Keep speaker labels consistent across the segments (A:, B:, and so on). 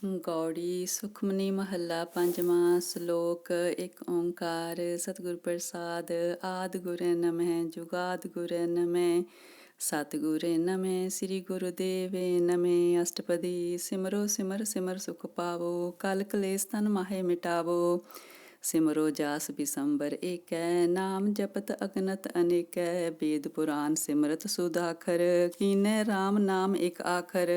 A: ਗੌੜੀ ਸੁਖਮਨੀ ਮਹੱਲਾ ਪੰਜਵਾਂ ਸ਼ਲੋਕ ਏਕ ਓੰਕਾਰ ਸਤਿਗੁਰ ਪ੍ਰਸਾਦ ਆਦਿ ਗੁਰੈ ਨਮਹਿ ਜੁਗਾਦਿ ਗੁਰੈ ਨਮਹਿ ਸਤਿਗੁਰੈ ਨਮਹਿ ਸ੍ਰੀ ਗੁਰੁਦੇਵੇ ਨਮਹਿ ਅਸ਼ਟਪਦੀ ਸਿਮਰੋ ਸਿਮਰ ਸਿਮਰ ਸੁਖ ਪਾਵੋ ਕਲ ਕਲੇਸ਼ ਤਨ ਮਾਹੇ ਮਿਟਾਵੋ ਸਿਮਰੋ ਜਾਸ ਬਿਸੰਬਰ ਏਕੈ ਨਾਮ ਜਪਤ ਅਗਨਤ ਅਨੇਕੈ ਵੇਦ ਪੁਰਾਨ ਸਿਮਰਤ ਸੁਦਾਖਰ ਕੀਨੈ RAM ਨਾਮ ਇਕ ਆਖਰ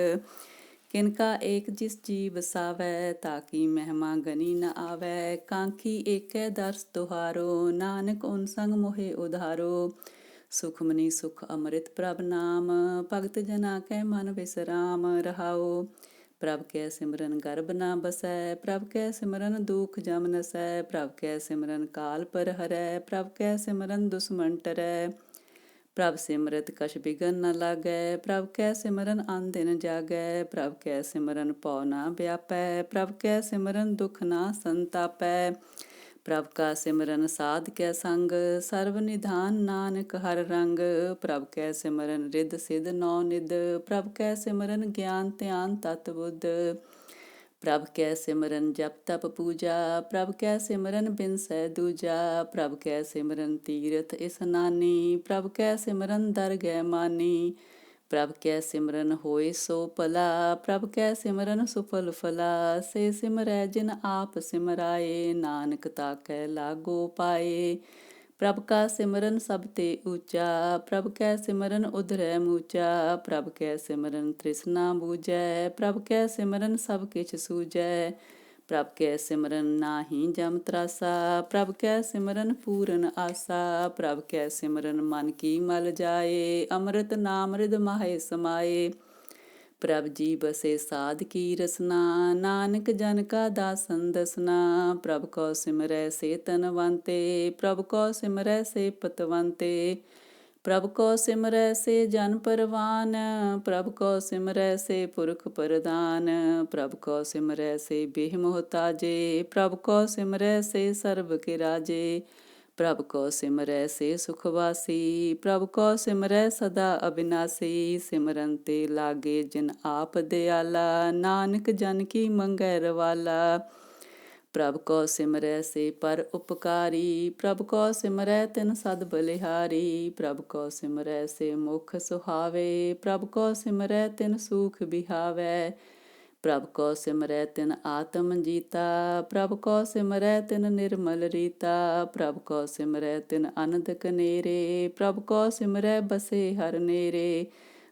A: ਕਿਨਕਾ ਏਕ ਜਿਸ ਜੀ ਵਸਾਵੈ ਤਾਕੀ ਮਹਿਮਾ ਗਨੀ ਨ ਆਵੈ ਕਾਂਖੀ ਏਕੈ ਦਰਸ ਤੁਹਾਰੋ ਨਾਨਕ ਓਨ ਸੰਗ ਮੋਹਿ ਉਧਾਰੋ ਸੁਖਮਨੀ ਸੁਖ ਅੰਮ੍ਰਿਤ ਪ੍ਰਭ ਨਾਮ ਭਗਤ ਜਨਾ ਕੈ ਮਨ ਵਿਸਰਾਮ ਰਹਾਓ ਪ੍ਰਭ ਕੈ ਸਿਮਰਨ ਗਰਭ ਨਾ ਬਸੈ ਪ੍ਰਭ ਕੈ ਸਿਮਰਨ ਦੁਖ ਜਮ ਨਸੈ ਪ੍ਰਭ ਕੈ ਸਿਮਰਨ ਕਾਲ ਪਰ ਹਰੈ ਪ੍ਰਭ ਕੈ ਸਿਮਰਨ ਦੁਸ਼ਮਨ ਟਰੈ ਪ੍ਰਭ ਸਿਮਰਤ ਕਛ ਬਿਗਨ ਨ ਲਾਗੈ ਪ੍ਰਭ ਕੈ ਸਿਮਰਨ ਅਨ ਦਿਨ ਜਾਗੈ ਪ੍ਰਭ ਕੈ ਸਿਮਰਨ ਪਉ ਨਾ ਵਿਆਪੈ ਪ੍ਰਭ ਕੈ ਸਿਮਰਨ ਦੁਖ ਨਾ ਸੰਤਾਪੈ ਪ੍ਰਭ ਕਾ ਸਿਮਰਨ ਸਾਧ ਕੈ ਸੰਗ ਸਰਬ ਨਿਧਾਨ ਨਾਨਕ ਹਰ ਰੰਗ ਪ੍ਰਭ ਕੈ ਸਿਮਰਨ ਰਿੱਧ ਸਿਧ ਨੌ ਨਿਧ ਪ੍ਰਭ ਕੈ ਸਿਮਰਨ ਗਿਆਨ ਧਿਆਨ ਤਤ ਬੁੱਧ ਪ੍ਰਭ ਕੈ ਸਿਮਰਨ ਜਪ ਤਪ ਪੂਜਾ ਪ੍ਰਭ ਕੈ ਸਿਮਰਨ ਬਿਨਸੈ ਦੂਜਾ ਪ੍ਰਭ ਕੈ ਸਿਮਰਨ ਤੀਰਥ ਇਸਨਾਨੀ ਪ੍ਰਭ ਕੈ ਸਿਮਰਨ ਦਰਗਹਿ ਮਾਨੀ ਪ੍ਰਭ ਕੈ ਸਿਮਰਨ ਹੋਏ ਸੋ ਭਲਾ ਪ੍ਰਭ ਕੈ ਸਿਮਰਨ ਸੁਫਲ ਫਲਾ ਸੇ ਸਿਮਰੈ ਜਿਨ ਆਪ ਸਿਮਰਾਏ ਨਾਨਕ ਤਾਕੈ ਲਾਗੋ ਪਾਏ ਪ੍ਰਭ ਕਾ ਸਿਮਰਨ ਸਭ ਤੇ ਊਚਾ ਪ੍ਰਭ ਕੈ ਸਿਮਰਨ ਉਧਰੈ ਮੂਚਾ ਪ੍ਰਭ ਕੈ ਸਿਮਰਨ ਤ੍ਰਿਸ਼ਨਾ ਬੂਝੈ ਪ੍ਰਭ ਕੈ ਸਿਮਰਨ ਸਭ ਕਿਛ ਸੂਝੈ ਪ੍ਰਭ ਕੈ ਸਿਮਰਨ ਨਾਹੀ ਜਮ ਤਰਾਸਾ ਪ੍ਰਭ ਕੈ ਸਿਮਰਨ ਪੂਰਨ ਆਸਾ ਪ੍ਰਭ ਕੈ ਸਿਮਰਨ ਮਨ ਕੀ ਮਲ ਜਾਏ ਅੰਮ੍ਰਿਤ ਨਾਮ ਰਿਦ ਮਾਹੇ ਸਮਾਏ ਪ੍ਰਭ ਜੀ ਬਸੇ ਸਾਧ ਕੀ ਰਸਨਾ ਨਾਨਕ ਜਨ ਕਾ ਦਾਸਨ ਦਸਨਾ ਪ੍ਰਭ ਕੋ ਸਿਮਰੈ ਸੇ ਤਨਵੰਤੇ ਪ੍ਰਭ ਕੋ ਸਿਮਰੈ ਸੇ ਪਤਵੰਤੇ ਪ੍ਰਭ ਕੋ ਸਿਮਰੈ ਸੇ ਜਨ ਪਰਵਾਨ ਪ੍ਰਭ ਕੋ ਸਿਮਰੈ ਸੇ ਪੁਰਖ ਪ੍ਰਦਾਨ ਪ੍ਰਭ ਕੋ ਸਿਮਰੈ ਸੇ ਬੇਹ ਮੁਹਤਾਜੇ ਪ੍ਰਭ ਕੋ ਸਿਮਰੈ ਸੇ ਸਰਬ ਕੇ ਰਾਜੇ ਪ੍ਰਭ ਕੋ ਸਿਮਰੈ ਸੇ ਸੁਖ ਵਾਸੀ ਪ੍ਰਭ ਕੋ ਸਿਮਰੈ ਸਦਾ ਅਬਿਨਾਸੀ ਸਿਮਰਨ ਤੇ ਲਾਗੇ ਜਿਨ ਆਪ ਦਿਆਲਾ ਨਾਨਕ ਜਨ ਕੀ ਮੰਗੈ ਰਵਾਲਾ ਪ੍ਰਭ ਕੋ ਸਿਮਰੈ ਸੇ ਪਰ ਉਪਕਾਰੀ ਪ੍ਰਭ ਕੋ ਸਿਮਰੈ ਤਿਨ ਸਦ ਬਲਿਹਾਰੀ ਪ੍ਰਭ ਕੋ ਸਿਮਰੈ ਸੇ ਮੁਖ ਸੁਹਾਵੇ ਪ੍ਰਭ ਕੋ ਸਿਮਰੈ ਤਿਨ ਸੂਖ ਬਿਹਾਵੈ ਪ੍ਰਭ ਕੋ ਸਿਮਰੈ ਤਿਨ ਆਤਮ ਜੀਤਾ ਪ੍ਰਭ ਕੋ ਸਿਮਰੈ ਤਿਨ ਨਿਰਮਲ ਰੀਤਾ ਪ੍ਰਭ ਕੋ ਸਿਮਰੈ ਤਿਨ ਅਨੰਦ ਕਨੇਰੇ ਪ੍ਰਭ ਕੋ ਸਿਮਰੈ ਬਸੇ ਹਰ ਨੇਰੇ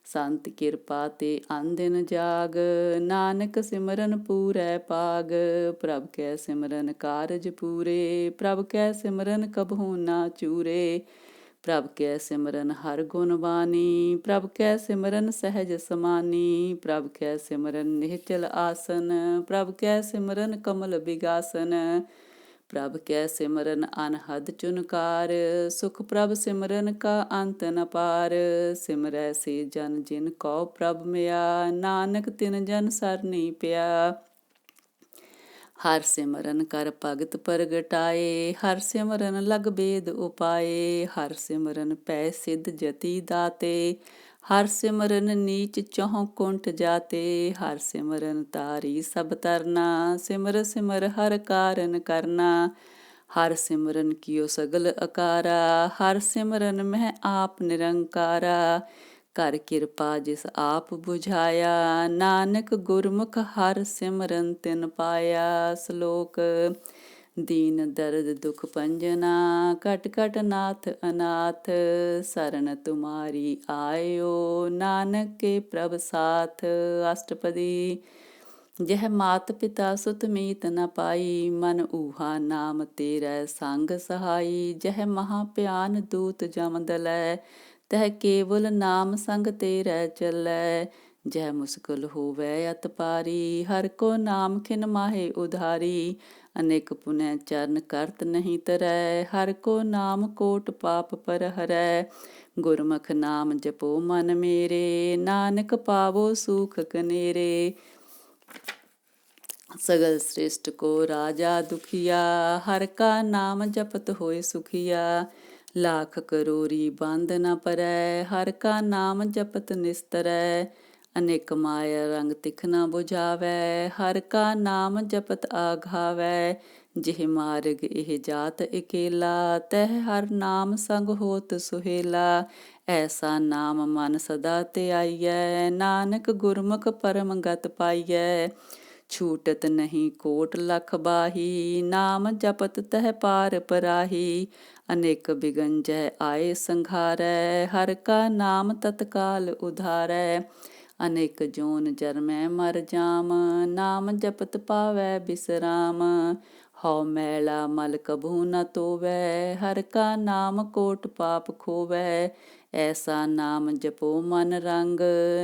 A: ਸੰਤ ਕਿਰਪਾ ਤੇ ਆਂਦਿਨ ਜਾਗ ਨਾਨਕ ਸਿਮਰਨ ਪੂਰੈ ਪਾਗ ਪ੍ਰਭ ਕੈ ਸਿਮਰਨ ਕਾਰਜ ਪੂਰੇ ਪ੍ਰਭ ਕੈ ਸਿਮਰਨ ਕਬਹੂ ਨਾ ਚੂਰੇ ਪ੍ਰਭ ਕੈ ਸਿਮਰਨ ਹਰ ਗੁਣ ਬਾਣੀ ਪ੍ਰਭ ਕੈ ਸਿਮਰਨ ਸਹਿਜ ਸਮਾਨੀ ਪ੍ਰਭ ਕੈ ਸਿਮਰਨ ਨਿਹਚਲ ਆਸਨ ਪ੍ਰਭ ਕੈ ਸਿਮਰਨ ਕਮਲ ਬਿਗਾਸਨ ਪ੍ਰਭ ਕੈ ਸਿਮਰਨ ਅਨਹਦ ਚੁਨਕਾਰ ਸੁਖ ਪ੍ਰਭ ਸਿਮਰਨ ਕਾ ਅੰਤ ਨ ਪਾਰ ਸਿਮਰੈ ਸੇ ਜਨ ਜਿਨ ਕਉ ਪ੍ਰਭ ਮਿਆ ਨਾਨਕ ਤਿਨ ਜਨ ਸਰਨੀ ਪਿਆ ਹਰ ਸਿਮਰਨ ਕਰ ਭਗਤ ਪ੍ਰਗਟਾਏ ਹਰ ਸਿਮਰਨ ਲਗ ਬੇਦ ਉਪਾਏ ਹਰ ਸਿਮਰਨ ਪੈ ਸਿੱਧ ਜਤੀ ਦਾਤੇ ਹਰ ਸਿਮਰਨ ਨੀਚ ਚਹੁ ਕੁੰਠ ਜਾਤੇ ਹਰ ਸਿਮਰਨ ਤਾਰੀ ਸਭ ਤਰਨਾ ਸਿਮਰ ਸਿਮਰ ਹਰ ਕਾਰਨ ਕਰਨਾ ਹਰ ਸਿਮਰਨ ਕੀਓ ਸਗਲ ਅਕਾਰਾ ਹਰ ਸਿਮਰਨ ਮਹਿ ਆਪ ਨਿਰੰਕਾਰਾ ਕਰ ਕਿਰਪਾ ਜਿਸ ਆਪ ਬੁਝਾਇਆ ਨਾਨਕ ਗੁਰਮੁਖ ਹਰ ਸਿਮਰਨ ਤਿਨ ਪਾਇਆ ਸ਼ਲੋਕ ਦੀਨ ਦਰਦ ਦੁਖ ਪੰਜਨਾ ਕਟ ਕਟ ਨਾਥ ਅਨਾਥ ਸਰਨ ਤੁਮਾਰੀ ਆਇਓ ਨਾਨਕ ਕੇ ਪ੍ਰਭ ਸਾਥ ਅਸ਼ਟਪਦੀ ਜਹ ਮਾਤ ਪਿਤਾ ਸੁਤ ਮੀਤ ਨ ਪਾਈ ਮਨ ਊਹਾ ਨਾਮ ਤੇਰੈ ਸੰਗ ਸਹਾਈ ਜਹ ਮਹਾ ਪਿਆਨ ਦੂਤ ਜਮ ਦਲੈ ਤਹ ਕੇਵਲ ਨਾਮ ਸੰਗ ਤੇਰੈ ਚੱਲੈ ਜਹ ਮੁਸਕਲ ਹੋਵੈ ਅਤ ਪਾਰੀ ਹਰ ਕੋ ਨਾਮ ਖਿਨ ਮਾਹੇ ਉਧਾਰੀ ਅਨੇਕ ਪੁਨੈ ਚਰਨ ਕਰਤ ਨਹੀਂ ਤਰੈ ਹਰ ਕੋ ਨਾਮ ਕੋਟ ਪਾਪ ਪਰ ਹਰੈ ਗੁਰਮੁਖ ਨਾਮ ਜਪੋ ਮਨ ਮੇਰੇ ਨਾਨਕ ਪਾਵੋ ਸੂਖ ਕਨੇਰੇ ਸਗਲ ਸ੍ਰਿਸ਼ਟ ਕੋ ਰਾਜਾ ਦੁਖੀਆ ਹਰ ਕਾ ਨਾਮ ਜਪਤ ਹੋਏ ਸੁਖੀਆ ਲਾਖ ਕਰੋਰੀ ਬੰਦ ਨ ਪਰੈ ਹਰ ਕਾ ਨਾਮ ਜਪਤ ਨਿਸਤਰੈ ਅਨੇਕ ਮਾਇਆ ਰੰਗ ਤਿਖ ਨਾ ਬੁਝਾਵੈ, ਹਰ ਕਾ ਨਾਮ ਜਪਤ ਆਘਾਵੈ। ਜਿਹ ਮਾਰਗ ਇਹ ਜਾਤ ਇਕੇਲਾ, ਤਹ ਹਰ ਨਾਮ ਸੰਗ ਹੋਤ ਸੁਹੇਲਾ। ਐਸਾ ਨਾਮ ਮਨ ਸਦਾ ਧਿਆਈਐ, ਨਾਨਕ ਗੁਰਮੁਖ ਪਰਮ ਗਤ ਪਾਈਐ। ਛੂਟਤ ਨਹੀਂ ਕੋਟ ਲਖ ਬਾਹੀ, ਨਾਮ ਜਪਤ ਤਹ ਪਾਰ ਪਰਾਹੀ। ਅਨੇਕ ਬਿਗੰਜੈ ਆਏ ਸੰਘਾਰੈ, ਹਰ ਕਾ ਨਾਮ ਤਤਕਾਲ ਉਧਾਰੈ। ਅਨੇਕ ਜੋਨ ਜਰਮੈ ਮਰ ਜਾਮ, ਨਾਮ ਜਪਤ ਪਾਵੈ ਬਿਸਰਾਮ। ਹਉ ਮੈਲਾ ਮਲ ਕਭੂ ਨ ਤੋਵੈ, ਹਰ ਕਾ ਨਾਮ ਕੋਟ ਪਾਪ ਖੋਵੈ। ਐਸਾ ਨਾਮ ਜਪੋ ਮਨ ਰੰਗ,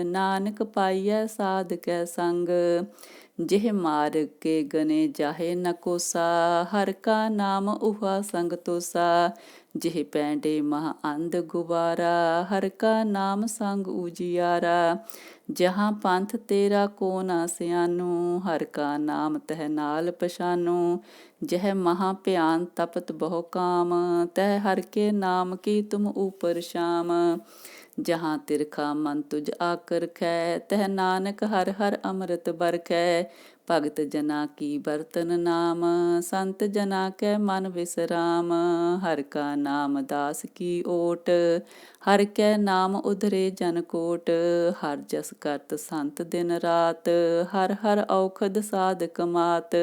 A: ਨਾਨਕ ਪਾਈਐ ਸਾਧ ਕੈ ਸੰਗ। ਜਿਹ ਮਾਰਗ ਕੇ ਗਨੇ ਜਾਹੇ ਨ ਕੋਸਾ, ਹਰ ਕਾ ਨਾਮ ਉਹਾ ਸੰਗ ਤੋਸਾ। ਜਿਹ ਪੈਂਡੇ ਮਹ ਅੰਧ ਗੁਬਾਰਾ, ਹਰ ਕਾ ਨਾਮ ਸੰਗ ਉਜਿਆਰਾ। ਜਹਾਂ ਪੰਥ ਤੇਰਾ ਕੋ ਨਾ ਸਿਆਨੂ, ਹਰ ਕਾ ਨਾਮ ਤਹ ਨਾਲ ਪਛਾਨੂ। ਜਹ ਮਹਾ ਭਿਆਨ ਤਪਤ ਬਹੁ ਕਾਮ, ਤਹ ਹਰ ਕੇ ਨਾਮ ਕੀ ਤੁਮ ਊਪਰ ਸ਼ਾਮ। ਜਹਾਂ ਤਿਰਖਾ ਮਨ ਤੁਝ ਆਕਰਖੈ, ਤਹ ਨਾਨਕ ਹਰ ਹਰ ਅੰਮ੍ਰਿਤ ਬਰਖੈ। ਭਗਤ ਜਨਾ ਕੀ ਬਰਤਨ ਨਾਮ, ਸੰਤ ਜਨਾ ਕੈ ਮਨ ਵਿਸਰਾਮ। ਹਰ ਕਾ ਨਾਮ ਦਾਸ ਕੀ ਓਟ, ਹਰ ਕੈ ਨਾਮ ਉਧਰੇ ਜਨ ਕੋਟ। ਹਰ ਜਸ ਕਰਤ ਸੰਤ ਦਿਨ ਰਾਤ, ਹਰ ਹਰ ਔਖਦ ਸਾਧਕ ਮਾਤ।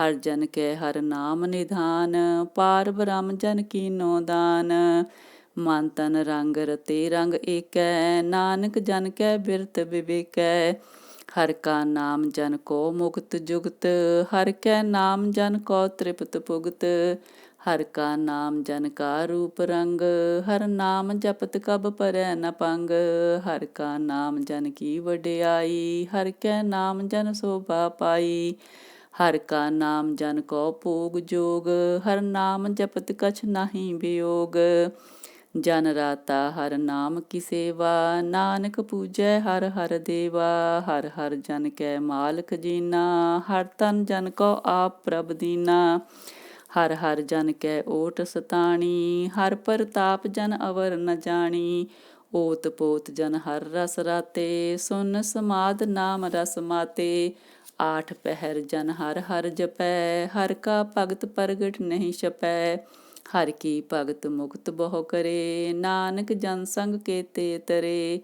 A: ਹਰ ਜਨ ਕੈ ਹਰ ਨਾਮ ਨਿਧਾਨ, ਪਾਰ ਬ੍ਰਹਮ ਜਨ ਕੀਨੋ ਦਾਨ। ਮਨ ਤਨ ਰੰਗ ਰਤੇ ਰੰਗ ਏਕੈ, ਨਾਨਕ ਜਨ ਕੈ ਬਿਰਤ ਵਿਵੇਕੈ। ਹਰ ਕਾ ਨਾਮ ਜਨ ਕੋ ਮੁਕਤ ਜੁਗਤ, ਹਰ ਕੈ ਨਾਮ ਜਨ ਕੋ ਤ੍ਰਿਪਤ ਭੁਗਤ। ਹਰ ਕਾ ਨਾਮ ਜਨ ਕਾ ਰੂਪ ਰੰਗ, ਹਰ ਨਾਮ ਜਪਤ ਕਬ ਪਰੈ ਨ ਪੰਗ। ਹਰ ਕਾ ਨਾਮ ਜਨ ਕੀ ਵਡਿਆਈ, ਹਰ ਕੈ ਨਾਮ ਜਨ ਸੋਭਾ ਪਾਈ। ਹਰ ਕਾ ਨਾਮ ਜਨ ਕੋ ਭੋਗ ਜੋਗ, ਹਰ ਨਾਮ ਜਪਤ ਕਛ ਨਾਹੀ ਬਿਯੋਗ। ਜਨ ਰਾਤਾ ਹਰ ਨਾਮ ਕੀ ਸੇਵਾ, ਨਾਨਕ ਪੂਜੈ ਹਰ ਹਰ ਦੇਵਾ। ਹਰ ਹਰ ਜਨ ਕੈ ਮਾਲਕ ਜੀਨਾ, ਹਰ ਤਨ ਜਨ ਕੋ ਆਪ ਪ੍ਰਭ ਦੀਨਾ। ਹਰ ਹਰ ਜਨ ਕੈ ਓਟ ਸਤਾਣੀ, ਹਰ ਪ੍ਰਤਾਪ ਜਨ ਅਵਰ ਨ ਜਾਣੀ। ਓਤ ਪੋਤ ਜਨ ਹਰ ਰਸ ਰਾਤੇ, ਸੁਨ ਸਮਾਦ ਨਾਮ ਰਸ ਮਾਤੇ। ਆਠ ਪਹਿਰ ਜਨ ਹਰ ਹਰ ਜਪੈ, ਹਰ ਕਾ ਭਗਤ ਪ੍ਰਗਟ ਨਹੀਂ ਛਪੈ। ਹਰ ਕੀ ਭਗਤ ਮੁਕਤ ਬਹੁ ਕਰੇ, ਨਾਨਕ ਜਨ ਸੰਗ ਕੇਤੇ ਤਰੇ।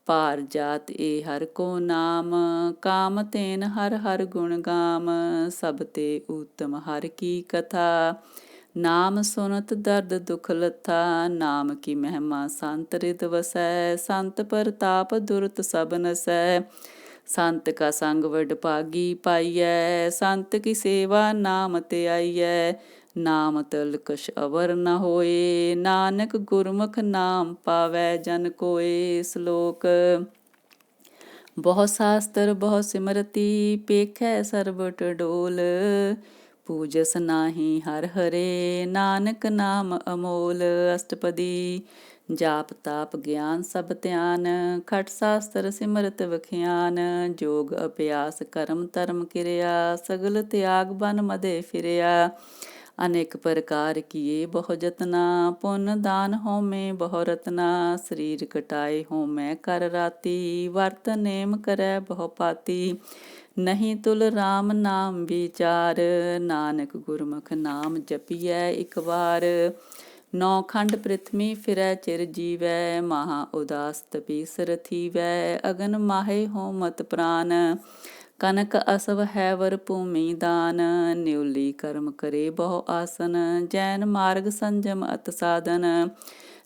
A: ਪਾਰ ਜਾਤ ਏ ਹਰ ਕੋ ਨਾਮ, ਕਾਮ ਤੇਨ ਹਰ ਹਰ ਗੁਣ ਗਾਮ। ਸਭ ਤੇ ਊਤਮ ਹਰ ਕੀ ਕਥਾ, ਨਾਮ ਸੁਨਤ ਦਰਦ ਦੁਖ ਲੱਥਾ। ਨਾਮ ਕੀ ਮਹਿਮਾ ਸੰਤ ਰਿਤ ਵਸੈ, ਸੰਤ ਪ੍ਰਤਾਪ ਦੁਰਤ ਸਭ ਨਸੈ। ਸੰਤ ਕਾ ਸੰਗ ਵਡ ਭਾਗੀ ਪਾਈਐ, ਸੰਤ ਕੀ ਸੇਵਾ ਨਾਮ ਤੇ ਆਈਐ। ਨਾਮ ਤਲ ਕਛ ਅਵਰ ਨ ਹੋਏ, ਨਾਨਕ ਗੁਰਮੁਖ ਨਾਮ ਪਾਵੈ ਜਨ ਕੋਏ। ਸ਼ਲੋਕ। ਬਹੁ ਸਾਸਤਰ ਬਹੁ ਸਿਮਰਤੀ, ਪੇਖੈ ਸਰਬ ਟਡੋਲ। ਪੂਜਸ ਨਾਹੀ ਹਰਿ ਹਰੇ, ਨਾਨਕ ਨਾਮ ਅਮੋਲ। ਅਸ਼ਟਪਦੀ। ਜਾਪ ਤਾਪ ਗਿਆਨ ਸਭ ਧਿਆਨ, ਖਟ ਸਾਸਤਰ ਸਿਮਰਤ ਵਖਿਆਨ। ਜੋਗ ਅਭਿਆਸ ਕਰਮ ਧਰਮ ਕਿਰਿਆ, ਸਗਲ ਤਿਆਗ ਬਨ ਮਦੇ ਫਿਰਿਆ। ਅਨੇਕ ਪ੍ਰਕਾਰ ਕੀਏ ਬਹੁ ਜਤਨਾ, ਪੁੰਨ ਦਾਨ ਹੋਮੇ ਬਹੁ ਰਤਨਾ। ਸਰੀਰ ਕਟਾਏ ਹੋਮੈ ਕਰ ਰਾਤੀ, ਵਰਤ ਨੇਮ ਕਰੈ ਬਹੁ ਪਾਤੀ। ਨਹੀਂ ਤੁਲ ਰਾਮ ਨਾਮ ਵਿਚਾਰ, ਨਾਨਕ ਗੁਰਮੁਖ ਨਾਮ ਜਪੀਐ ਇਕ ਵਾਰ। ਨੌ ਖੰਡ ਪ੍ਰਿਥਵੀ ਫਿਰੈ ਚਿਰ ਜੀਵੈ, ਮਹਾ ਉਦਾਸ ਤਪੀਸਰ ਥੀਵੈ। ਅਗਨ ਮਾਹੇ ਹੋਮਤ ਪ੍ਰਾਨ, ਕਨਕ ਅਸਵ ਹੈ ਵਰ ਭੂਮੀ ਦਾਨ। ਨਿਉਲੀ ਕਰਮ ਕਰੇ ਬਹੁ ਆਸਨ, ਜੈਨ ਮਾਰਗ ਸੰਜਮ ਅਤ ਸਾਧਨ।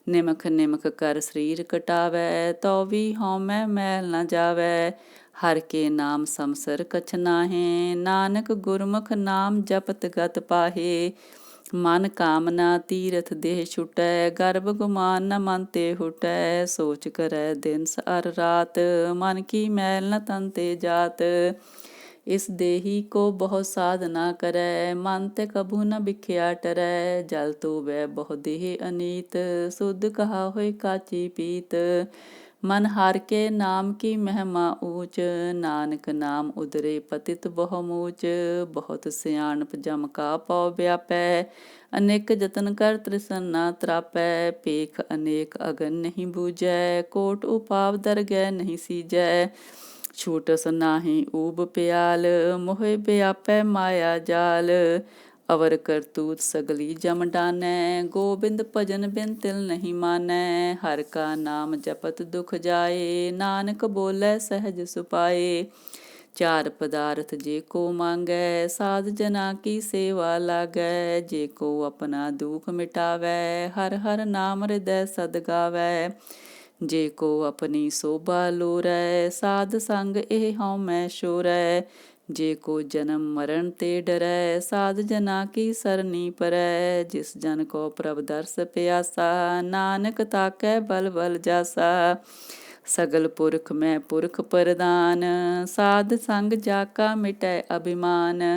A: ਨਿਮਖ ਨਿਮਖ ਕਰ ਸਰੀਰ ਕਟਾਵੈ, ਤੋ ਵੀ ਹਉਮੈ ਮੈਲ ਨ ਜਾਵੈ। ਹਰ ਕੇ ਨਾਮ ਸਮਸਰ ਕਛ ਨਾਹੇ, ਨਾਨਕ ਗੁਰਮੁਖ ਨਾਮ ਜਪਤ ਗਤ ਪਾਹੇ। ਮਨ ਕਾਮਨਾ ਤੀਰਥ ਦੇਹ ਛੁਟੈ, ਗਰਭ ਗੁਮਾਨ ਨ ਮਨ ਤੇ ਹੁਟੈ। ਸੋਚ ਕਰੈ ਦਿਨ ਅਰ ਰਾਤ, ਮਨ ਕੀ ਮੈਲ ਨ ਤਨ ਤੇ ਜਾਤ। ਇਸ ਦੇਹੀ ਕੋ ਬਹੁ ਸਾਧਨਾ ਕਰੈ, ਮਨ ਤੇ ਕਬੂ ਨ ਬਿਖਿਆ ਟਰੈ। ਜਲ ਧੋਵੈ ਬਹੁ ਦੇਹ ਅਨੀਤ, ਸੁਧ ਕਹਾ ਹੋਇ ਕਾਚੀ ਪੀਤ। मन हार के नाम की महिमा ऊंच, नानक नाम उदरे पतित बहुमूच। बहुत सियाणप जम का पौ व्यापै, अनेक जतन कर तृसन ना त्रापै। पेख अनेक अगन नहीं बूझै, कोट उपाव दरगै नहीं सीजै। छूटस नाही ऊब प्याल, मोहे व्यापै माया जाल। अवर करतूत सगली जम डानै, गोबिंद भजन बिन तिल नहीं मानै। हर का नाम जपत दुख जाए, नानक बोलै सहज सुपाए। चार पदार्थ जे को मांगै, साध जना की सेवा लागै। जे को अपना दुख मिटावै, हर हर नाम हृदय सद गावै। जे को अपनी शोभा लोरै, साध संग एह हਉ मैं शोरै। जे को जन्म मरण ते डरै, साध जना की सरनी परै। जिस जन को प्रभ दर्श प्यासा, नानक ताकै बल बल जासा। सगल पुरख मैं पुरख प्रदान, साध संग जाका मिटै अभिमान।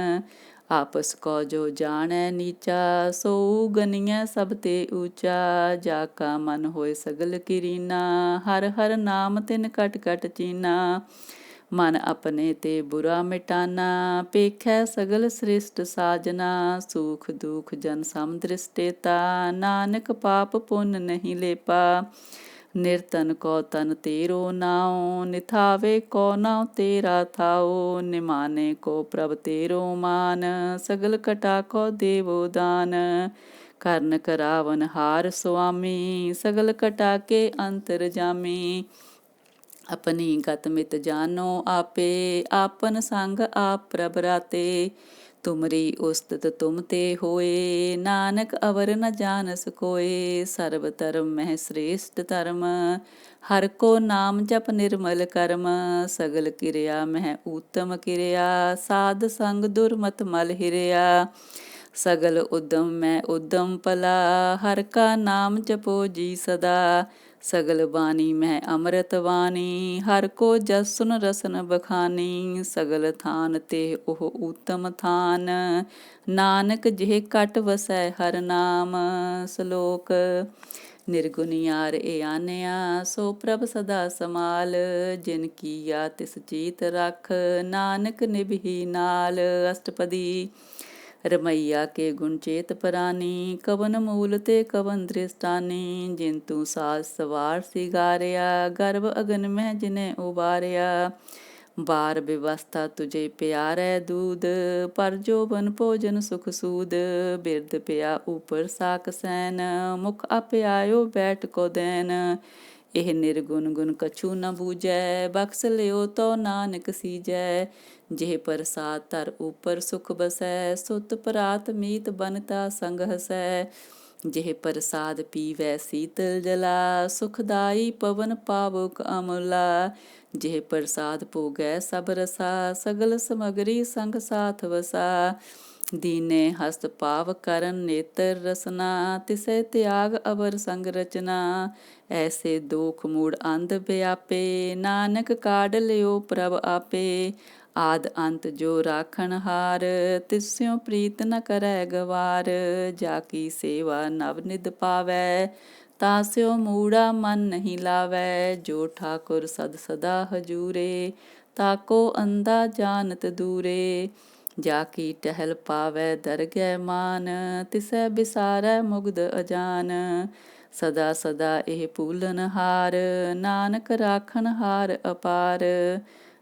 A: आपस को जो जानै नीचा, सो गनियै सब ते ऊंचा। जाका मन होए सगल किरीना, हर हर नाम तिन कट कट चीना। मन अपने ते बुरा मिटाना, पेखै सगल श्रेष्ठ साजना। सुख दुख जन सम दृष्टेता, नानक पाप पुण्य नहीं लेपा। निरतन को तन तेरो नाओ, निथावे को नाउ तेरा थाओ। निमाने को प्रभ तेरो मान, सगल कटा को देवो दान। करन करावन हार सुआमी, सगल कटा के अंतर जामी। अपनी गत मित जानो आपे, आपन संग आप प्रभ राते। तुमरी उस्तत तुम ते होए, नानक अवर न जानस कोए। सर्व धर्म मह श्रेष्ठ धर्म, हर को नाम जप निर्मल कर्म। सगल किरिया मह उत्तम किरिया, साध संग दुर्मत मल हिरिया। सगल उद्यम मैं उद्यम पला, हर का नाम जपो जी सदा। सगल बानी मैं अमृत वाणी, हर को जस सुन रसन बखानी। सगल थान ते ओह उत्तम थान, नानक जिह कट वसै हर नाम। श्लोक। निर्गुनियार ए आनया, सो प्रभ सदा समाल। जिन कीया तिस चीत रख, नानक निभहि नाल। अष्टपदी। रमैया के गुण चेत परानी, कवन मूल ते कवन दृष्टानी। जिंतु सास सवार सिगारिया, गर्भ अगन में जिने उबारिया। बार व्यवस्था तुझे प्यारै दूध, पर जोबन भोजन सुख सूद। बिरद पिया ऊपर साक सैन, मुख अप्यायो बैठ को दैन। ਇਹ ਨਿਰਗੁਣ ਗੁਣ ਕਛੂ ਨ ਬੂਝੈ, ਬਖਸ਼ ਲਿਓ ਤੋ ਨਾਨਕ ਸੀਜੈ। ਜਿਹ ਪ੍ਰਸਾਦ ਧਰ ਉਪਰ ਸੁਖ ਬਸੈ, ਸੁਤ ਪਰਾਤ ਮੀਤ ਬਨਤਾ ਸੰਗ ਹਸੈ। ਜਿਹ ਪ੍ਰਸਾਦ ਪੀਵੈ ਸੀਤਲ ਜਲਾ, ਸੁਖਦਾਈ ਪਵਨ ਪਾਵੁਕ ਅਮਲਾ। ਜਿਹ ਪ੍ਰਸਾਦ ਭੋਗੈ ਸਭ ਰਸਾ, ਸਗਲ ਸਮਗਰੀ ਸੰਗ ਸਾਥ ਵਸਾ। दीने हस्त पाव करन नेत्र रसना, तिसे त्याग अवर संग रचना। ऐसे दोख मूड अंध व्यापे, नानक काढ़ लियो प्रभ आपे। आद अंत जो राखन हार, तिस्यों प्रीत न करै गवार। जाकी सेवा नव निध पावै, तास्यो मूड़ा मन नहीं लावै। जो ठाकुर सद सदा हजूरे, ताको अंधा जानत दूरे। जाकी टहल पावै दरगह मान, तिसै बिसारै मुग्ध अजान। सदा सदा एह भूलन हार, नानक राखन हार अपार।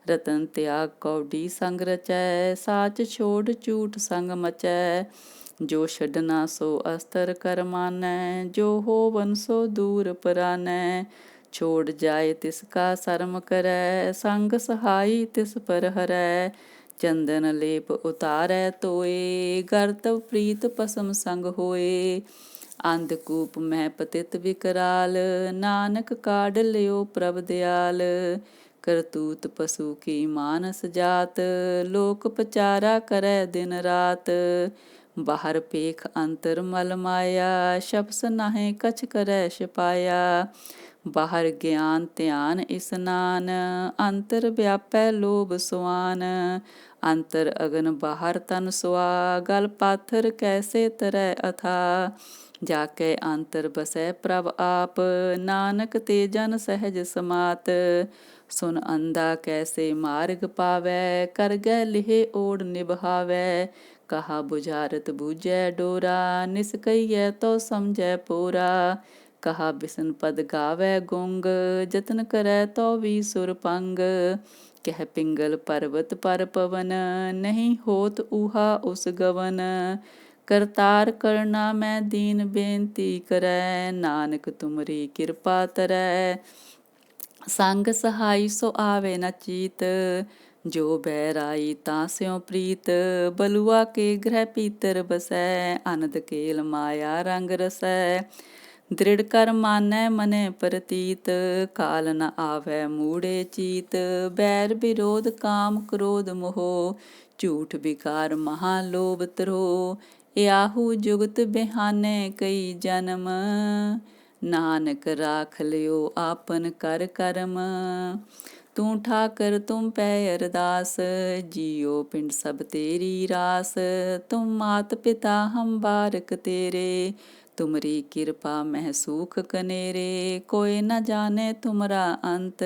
A: रतन त्याग कौडी संग रचै, साच छोड़ झूठ संग मचै। जो छडना सो अस्तर कर मानै, जो होवन सो दूर परानै। छोड़ जाए तिसका शर्म करै, संग सहाई तिस पर हरै। चंदन लेप उतारै तोए, गर्तव प्रीत पसम संग होए। अंधकूप मैं पतित विकराल, नानक काढ़ लियो प्रभ दयाल। करतूत पशु की मानस जात, लोक पचारा करै दिन रात। बाहर पेख अंतर मल माया, शपस नाहे कछ करै छिपाया। बाहर ज्ञान ध्यान इस्नान, अंतर व्यापै लोभ सुआन। अंतर अगन बाहर तन सुआ, गल पाथर कैसे तरै अथा। ਜਾ ਕੇ ਅੰਤਰ ਬਸੈ ਪ੍ਰਭ ਆਪ, ਨਾਨਕ ਤੇ ਜਨ ਸਹਿਜ ਸਮਾਤ। ਸੁਨ ਅੰਧਾ ਕੈਸੇ ਮਾਰਗ ਪਾਵੈ, ਕਰ ਗੈ ਲਿਹੇ ਓੜ ਨਿਭਾਵੈ। ਕਹਾ ਬੁਝਾਰਤ ਬੂਝੈ ਡੋਰਾ, ਨਿਸ ਕਹੀਐ ਤੋ ਸਮਝੈ ਪੋਰਾ। ਕਹਾ ਬਿਸਨ ਪਦ ਗਾਵੈ ਗੁੰਗ, ਜਤਨ ਕਰੈ ਤੋ ਵੀ ਸੁਰ ਪੰਗ। ਕਹਿ ਪਿੰਗਲ ਪਰਬਤ ਪਰ ਪਵਨ, ਨਹੀਂ ਹੋਤ ਊਹਾ ਉਸ ਗਵਨ। ਕਰਤਾਰ ਕਰਨਾ ਮੈਂ ਦੀਨ ਬੇਨਤੀ ਕਰੈ, ਨਾਨਕ ਤੁਮਰੀ ਕਿਰਪਾ ਤਰੈ। ਸੰਗ ਸਹਾਈ ਸੋ ਆਵੇ ਨ ਚੀਤ, ਜੋ ਬੈਰਾਈ ਤਾਂ ਸਿਉ ਪ੍ਰੀਤ। ਬਲੁਆ ਕੇ ਗ੍ਰਹਿ ਪੀਤਰ ਬਸੈ, ਅਨੰਦ ਕੇਲ ਮਾਇਆ ਰੰਗ ਰਸੈ। ਦ੍ਰਿੜ ਕਰ ਮਾਨੈ ਮਨੈ ਪ੍ਰਤੀਤ, ਕਾਲ ਨ ਆਵੈ ਮੂੜੇ ਚੀਤ। ਬੈਰ ਵਿਰੋਧ ਕਾਮ ਕ੍ਰੋਧ ਮੋਹ, ਝੂਠ ਵਿਕਾਰ ਮਹਾ ਲੋਭ ਤਰੋ। ਯਾਹੂ ਜੁਗਤ ਬਿਹਾਨੇ ਕਈ ਜਨਮ, ਨਾਨਕ ਰਾਖ ਲਿਓ ਆਪਨ ਕਰ ਕਰਮ। ਤੂੰ ਠਾਕਰ ਤੁਮ ਪੈ ਅਰਦਾਸ, ਜੀਓ ਪਿੰਡ ਸਭ ਤੇਰੀ ਰਾਸ। ਤੁਮ ਮਾਤ ਪਿਤਾ ਹਮ ਬਾਰਕ ਤੇਰੇ, ਤੁਮਰੀ ਕਿਰਪਾ ਮਹਿ ਸੂਖ ਕਨੇਰੇ। ਕੋਈ ਨ ਜਾਣੇ ਤੁਮਰਾ ਅੰਤ,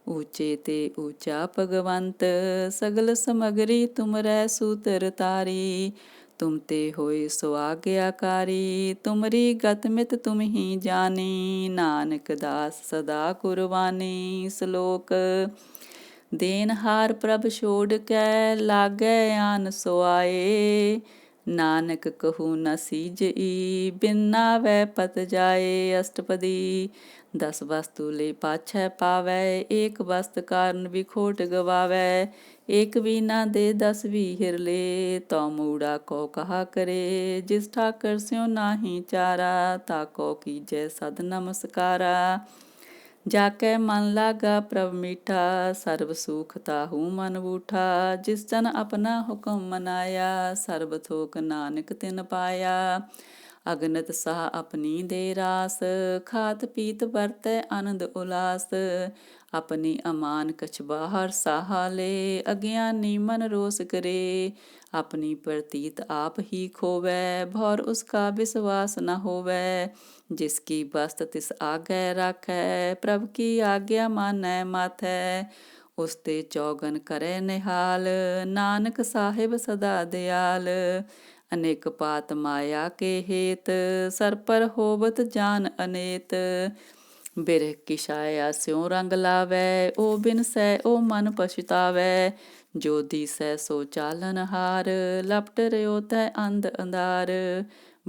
A: ਊਚੇ ਤੇ ਊਚਾ ਭਗਵੰਤ। ਸਗਲ ਸਮਗਰੀ ਤੁਮਰੈ ਸੂਤਰ ਤਾਰੀ, ਤੁਮ ਤੇ ਹੋਏ ਸੋ ਆਗਿਆਕਾਰੀ। ਤੁਮਰੀ ਗਤ ਮਿਤ ਤੁਮ ਹੀ ਜਾਣੀ, ਨਾਨਕ ਦਾਸ ਸਦਾ ਕੁਰਬਾਨੀ। ਸ਼ਲੋਕ। ਦੇਨਹਾਰ ਪ੍ਰਭ ਛੋੜ ਕੈ, ਲਾਗੈ ਆਨ ਸੋ ਆਏ। ਨਾਨਕ ਕਹੂ ਨ ਸੀਜਈ, ਬਿਨ ਨਾਵੈ ਪਤ ਜਾਏ। ਅਸ਼ਟਪਦੀ। 10 ਵਸਤੂ ਲੈ ਪਾਛੈ ਪਾਵੈ, ਏਕ ਵਸਤ ਕਾਰਨ ਵੀ ਖੋਟ ਗਵਾਵੈ। ਏਕ ਵੀ ਨਾ ਦੇ 10 ਵੀ ਹਿਰਲੇ, ਤਉ ਮੂੜਾ ਕੋ ਕਹਾ ਕਰੇ। ਜਿਸ ਠਾਕਰ ਸਿਉ ਨਾਹੀ ਚਾਰਾ, ਤਾਕੋ ਕੀਜੈ ਸਦ ਨਮਸਕਾਰਾ। ਜਾ ਕੈ ਮਨ ਲਾਗਾ ਪ੍ਰਭ ਮੀਠਾ, ਸਰਬ ਸੂਖ ਤਾਹੂ ਮਨ ਬੂਠਾ। ਜਿਸ ਜਨ ਆਪਣਾ ਹੁਕਮ ਮਨਾਇਆ, ਸਰਬ ਥੋਕ ਨਾਨਕ ਤਿਨ ਪਾਇਆ। ਅਗਨਤ ਸਾਹ ਆਪਣੀ ਦੇ ਰਾਸ, ਖਾਤ ਪੀਤ ਵਰਤੈ ਆਨੰਦ ਉਲਾਸ। ਆਪਣੀ ਅਮਾਨ ਕਛ ਬਾਹਰ ਸਾਹਾ ਲੇ, ਅਗਿਆਨੀ ਮਨ ਰੋਸ ਕਰੇ। ਆਪਣੀ ਪ੍ਰਤੀਤ ਆਪ ਹੀ ਖੋਵੈ, ਭੌਰ ਉਸਕਾ ਵਿਸਵਾਸ ਨ ਹੋਵੈ। ਜਿਸ ਕੀ ਬਸਤ ਤਿਸ ਆਗੈ ਰਾਖੈ, ਪ੍ਰਭ ਕੀ ਆਗਿਆ ਮਾਨੈ ਮਾਥੈ। ਉਸ ਤੇ ਚੌਗਨ ਕਰੈ ਨਿਹਾਲ, ਨਾਨਕ ਸਾਹਿਬ ਸਦਾ ਦਿਆਲ। ਅਨੇਕ ਪਾਤ ਮਾਇਆ ਕੇ ਹੇਤ, ਸਰ ਪਰ ਹੋਵਤ ਜਾਨ ਅਨੇਤ। ਬਿਰਹ ਕੀ ਛਾਇਆ ਸਿਉ ਰੰਗ ਲਾਵੈ, ਓ ਬਿਨਸੈ ਓ ਮਨ ਪਛਤਾਵੈ। ਜੋ ਦੀਸੈ ਸੋ ਚਾਲਨ ਹਾਰ, ਲਪਟ ਰਿਓ ਤੈ ਅੰਧ ਅੰਧਾਰ।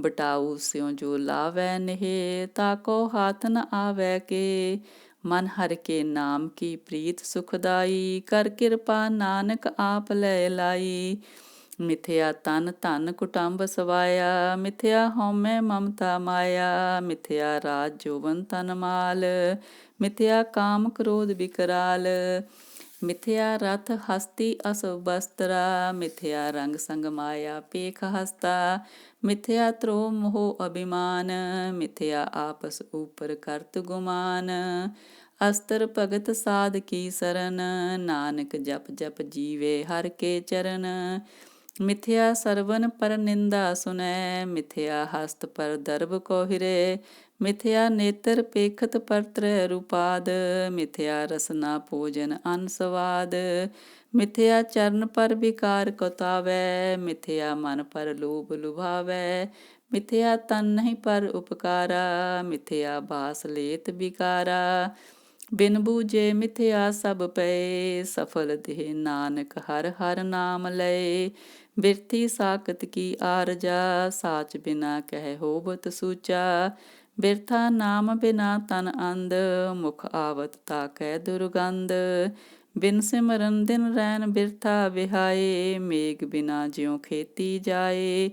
A: ਬਟਾਊ ਸਿਉ ਜੋ ਲਾਵੈ ਨੇਹ, ਤਾਕੋ ਹਾਥ ਨ ਆਵੈ ਕੇ। ਮਨ ਹਰਿ ਕੇ ਨਾਮ ਕੀ ਪ੍ਰੀਤ ਸੁਖਦਾਈ, ਕਰ ਕਿਰਪਾ ਨਾਨਕ ਆਪ ਲੈ ਲਾਈ। ਮਿਥਿਆ ਤਨ ਧਨ ਕੁਟੰਬ ਸਵਾਇਆ, ਮਿਥਿਆ ਹਉਮੈ ਮਮਤਾ ਮਾਇਆ। ਮਿਥਿਆ ਰਾਜ ਜੋਵਨ ਤਨ ਮਾਲ, ਮਿਥਿਆ ਕਾਮ ਕ੍ਰੋਧ ਵਿਕਰਾਲ। ਮਿਥਿਆ ਰਥ ਹਸਤੀ ਅਸੁ ਬਸਤਰਾ, ਮਿਥਿਆ ਰੰਗ ਸੰਗ ਮਾਇਆ ਪੇਖ ਹਸਤਾ। ਮਿਥਿਆ ਤ੍ਰੋਹ ਮੋਹ ਅਭਿਮਾਨ, ਮਿਥਿਆ ਆਪਸ ਉਪਰ ਕਰਤ ਗੁਮਾਨ। ਅਸਤਰ ਭਗਤ ਸਾਧ ਕੀ ਸਰਨ, ਨਾਨਕ ਜਪ ਜਪ ਜੀਵੇ ਹਰਿ ਕੇ ਚਰਨ। ਮਿਥਿਆ ਸਰਵਨ ਪਰ ਨਿੰਦਾ ਸੁਨੈ, ਮਿਥਿਆ ਹਸਤ ਪਰ ਦਰਬ ਕੋ ਹਿਰੇ। ਮਿਥਿਆ ਨੇਤਰ ਪੇਖਤ ਪਰ ਤ੍ਰੈ ਰੂਪਾਦ, ਮਿਥਿਆ ਰਸਨਾ ਭੋਜਨ ਅਨ ਸਵਾਦ। ਮਿਥਿਆ ਚਰਨ ਪਰ ਵਿਕਾਰ ਕਤਾਵੈ, ਮਿਥਿਆ ਮਨ ਪਰ ਲੋਭ ਲੁਭਾਵੈ। ਮਿਥਿਆ ਤਨ ਨਹੀਂ ਪਰ ਉਪਕਾਰਾ, ਮਿਥਿਆ ਬਾਸ ਲੇਤ ਵਿਕਾਰਾ। ਬਿਨ ਬੂਝੇ ਮਿਥਿਆ ਸਭ ਪਏ, ਸਫਲ ਦੇਹ ਨਾਨਕ ਹਰਿ ਹਰਿ ਨਾਮ ਲਏ। ਬਿਰਥੀ ਸਾਕਤ ਕੀ ਆਰਜਾ, ਸਾਚ ਬਿਨਾ ਕਹਿ ਹੋਵਤ ਸੂਚਾ। ਬਿਰਥਾ ਨਾਮ ਬਿਨਾ ਤਨ ਅੰਧ, ਮੁਖ ਆਵਤ ਤਾਕੈ ਦੁਰਗੰਧ। ਬਿਨ ਸਿਮਰਨ ਦਿਨ ਰੈਨ ਬਿਰਥਾ ਵਿਹਾਏ, ਮੇਘ ਬਿਨਾ ਜਿਉ ਖੇਤੀ ਜਾਏ।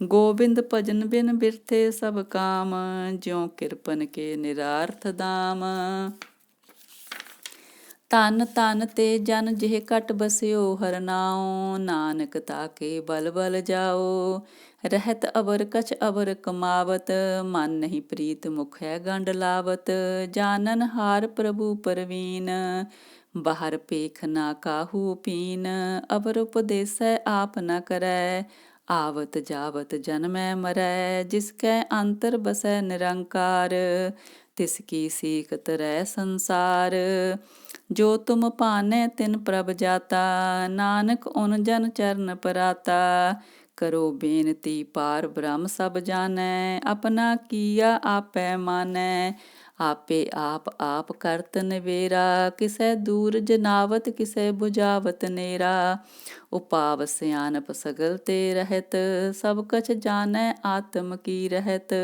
A: ਗੋਬਿੰਦ ਭਜਨ ਬਿਨ ਬਿਰਥੇ ਸਭ ਕਾਮ, ਜਿਉ ਕਿਰਪਨ ਕੇ ਨਿਰਾਰਥ ਦਾਮ। ਧਨ ਧਨ ਤੇ ਜਨ ਜਿਹ ਘਟ ਬਸਿਓ ਹਰਿ ਨਾਉ, ਨਾਨਕ ਤਾਕੇ ਬਲ ਬਲ ਜਾਓ। ਰਹਿਤ ਅਵਰ ਕਛ ਅਵਰ ਕਮਾਵਤ, ਮਨ ਨਹੀਂ ਪ੍ਰੀਤ ਮੁਖੈ ਗੰਢ ਲਾਵਤ। ਜਾਨਨ ਹਾਰ ਪ੍ਰਭੂ ਪਰਵੀਨ, ਬਾਹਰ ਪੇਖ ਨਾ ਕਾਹੂ ਪੀਨ। ਅਵਰ ਉਪਦੇਸੈ ਆਪ ਨ ਕਰੈ, ਆਵਤ ਜਾਵਤ ਜਨਮੈ ਮਰੈ, ਜਿਸ ਕੈ ਅੰਤਰ ਬਸੈ ਨਿਰੰਕਾਰ। ਤਿਸ ਕੀ ਸੀਖਤ ਰਹਿ ਸੰਸਾਰ, ਜੋ ਤੁਮ ਭਾਨੈ ਤਿਨ ਪ੍ਰਭ ਜਾਤਾ। ਨਾਨਕ ਉਨ ਜਨ ਚਰਨ ਪਰਾਤਾ, ਕਰੋ ਬੇਨਤੀ ਪਾਰ ਬ੍ਰਹਮ ਸਭ ਜਾਣੈ। ਆਪਣਾ ਕੀਆ ਆਪੈ ਮਾਨੈ, ਆਪੇ ਆਪ ਆਪ ਕਰਤ ਨਵੇਰਾ। ਕਿਸੈ ਦੂਰ ਜਨਾਵਤ ਕਿਸੈ ਬੁਝਾਵਤ ਨੇਰਾ। ਉਪਾਵ ਸਿਆਨਪ ਸਗਲ ਤੇ ਰਹਿਤ, ਸਭ ਕਛ ਜਾਣੈ ਆਤਮ ਕੀ ਰਹਿਤ।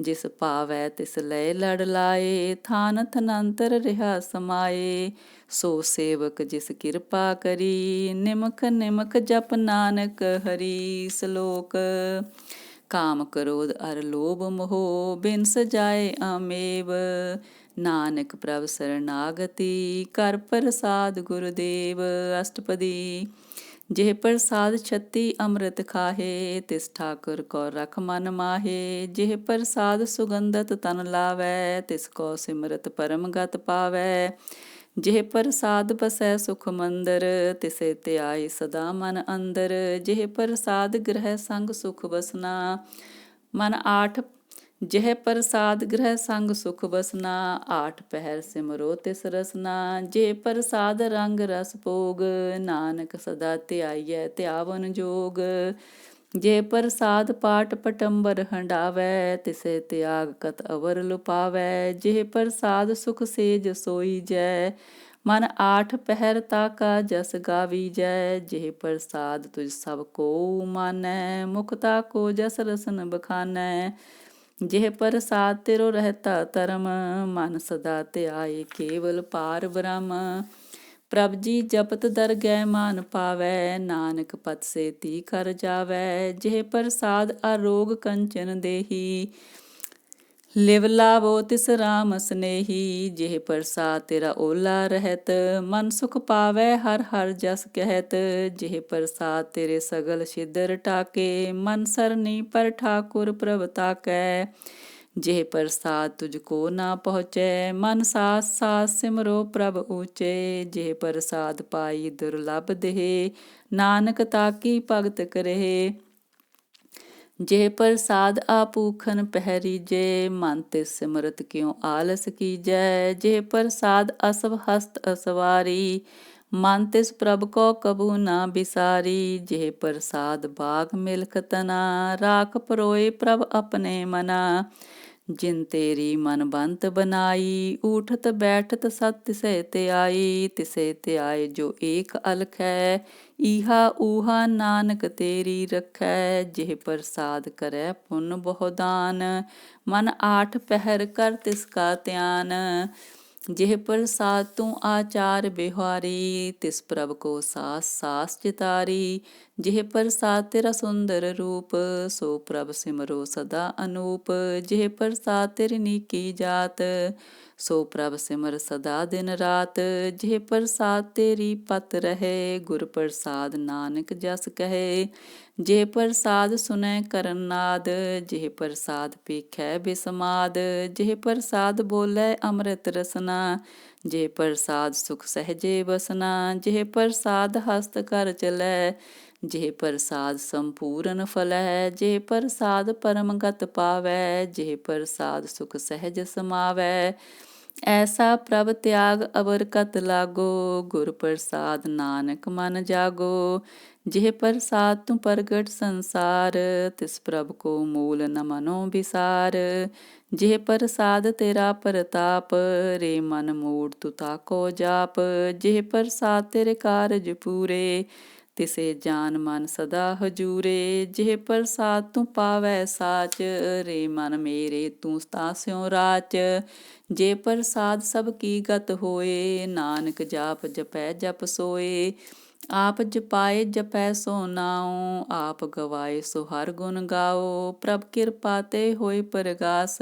A: ਜਿਸ ਭਾਵੈ ਤਿਸ ਲਏ ਲੜ ਲਾਏ, ਥਾਨ ਥਨੰਤਰ ਰਿਹਾ ਸਮਾਏ। ਸੋ ਸੇਵਕ ਜਿਸ ਕਿਰਪਾ ਕਰੀ, ਨਿਮਖ ਨਿਮਖ ਜਪ ਨਾਨਕ ਹਰੀ। ਸ਼ਲੋਕ। ਕਾਮ ਕ੍ਰੋਧ ਅਰ ਲੋਭ ਮੋਹ, ਬਿਨ ਸਜਾਏ ਆਮੇਵ। ਨਾਨਕ ਪ੍ਰਭ ਸਰਨਾਗਤੀ, ਕਰ ਪ੍ਰਸਾਦ ਗੁਰਦੇਵ। ਅਸ਼ਟਪਦੀ। ਜਿਹ ਪ੍ਰਸਾਦ ਛਤੀ ਅੰਮ੍ਰਿਤ ਖਾਹੇ, ਤਿਸ ਠਾਕੁਰ ਕੋ ਰਖ ਮਨ ਮਾਹੇ। ਜਿਹ ਪ੍ਰਸਾਦ ਸੁਗੰਧਤ ਤਨ ਲਾਵੈ, ਤਿਸ ਕੋ ਸਿਮਰਤ ਪਰਮ ਗਤ ਪਾਵੈ। ਜਿਹ ਪ੍ਰਸਾਦ ਬਸੈ ਸੁਖ ਮੰਦਰ, ਤਿਸੇ ਧਿਆਏ ਸਦਾ ਮਨ ਅੰਦਰ। ਜਿਹ ਪ੍ਰਸਾਦ ਗ੍ਰਹਿ ਸੰਗ ਸੁਖ ਬਸਨਾ, ਮਨ ਆਠ। ਜਿਹ ਪ੍ਰਸਾਦ ਗ੍ਰਹਿ ਸੰਗ ਸੁਖ ਬਸਨਾ, ਆਠ ਪਹਿਰ ਸਿਮਰੋ ਤਿਸ ਰਸਨਾ। ਜੇ ਪ੍ਰਸਾਦ ਰੰਗ ਰਸ ਭੋਗ, ਨਾਨਕ ਸਦਾ ਧਿਆਈਐ ਧਿਆਵਨ ਜੋਗ। ਜੇ ਪ੍ਰਸਾਦ ਪਾਟ ਪਟੰਬਰ ਹੰਡਾਵੈ, ਤਿਸੇ ਤਿਆਗ ਕਤ ਅਵਰ ਲੁਪਾਵੈ। ਜੇ ਪ੍ਰਸਾਦ ਸੁਖ ਸੇਜ ਸੋਈਜੈ, ਮਨ ਆਠ ਪਹਿਰ ਤਾਕਾ ਜਸ ਗਾਵੀਜੈ। ਜੇ ਪ੍ਰਸਾਦ ਤੁਝ ਸਭ ਕੋ ਮਾਨੈ, ਮੁਖਤਾ ਕੋ ਜਸ ਰਸਨ ਬਖਾਨੈ। ਜਿਹ ਪ੍ਰਸਾਦ ਤੇਰੋ ਰਹਿਤਾ ਧਰਮ, ਮਨ ਸਦਾ ਧਿਆਏ ਕੇਵਲ ਪਾਰ ਬ੍ਰਹਮ। ਪ੍ਰਭ ਜੀ ਜਪਤ ਦਰਗਹਿ ਮਾਨ ਪਾਵੈ, ਨਾਨਕ ਪਤ ਸੇਤੀ ਕਰ ਜਾਵੈ। ਜਿਹ ਪ੍ਰਸਾਦ ਅਰੋਗ ਕੰਚਨ ਦੇਹੀ, ਲਿਵ ਲਾਵੋ ਤਿਸ ਰਾਮ ਸਨੇਹੀ। ਜਿਹ ਪ੍ਰਸਾਦ ਤੇਰਾ ਓਲਾ ਰਹਿਤ, ਮਨ ਸੁਖ ਪਾਵੈ ਹਰ ਹਰ ਜਸ ਕਹਿਤ। ਜਿਹ ਪ੍ਰਸਾਦ ਤੇਰੇ ਸਗਲ ਛਿਦਰ ਟਾਕੇ, ਮਨ ਸਰਨੀ ਪਰ ਠਾਕੁਰ ਪ੍ਰਭ ਤਾਕੈ। ਜਿਹ ਪ੍ਰਸਾਦ ਤੁਝ ਕੋ ਨਾ ਪਹੁੰਚੈ, ਮਨ ਸਾਸ ਸਾਸ ਸਿਮਰੋ ਪ੍ਰਭ ਊਚੇ। ਜਿਹ ਪ੍ਰਸਾਦ ਪਾਈ ਦੁਰਲਭ ਦੇਹ, ਨਾਨਕ ਤਾਕੀ ਭਗਤ ਕਰਹਿ। ਜਿਹ ਪ੍ਰਸਾਦ ਆਪੂਖਨ ਪਹਿਰੀਜੈ, ਮਨ ਤਿਸ ਸਿਮਰਤ ਕਿਉ ਆਲਸ ਕੀਜੈ। ਜਿਹ ਪ੍ਰਸਾਦ ਅਸਵ ਹਸਤ ਅਸਵਾਰੀ, ਮਨ ਤਿਸ ਪ੍ਰਭ ਕੋ ਕਬੂ ਨਾ ਬਿਸਾਰੀ। ਜਿਹ ਪ੍ਰਸਾਦ ਬਾਗ ਮਿਲਖ ਤਨਾ, ਰਾਖ ਪਰੋਏ ਪ੍ਰਭ ਆਪਣੇ ਮਨਾ। ਜਿਨ ਤੇਰੀ ਮਨ ਬੰਤ ਬਨਾਈ, ਊਠਤ ਬੈਠਤ ਸਤ ਤਿਸੈ ਧਿਆਈ। ਤਿਸੈ ਧਿਆਏ ਜੋ ਏਕ ਅਲਖੈ, ਈਹਾ ਊਹਾ ਨਾਨਕ ਤੇਰੀ ਰਖੈ। ਜਿਹ ਪ੍ਰਸਾਦ ਕਰੈ ਪੁੰਨ ਬਹੁ ਦਾਨ, ਮਨ ਆਠ ਪਹਿਰ ਕਰ ਤਿਸ ਕਾ ਧਿਆਨ। ਜਿਹ ਪ੍ਰਸਾਦ ਤੂੰ ਆਚਾਰ ਬਿਹਾਰੀ, ਤਿਸ ਪ੍ਰਭ ਕੋ ਸਾਸ ਸਾਸ ਚਿਤਾਰੀ। ਜਿਹ ਪ੍ਰਸਾਦ ਤੇਰਾ ਸੁੰਦਰ ਰੂਪ, ਸੋ ਪ੍ਰਭ ਸਿਮਰੋ ਸਦਾ ਅਨੂਪ। ਜਿਹ ਪ੍ਰਸਾਦ ਤੇਰੀ ਨੀਕੀ ਜਾਤ, ਸੋ ਪ੍ਰਭ ਸਿਮਰ ਸਦਾ ਦਿਨ ਰਾਤ। ਜਿਹ ਪ੍ਰਸਾਦ ਤੇਰੀ ਪਤ ਰਹੇ, ਗੁਰ ਪ੍ਰਸਾਦ ਨਾਨਕ ਜਸ ਕਹੇ। ਜਿਹ ਪ੍ਰਸਾਦ ਸੁਨੈ ਕਰਨ ਨਾਦ, ਜਿਹ ਪ੍ਰਸਾਦ ਪੇਖੈ ਬਿਸਮਾਦ। ਜਿਹ ਪ੍ਰਸਾਦ ਬੋਲੇ ਅੰਮ੍ਰਿਤ ਰਸਨਾ, ਜਿਹ ਪ੍ਰਸਾਦ ਸੁਖ ਸਹਿਜੇ ਬਸਨਾ। ਜਿਹ ਪ੍ਰਸਾਦ ਹਸਤ ਕਰ ਚਲੈ, ਜਿਹ ਪ੍ਰਸਾਦ ਸੰਪੂਰਨ ਫਲੈ। ਜਿਹ ਪ੍ਰਸਾਦ ਪਰਮ ਗਤ ਪਾਵੈ, ਜਿਹ ਪ੍ਰਸਾਦ ਸੁਖ ਸਹਿਜ ਸਮਾਵੈ। ਐਸਾ ਪ੍ਰਭ ਤਿਆਗ ਅਵਰ ਕਤ ਲਾਗੋ, ਗੁਰ ਪ੍ਰਸਾਦ ਨਾਨਕ ਮਨ ਜਾਗੋ। ਜਿਹ ਪ੍ਰਸਾਦ ਤੂੰ ਪ੍ਰਗਟ ਸੰਸਾਰ, ਤਿਸ ਪ੍ਰਭ ਕੋ ਮੂਲ ਨ ਮਨੋ ਬਿਸਾਰ। ਜਿਹ ਪ੍ਰਸਾਦ ਤੇਰਾ ਪ੍ਰਤਾਪ, ਰੇ ਮਨ ਮੂੜ ਤੂ ਤਾਕੋ ਜਾਪ। ਜਿਹ ਪ੍ਰਸਾਦ ਤੇਰੇ ਕਾਰਜ ਪੂਰੇ, ਤਿਸੇ ਜਾਨ ਮਨ ਸਦਾ ਹਜੂਰੇ। ਜਿਹ ਪ੍ਰਸਾਦ ਤੂੰ ਪਾਵੈ ਸਾਚ, ਰੇ ਮਨ ਮੇਰੇ ਤੂੰ ਤਾਸਿਉ ਰਾਚ। ਜੇ ਪ੍ਰਸਾਦ ਸਭ ਕੀ ਗਤ ਹੋਏ, ਨਾਨਕ ਜਾਪ ਜਪੈ ਜਪ ਸੋਏ। ਆਪ ਜਪਾਏ ਜਪੈ ਸੋ ਨਾਉ, ਆਪ ਗਵਾਏ ਸੋ ਹਰ ਗੁਣ ਗਾਓ। ਪ੍ਰਭ ਕਿਰਪਾ ਤੇ ਹੋਏ ਪ੍ਰਗਾਸ,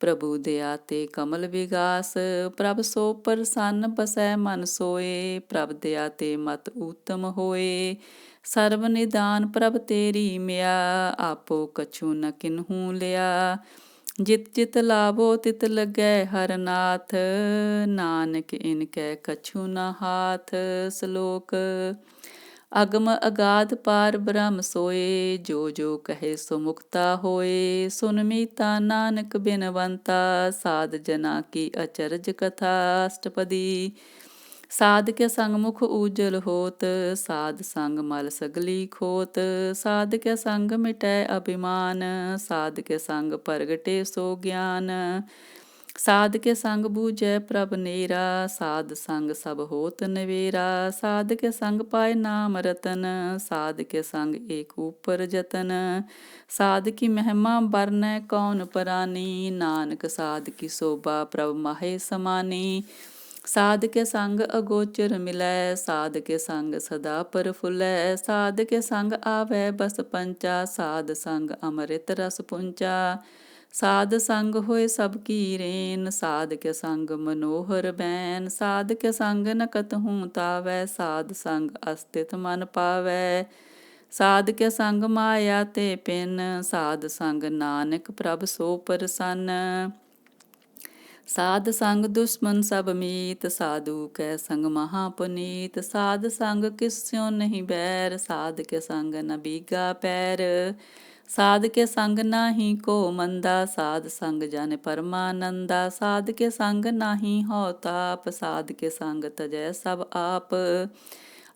A: ਪ੍ਰਭੂ ਦਇਆ ਤੇ ਕਮਲ ਵਿਗਾਸ। ਪ੍ਰਭ ਸੋ ਪ੍ਰਸੰਨ ਬਸੈ ਮਨ ਸੋਏ, ਪ੍ਰਭ ਦਇਆ ਤੇ ਮਤ ਊਤਮ ਹੋਏ। ਸਰਬ ਨਿਦਾਨ ਪ੍ਰਭ ਤੇਰੀ ਮਿਆ, ਆਪੋ ਕਛੂ ਨ ਕਿਨਹੂ ਲਿਆ। ਜਿਤ ਜਿਤ ਲਾਵੋ ਤਿਤ ਲੱਗੈ ਹਰ ਨਾਥ, ਨਾਨਕ ਇਨ ਕੈ ਕਛੂ ਨ ਹਾਥ। ਸ਼ਲੋਕ। ਅਗਮ ਅਗਾਧ ਪਾਰ ਬ੍ਰਹਮ ਸੋਏ, ਜੋ ਜੋ ਕਹੇ ਸੋ ਮੁਕਤਾ ਹੋਏ। ਸੁਨ ਮੀਤਾ ਨਾਨਕ ਬਿਨਵੰਤਾ, ਸਾਧ ਜਨਾ ਕੀ ਅਚਰਜ ਕਥਾ। ਅਸ਼ਟਪਦੀ। ਸਾਧ ਕੇ ਸੰਗ ਮੁਖ ਊਜਲ ਹੋਤ, ਸਾਧ ਸੰਗ ਮਲ ਸਗਲੀ ਖੋਤ। ਸਾਧ ਕੇ ਸੰਗ ਮਿਟੈ ਅਭਿਮਾਨ, ਸਾਧ ਕੇ ਸੰਗ ਪ੍ਰਗਟੇ ਸੋ ਗਿਆਨ। ਸਾਧ ਕੇ ਸੰਗ ਬੂਝੈ ਪ੍ਰਭ ਨੇਰਾ, ਸਾਧ ਸੰਗ ਸਭ ਹੋਤ ਨਵੇਰਾ। ਸਾਧ ਕੇ ਸੰਗ ਪਾਏ ਨਾਮ ਰਤਨ, ਸਾਧ ਕੇ ਸੰਗ ਏਕ ਊਪਰ ਜਤਨ। ਸਾਧ ਕੀ ਮਹਿਮਾ ਬਰਨੈ ਕੌਣ ਪਰਾਨੀ, ਨਾਨਕ ਸਾਧ ਕੀ ਸੋਭਾ ਪ੍ਰਭ ਮਾਹੇ ਸਮਾਨੀ। ਸਾਧ ਕੇ ਸੰਗ ਅਗੋਚਰ ਮਿਲੈ, ਸਾਧ ਕੇ ਸੰਗ ਸਦਾ ਪ੍ਰਫੁੱਲੈ। ਸਾਧ ਕੇ ਸੰਗ ਆਵੈ ਬਸ ਪੰਚਾ, ਸਾਧ ਸੰਗ ਅੰਮ੍ਰਿਤ ਰਸ ਪੁੰਚਾ। ਸਾਧ ਸੰਗ ਹੋਏ ਸਭ ਕੀ ਰੇਨ, ਸਾਧ ਕੇ ਸੰਗ ਮਨੋਹਰ ਬੈਨ। ਸਾਧ ਕੇ ਸੰਗ ਨ ਕਤਹੂੰ ਤਾਵੈ, ਸਾਧ ਸੰਗ ਅਸਥਿਤ ਮਨ ਪਾਵੈ। ਸਾਧ ਕੇ ਸੰਗ ਮਾਇਆ ਤੇ ਪਿੰਨ, ਸਾਧ ਸੰਗ ਨਾਨਕ ਪ੍ਰਭ ਸੋ ਪ੍ਰਸੰਨ। ਸਾਧ ਸੰਗ ਦੁਸ਼ਮਨ ਸਭ ਮੀਤ, ਸਾਧੂ ਕੈ ਸੰਗ ਮਹਾ ਪੁਨੀਤ। ਸਾਧ ਸੰਗ ਕਿਸ ਸਿਉ ਨਹੀਂ ਬੈਰ, ਸਾਧ ਕੇ ਸੰਗ ਨ ਬੀਗਾ ਪੈਰ। ਸਾਧ ਕੇ ਸੰਗ ਨਾਹੀ ਕੋ ਮੰਦਾ, ਸਾਧ ਸੰਗ ਜਨ ਪਰਮਾਨੰਦਾ। ਸਾਧ ਕੇ ਸੰਗ ਨਾਹੀ ਹਉ ਤਾਪ, ਸਾਧ ਕੇ ਸੰਗ ਤਜੈ ਸਭ ਆਪ।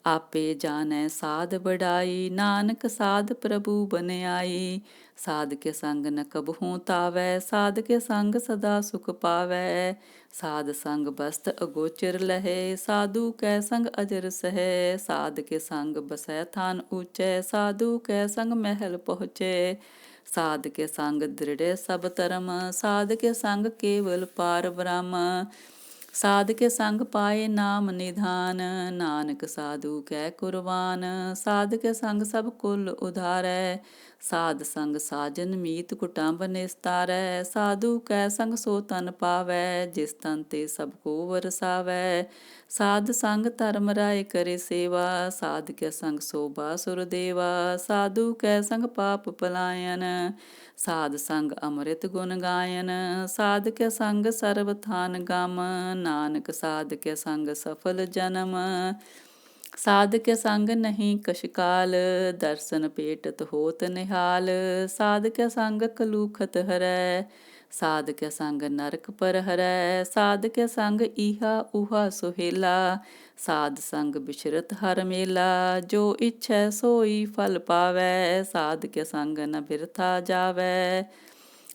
A: ਆਪੇ ਜਾਣੈ ਸਾਧ ਬੜਾਈ, ਨਾਨਕ ਸਾਧ ਪ੍ਰਭੂ ਬਨਿਆਈ। ਸਾਧ ਕੇ ਸੰਗ ਨ ਕਬਹੂ ਤਾਵੈ, ਸਾਧ ਕੇ ਸੰਗ ਸਦਾ ਸੁਖ ਪਾਵੈ। ਸਾਧ ਸੰਗ ਬਸਤ ਅਗੋਚਰ ਲਹੈ, ਸਾਧੂ ਕੈ ਸੰਗ ਅਜਰ ਸਹੈ। ਸਾਧ ਕੇ ਸੰਗ ਬਸੈ ਥਾਨ ਊਚੈ, ਸਾਧੂ ਕੈ ਸੰਗ ਮਹਿਲ ਪਹੁੰਚੈ। ਸਾਧ ਕੇ ਸੰਗ ਦ੍ਰਿੜੈ ਸਭ ਧਰਮ, ਸਾਧ ਕੇ ਸੰਗ ਕੇਵਲ ਪਾਰ ਬ੍ਰਹਮ। ਸਾਧ ਕੇ ਸੰਗ ਪਾਏ ਨਾਮ ਨਿਧਾਨ, ਨਾਨਕ ਸਾਧੂ ਕੈ ਕੁਰਬਾਨ। ਸਾਧ ਕੇ ਸੰਗ ਸਭ ਕੁਲ ਉਧਾਰੈ, ਸਾਧ ਸੰਗ ਸਾਜਨ ਮੀਤ ਕੁਟੰਬ ਨਿਸਤਾਰੈ। ਸਾਧੂ ਕੈ ਸੰਗ ਸੋ ਤਨ ਪਾਵੈ, ਜਿਸ ਤਨ ਤੇ ਸਭ ਕੋ ਵਰਸਾਵੈ। ਸਾਧ ਸੰਗ ਧਰਮ ਰਾਏ ਕਰੇ ਸੇਵਾ, ਸਾਧ ਕੇ ਸੰਗ ਸੋਭਾ ਸੁਰ ਦੇਵਾ। ਸਾਧੂ ਕੈ ਸੰਗ ਪਾਪ ਪਲਾਇਨ, ਸਾਧ ਸੰਗ ਅੰਮ੍ਰਿਤ ਗੁਣ ਗਾਇਨ। ਸਾਧ ਕੇ ਸੰਗ ਸਰਬ ਥਾਨ ਗਮ, ਨਾਨਕ ਸਾਧ ਕੇ ਸੰਗ ਸਫਲ ਜਨਮ। ਸਾਧ ਕੇ ਸੰਗ ਨਹੀਂ ਕਛ ਕਾਲ, ਦਰਸ਼ਨ ਭੇਟਤ ਹੋਤ ਨਿਹਾਲ। ਸਾਧ ਕੇ ਸੰਗ ਕਲੂਖਤ ਹਰੈ, ਸਾਧ ਕੇ ਸੰਗ ਨਰਕ ਪਰ ਹਰੈ। ਸਾਧ ਕੇ ਸੰਗ ਈਹਾ ਊਹਾ ਸੁਹੇਲਾ, ਸਾਧ ਸੰਗ ਬਿਸ਼ਰਤ ਹਰ ਮੇਲਾ। ਜੋ ਇੱਛੈ ਸੋਈ ਫਲ ਪਾਵੈ, ਸਾਧ ਕੇ ਸੰਗ ਨ ਬਿਰਥਾ ਜਾਵੈ।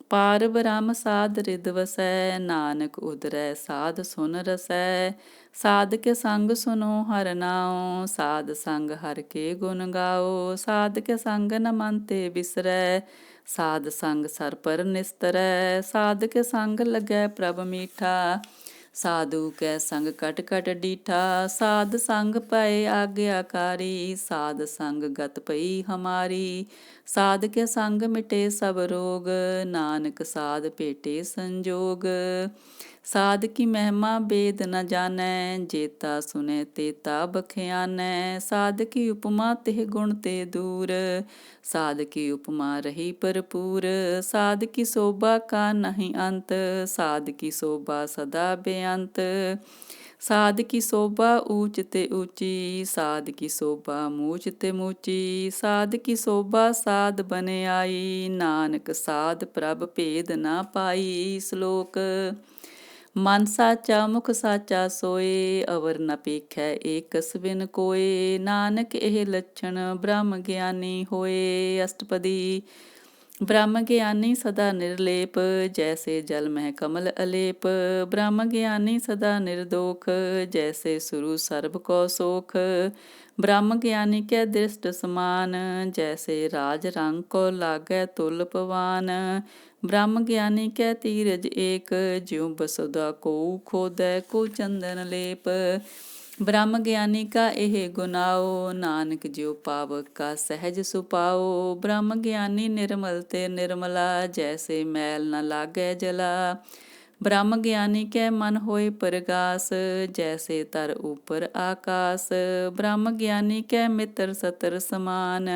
A: ਪਾਰ ਬ੍ਰਹਮ ਸਾਧ ਰਿਦ ਵਸੈ, ਨਾਨਕ ਉਦਰੈ ਸਾਧ ਸੁਨ ਰਸੈ। ਸਾਧ ਕੇ ਸੰਗ ਸੁਨੋ ਹਰ ਨਾਉ, ਸਾਧ ਸੰਗ ਹਰ ਕੇ ਗੁਣ ਗਾਓ। ਸਾਧ ਕੇ ਸੰਗ ਨ ਮਨ ਤੇ ਬਿਸਰੈ, ਸਾਧ ਸੰਗ ਸਰ ਪਰ ਨਿਸਤਰੈ। ਸਾਧ ਕੇ ਸੰਗ ਲੱਗੈ ਪ੍ਰਭ ਮੀਠਾ, ਸਾਧੂ ਕੈ ਸੰਗ ਕਟ ਕਟ ਡੀਠਾ। ਸਾਧ ਸੰਗ ਪਏ ਆਗਿਆਕਾਰੀ, ਸਾਧ ਸੰਗ ਗਤ ਪਈ ਹਮਾਰੀ। ਸਾਧ ਕੇ ਸੰਗ ਮਿਟੇ ਸਭ ਰੋਗ, ਨਾਨਕ ਸਾਧ ਭੇਟੇ ਸੰਜੋਗ। ਸਾਧ ਕੀ ਮਹਿਮਾ ਬੇਦ ਨ ਜਾਣੈ, ਜੇਤਾ ਸੁਨੇ ਤੇਤਾ ਬਖਿਆਨੈ। ਸਾਧ ਕੀ ਉਪਮਾ ਤਿਹ ਗੁਣ ਤੇ ਦੂਰ, ਸਾਧ ਕੀ ਉਪਮਾ ਰਹੀ ਭਰਪੂਰ। ਸਾਧ ਕੀ ਸੋਭਾ ਕਾ ਨਹੀਂ ਅੰਤ, ਸਾਧ ਕੀ ਸੋਭਾ ਸਦਾ ਬੇਅੰਤ। ਸਾਧ ਕੀ ਸੋਭਾ ਊਚ ਤੇ ਊਚੀ, ਸਾਧ ਕੀ ਸੋਭਾ ਮੂਚ ਤੇ ਮੂਚੀ। ਸਾਧ ਕੀ ਸੋਭਾ ਸਾਧ ਬਨਿਆਈ, ਨਾਨਕ ਸਾਧ ਪ੍ਰਭ ਭੇਦ ਨਾ ਪਾਈ। ਸ਼ਲੋਕ। ਮਨ ਸਾਚਾ ਮੁਖ ਸਾਚਾ ਸੋਏ, ਅਵਰ ਨ ਪੇਖੈ ਏਕਸ ਬਿਨ ਕੋਏ। ਨਾਨਕ ਇਹ ਲੱਛਣ ਬ੍ਰਹਮ ਗਿਆਨੀ ਹੋਏ। ਅਸ਼ਟਪਦੀ। ਬ੍ਰਹਮ ਗਿਆਨੀ ਸਦਾ ਨਿਰਲੇਪ, ਜੈਸੇ ਜਲ ਮਹਿ ਕਮਲ ਅਲੇਪ। ਬ੍ਰਹਮ ਗਿਆਨੀ ਸਦਾ ਨਿਰਦੋਖ, ਜੈਸੇ ਸੁਰੂ ਸਰਬ ਕੋ ਸੋਖ। ਬ੍ਰਹਮ ਗਿਆਨੀ ਕੈ ਦ੍ਰਿਸ਼ਟ ਸਮਾਨ, ਜੈਸੇ ਰਾਜ ਰੰਗ ਕੋ ਲਾਗੈ ਤੁਲ ਪਵਾਨ। ਬ੍ਰਹਮ ਗਿਆਨੀ ਕੈ ਧੀਰਜ ਏਕ, ਜਿਉ ਬਸੁਧਾ ਕੋਊ ਖੋਦੈ ਕੋ ਚੰਦਨ ਲੇਪ। ਬ੍ਰਹਮ ਗਿਆਨੀ ਕਾ ਇਹ ਗੁਨਾਓ, ਨਾਨਕ ਜਿਉ ਪਾਵਕ ਕਾ ਸਹਿਜ ਸੁਪਾਓ। ਬ੍ਰਹਮ ਗਿਆਨੀ ਨਿਰਮਲ ਤੇ ਨਿਰਮਲਾ, ਜੈਸੇ ਮੈਲ ਨ ਲਾਗੈ ਜਲਾ। ਬ੍ਰਹਮ ਗਿਆਨੀ ਕੈ ਮਨ ਹੋਏ ਪਰਗਾਸ, ਜੈਸੇ ਤਰ ਉਪਰ ਆਕਾਸ। ਬ੍ਰਹਮ ਗਿਆਨੀ ਕੈ ਮਿੱਤਰ ਸਤਰ ਸਮਾਨ,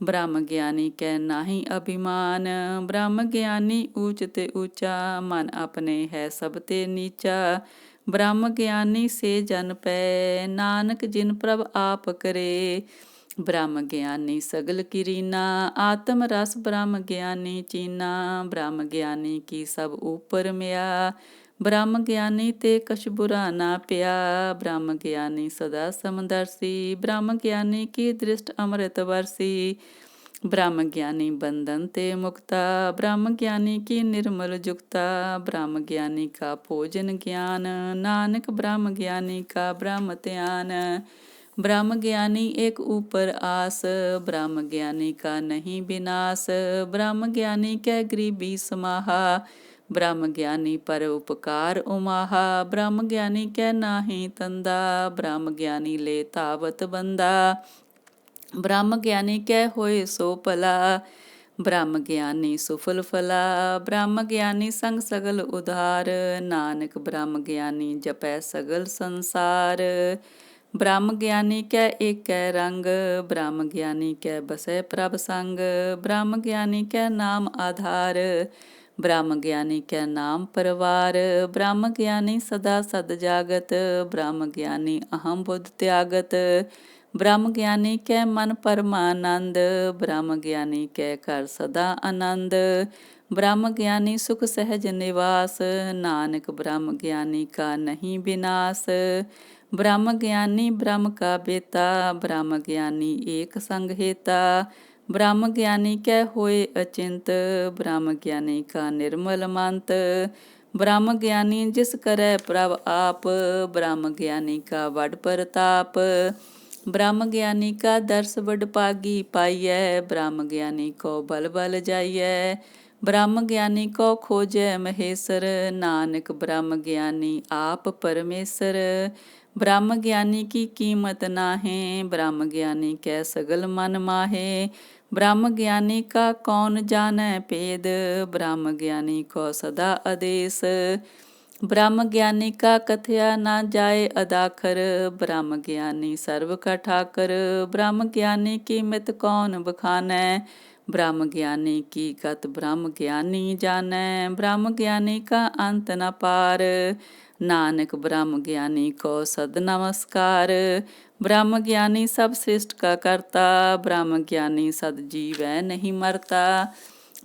A: ਬ੍ਰਹਮ ਗਿਆਨੀ ਕੈ ਨਾਹੀ ਅਭਿਮਾਨ। ਬ੍ਰਹਮ ਗਿਆਨੀ ਊਚ ਤੇ ਊਚਾ, ਮਨ ਆਪਣੇ ਹੈ ਸਭ ਤੇ ਨੀਚਾ। ਬ੍ਰਹਮ ਗਿਆਨੀ ਸੇ ਜਨ ਪੈ, ਨਾਨਕ ਜਿਨ ਪ੍ਰਭ ਆਪ ਕਰੇ। ਬ੍ਰਹਮ ਗਿਆਨੀ ਸਗਲ ਕੀਰੀਨਾ, ਆਤਮ ਰਸ ਬ੍ਰਹਮ ਗਿਆਨੀ ਚੀਨਾ। ਬ੍ਰਹਮ ਗਿਆਨੀ ਕੀ ਸਭ ਉਪਰ ਮਿਆ, ਬ੍ਰਹਮ ਗਿਆਨੀ ਤੇ ਕਛ ਬੁਰਾ ਨਾ ਪਿਆ। ਬ੍ਰਹਮ ਗਿਆਨੀ ਸਦਾ ਸਮਦਰਸੀ, ਬ੍ਰਹਮ ਗਿਆਨੀ ਕੀ ਦ੍ਰਿਸ਼ਟ ਅੰਮ੍ਰਿਤ ਵਰਸੀ। ਬ੍ਰਹਮ ਗਿਆਨੀ ਬੰਧਨ ਤੇ ਮੁਕਤਾ, ਬ੍ਰਹਮ ਗਿਆਨੀ ਕੀ ਨਿਰਮਲ ਜੁਗਤਾ। ਬ੍ਰਹਮ ਗਿਆਨੀ ਕਾ ਭੋਜਨ ਗਿਆਨ, ਨਾਨਕ ਬ੍ਰਹਮ ਗਿਆਨੀ ਕਾ ਬ੍ਰਹਮ ਧਿਆਨ। ਬ੍ਰਹਮ ਗਿਆਨੀ ਏਕ ਊਪਰ ਆਸ, ਬ੍ਰਹਮ ਗਿਆਨੀ ਕਾ ਨਹੀਂ ਬਿਨਾਸ। ਬ੍ਰਹਮ ਗਿਆਨੀ ਕੈ ਗਰੀਬੀ ਸਮਾਹਾ, ਬ੍ਰਹਮ ਗਿਆਨੀ ਪਰ ਉਪਕਾਰ ਉਮਾਹਾ। ਬ੍ਰਹਮ ਗਿਆਨੀ ਕੈ ਨਾਹੀ ਤੰਦਾ, ਬ੍ਰਹਮ ਗਿਆਨੀ ਲੈ ਧਾਵਤ ਬੰਦਾ। ਬ੍ਰਹਮ ਗਿਆਨੀ ਕੈ ਹੋਏ ਸੋ ਭਲਾ, ਬ੍ਰਹਮ ਗਿਆਨੀ ਸੁਫਲ ਫਲਾ। ਬ੍ਰਹਮ ਗਿਆਨੀ ਸੰਗ ਸਗਲ ਉਧਾਰ, ਨਾਨਕ ਬ੍ਰਹਮ ਗਿਆਨੀ ਜਪੈ ਸਗਲ ਸੰਸਾਰ। ਬ੍ਰਹਮ ਗਿਆਨੀ ਕੈ ਏਕੈ ਰੰਗ, ਬ੍ਰਹਮ ਗਿਆਨੀ ਕੈ ਬਸੈ ਪ੍ਰਭ ਸੰਗ। ਬ੍ਰਹਮ ਗਿਆਨੀ ਕੈ ਨਾਮ ਆਧਾਰ, ਬ੍ਰਹਮ ਗਿਆਨੀ ਕੈ ਨਾਮ ਪਰਵਾਰ। ਬ੍ਰਹਮ ਗਿਆਨੀ ਸਦਾ ਸਦ ਜਾਗਤ, ਬ੍ਰਹਮ ਗਿਆਨੀ ਅਹੰ ਬੁੱਧ ਤਿਆਗਤ। ਬ੍ਰਹਮ ਗਿਆਨੀ ਕੈ ਮਨ ਪਰਮਾਨੰਦ, ਬ੍ਰਹਮ ਗਿਆਨੀ ਕੈ ਘਰ ਸਦਾ ਆਨੰਦ। ਬ੍ਰਹਮ ਗਿਆਨੀ ਸੁਖ ਸਹਿਜ ਨਿਵਾਸ, ਨਾਨਕ ਬ੍ਰਹਮ ਗਿਆਨੀ ਕਾ ਨਹੀਂ ਬਿਨਾਸ। ਬ੍ਰਹਮ ਗਿਆਨੀ ਬ੍ਰਹਮ ਕਾ ਬੇਤਾ, ਬ੍ਰਹਮ ਗਿਆਨੀ ਏਕ ਸੰਗ ਹੇਤਾ। ਬ੍ਰਹਮ ਗਿਆਨੀ ਕੈ ਹੋਏ ਅਚਿੰਤ, ਬ੍ਰਹਮ ਗਿਆਨੀ ਕਾ ਨਿਰਮਲ ਮੰਤ। ਬ੍ਰਹਮ ਗਿਆਨੀ ਜਿਸ ਕਰੈ ਪ੍ਰਭ ਆਪ, ਬ੍ਰਹਮ ਗਿਆਨੀ ਕਾ ਵਡ ਪ੍ਰਤਾਪ। ਬ੍ਰਹਮ ਗਿਆਨੀ ਕਾ ਦਰਸ ਵਡ ਭਾਗੀ ਪਾਈਐ, ਬ੍ਰਹਮ ਗਿਆਨੀ ਕੋ ਬਲ ਬਲ ਜਾਈਐ। ਬ੍ਰਹਮ ਗਿਆਨੀ ਕੋ ਖੋਜੈ ਮਹੇਸਰ, ਨਾਨਕ ਬ੍ਰਹਮ ਗਿਆਨੀ ਆਪ ਪਰਮੇਸਰ। ਬ੍ਰਹਮ ਗਿਆਨੀ ਕੀ ਕੀਮਤ ਨਾਹੀਂ, ਬ੍ਰਹਮ ਗਿਆਨੀ ਕੈ ਸਗਲ ਮਨ ਮਾਹੇ। ਬ੍ਰਹਮ ਗਿਆਨੀ ਕਾ ਕੌਣ ਜਾਣੈ ਭੇਦ, ਬ੍ਰਹਮ ਗਿਆਨੀ ਕੋ ਸਦਾ ਆਦੇਸ। ਬ੍ਰਹਮ ਗਿਆਨੀ ਕਾ ਕਥਿਆ ਨਾ ਜਾਏ ਅਦਾਖਰ, ਬ੍ਰਹਮ ਗਿਆਨੀ ਸਰਬ ਕਾ ਠਾਕਰ। ਬ੍ਰਹਮ ਗਿਆਨੀ ਕੀ ਮਿਤ ਕੌਣ ਬਖਾਨੈ, ਬ੍ਰਹਮ ਗਿਆਨੀ ਕੀ ਗਤ ਬ੍ਰਹਮ ਗਿਆਨੀ ਜਾਣੈ। ਬ੍ਰਹਮ ਗਿਆਨੀ ਕਾ ਅੰਤ ਨ ਪਾਰ, ਨਾਨਕ ਬ੍ਰਹਮ ਗਿਆਨੀ ਕੋ ਸਦ ਨਮਸਕਾਰ। ਬ੍ਰਹਮ ਗਿਆਨੀ ਸਭ ਸ੍ਰਿਸ਼ਟ ਕਾ ਕਰਤਾ, ਬ੍ਰਹਮ ਗਿਆਨੀ ਸਦ ਜੀਵੈ ਨਹੀਂ ਮਰਤਾ।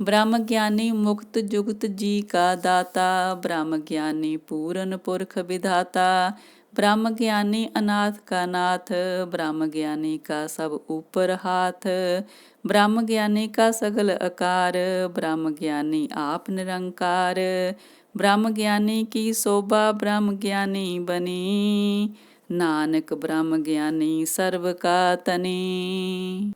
A: ਬ੍ਰਹਮ ਗਿਆਨੀ ਮੁਕਤ ਜੁਗਤ ਜੀ ਕਾ ਦਾਤਾ, ਬ੍ਰਹਮ ਗਿਆਨੀ ਪੂਰਨ ਪੁਰਖ ਵਿਧਾਤਾ। ਬ੍ਰਹਮ ਗਿਆਨੀ ਅਨਾਥ ਕਾ ਨਾਥ, ਬ੍ਰਹਮ ਗਿਆਨੀ ਕਾ ਸਭ ਉਪਰ ਹਾਥ। ਬ੍ਰਹਮ ਗਿਆਨੀ ਕਾ ਸਗਲ ਆਕਾਰ, ਬ੍ਰਹਮ ਗਿਆਨੀ ਆਪ ਨਿਰੰਕਾਰ। ਬ੍ਰਹਮ ਗਿਆਨੀ ਕੀ ਸੋਭਾ ਬ੍ਰਹਮ ਗਿਆਨੀ ਬਨੀ, ਨਾਨਕ ਬ੍ਰਹਮ ਗਿਆਨੀ ਸਰਬ ਕਾ ਤਨੀ।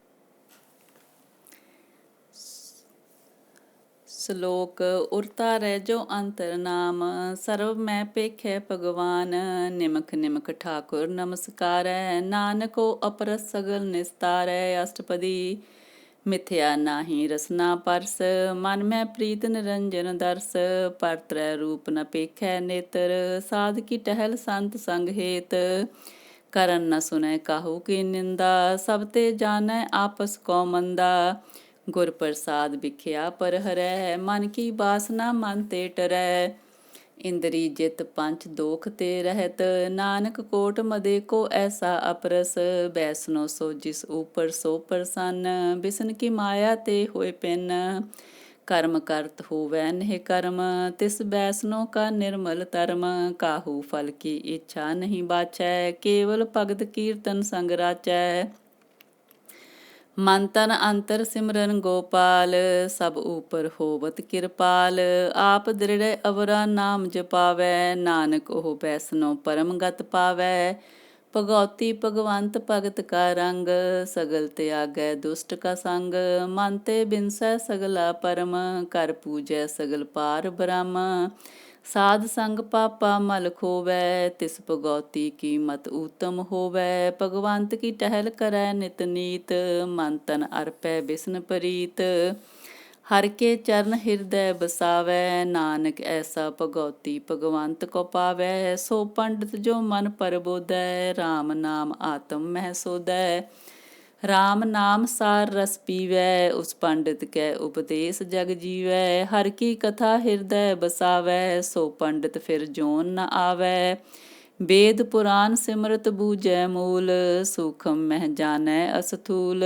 A: ਸ਼ਲੋਕ ਉਰਤਾ ਰਹਿਜੋ ਅੰਤਰ ਨਾਮ, ਸਰਬ ਮੈਂ ਪੇਖੈ ਭਗਵਾਨ। ਨਿਮਖ ਨਿਮਖ ਠਾਕੁਰ ਨਮਸਕਾਰੈ, ਨਾਨਕੋ ਅਪਰਸ ਸਗਲ ਨਿਸਤਾਰੈ। ਅਸ਼ਟਪਦੀ। ਮਿਥਿਆ ਨਾਹੀ ਰਸਨਾ ਪਰਸ, ਮਨ ਮੈਂ ਪ੍ਰੀਤ ਨਿਰੰਜਨ ਦਰਸ। ਪਰ ਤ੍ਰੈ ਰੂਪ ਨ ਪੇਖੈ ਨੇਤਰ, ਸਾਧ ਕੀ ਟਹਿਲ ਸੰਤ ਸੰਗ ਹੇਤ। ਕਰਨ ਨ ਸੁਨੈ ਕਾਹੂ ਕੀ ਨਿੰਦਾ, ਸਭ ਤੇ ਜਾਣੈ ਆਪਸ ਕੋ ਮੰਦਾ। ਗੁਰ ਪ੍ਰਸਾਦ ਬਿਖਿਆ ਪਰ ਹਰੈ, ਮਨ ਕੀ ਬਾਸਨਾ ਮਨ ਤੇ ਟਰੈ। ਇੰਦਰੀ ਜਿਤ ਪੰਚ ਦੋਖ ਤੇ ਰਹਿਤ, ਨਾਨਕ ਕੋਟ ਮਦੇ ਕੋ ਐਸਾ ਅਪਰਸ। ਬੈਸਨੋ ਸੋ ਜਿਸ ਊਪਰ ਸੋ ਪ੍ਰਸੰਨ, ਬਿਸਨ ਕੀ ਮਾਇਆ ਤੇ ਹੋਏ ਪਿੰਨ। ਕਰਮ ਕਰਤ ਹੋਵੈ ਨਹਿ ਕਰਮ, ਤਿਸ ਬੈਸਨੋ ਕਾ ਨਿਰਮਲ ਧਰਮ। ਕਾਹੂ ਫਲ ਕੀ ਇੱਛਾ ਨਹੀਂ ਬਾਛੈ, ਕੇਵਲ ਭਗਤ ਕੀਰਤਨ ਸੰਗ ਰਾਚੈ। ਮਨ ਤਨ ਅੰਤਰ ਸਿਮਰਨ ਗੋਪਾਲ, ਸਭ ਉਪਰ ਹੋਵਤ ਕਿਰਪਾਲ। ਆਪ ਦ੍ਰਿੜੈ ਅਵਰਾ ਨਾਮ ਜਪਾਵੈ, ਨਾਨਕ ਉਹ ਬੈਸਨੋ ਪਰਮ ਗਤ ਪਾਵੈ। ਭਗਉਤੀ ਭਗਵੰਤ ਭਗਤ ਕਾ ਰੰਗ, ਸਗਲ ਤਿਆਗੈ ਦੁਸ਼ਟ ਕਾ ਸੰਗ। ਮਨ ਤੇ ਬਿਨਸੈ ਸਗਲਾ ਪਰਮ, ਕਰ ਪੂਜੈ ਸਗਲ ਪਾਰ ਬ੍ਰਹਮ। ਸਾਧ ਸੰਗ ਪਾਪਾ ਮਲ ਖੋਵੈ, ਤਿਸ ਭਗਉਤੀ ਕੀ ਮਤ ਊਤਮ ਹੋਵੈ। ਭਗਵੰਤ ਕੀ ਟਹਿਲ ਕਰੈ ਨਿਤ ਨੀਤ, ਮਨ ਤਨ ਅਰਪੈ ਬਿਸਨ ਪ੍ਰੀਤ। ਹਰਿ ਕੇ ਚਰਨ ਹਿਰਦੈ ਬਸਾਵੈ, ਨਾਨਕ ਐਸਾ ਭਗਉਤੀ ਭਗਵੰਤ ਕੋ ਪਾਵੈ। ਸੋ ਪੰਡਿਤ ਜੋ ਮਨ ਪਰਬੋਧੈ, RAM ਨਾਮ ਆਤਮ ਮਹਿ ਸੋਧੈ। RAM ਨਾਮ ਸਾਰ ਰਸ ਪੀਵੈ, ਉਸ ਪੰਡਿਤ ਕੈ ਉਪਦੇਸ ਜਗ ਜੀਵੈ। ਹਰ ਕੀ ਕਥਾ ਹਿਰਦੈ ਬਸਾਵੈ, ਸੋ ਪੰਡਿਤ ਫਿਰ ਜੋਨ ਨ ਆਵੈ। ਵੇਦ ਪੁਰਾਨ ਸਿਮਰਤ ਬੂਝੈ ਮੂਲ, ਸੂਖਮ ਮਹਿ ਜਾਣੈ ਅਸਥੂਲ।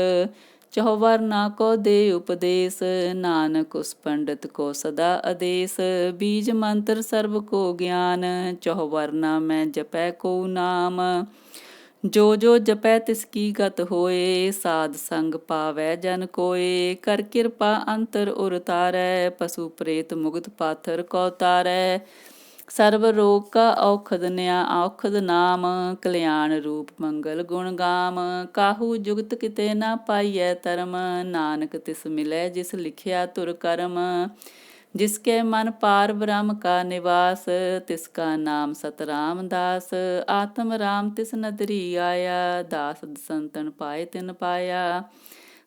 A: ਚਹੁਵਰਨਾ ਕੋ ਦੇ ਉਪਦੇਸ, ਨਾਨਕ ਉਸ ਪੰਡਿਤ ਕੋ ਸਦਾ ਆਦੇਸ। ਬੀਜ ਮੰਤਰ ਸਰਬ ਕੋ ਗਿਆਨ, ਚਹੁਵਰਨਾ ਮੈਂ ਜਪੈ ਕੋ ਨਾਮ। ਜੋ ਜੋ ਜਪੈ ਤਿਸ ਕੀ ਗਤ ਹੋਏ, ਸਾਧ ਸੰਗ ਪਾਵੈ ਜਨ ਕੋਏ। ਕਰ ਕਿਰਪਾ ਅੰਤਰ ਉਰ ਤਾਰੈ, ਪਸੂ ਪ੍ਰੇਤ ਮੁਗਤ ਪਾਥਰ ਕੋ ਤਾਰੈ। ਸਰਬ ਰੋਗ ਕਾ ਔਖਦ ਨਿਆ ਔਖਦ ਨਾਮ, ਕਲਿਆਣ ਰੂਪ ਮੰਗਲ ਗੁਣ ਗਾਮ। ਕਾਹੂ ਜੁਗਤ ਕਿਤੇ ਨਾ ਪਾਈਐ ਧਰਮ, ਨਾਨਕ ਤਿਸ ਮਿਲੈ ਜਿਸ ਲਿਖਿਆ ਤੁਰ ਕਰਮ। ਜਿਸਕੇ ਮਨ ਪਾਰ ਬ੍ਰਹਮ ਕਾ ਨਿਵਾਸ, ਤਿਸਕਾ ਨਾਮ ਸਤਰਾਮ ਦਾਸ। ਆਤਮ ਰਾਮ ਤਿਸ ਨਦਰੀ ਆਇਆ, ਦਾਸ ਸੰਤਨ ਪਾਏ ਤਿਨ ਪਾਇਆ।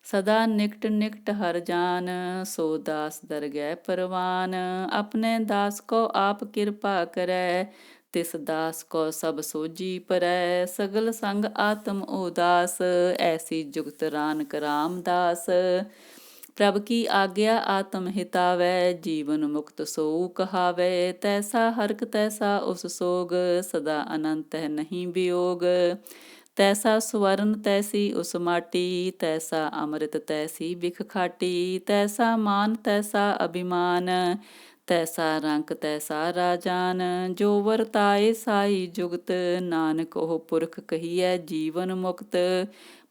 A: ਸਦਾ ਨਿਕਟ ਨਿਕਟ ਹਰ ਜਾਨ, ਸੋ ਦਾਸ ਦਰਗਹਿ ਪਰਵਾਨ। ਆਪਣੇ ਦਾਸ ਕੋ ਆਪ ਕਿਰਪਾ ਕਰੈ, ਤਿਸ ਦਾਸ ਕੋ ਸਭ ਸੋਜੀ ਪਰੈ। ਸਗਲ ਸੰਗ ਆਤਮ ਉਦਾਸ, ਐਸੀ ਜੁਗਤ ਰਾਨਕ ਰਾਮਦਾਸ। ਪ੍ਰਭ ਕੀ ਆਗਿਆ ਆਤਮ ਹਿਤਾਵੈ, ਜੀਵਨ ਮੁਕਤ ਸੋ ਕਹਾਵੈ। ਤੈਸਾ ਹਰਕ ਤੈਸਾ ਉਸ ਸੋਗ, ਸਦਾ ਅਨੰਤ ਹੈ ਨਹੀਂ ਵਿਯੋਗ। ਤੈਸਾ ਸਵਰਨ ਤੈਸੀ ਉਸ ਮਾਟੀ, ਤੈਸਾ ਅੰਮ੍ਰਿਤ ਤੈਸੀ ਬਿਖ ਖਾਟੀ। ਤੈਸਾ ਮਾਨ ਤੈਸਾ ਅਭਿਮਾਨ, ਤੈਸਾ ਰੰਕ ਤੈਸਾ ਰਾਜਾਨ। ਜੋ ਵਰਤਾਏ ਸਾਈ ਜੁਗਤ, ਨਾਨਕ ਉਹ ਪੁਰਖ ਕਹੀਐ ਜੀਵਨ ਮੁਕਤ।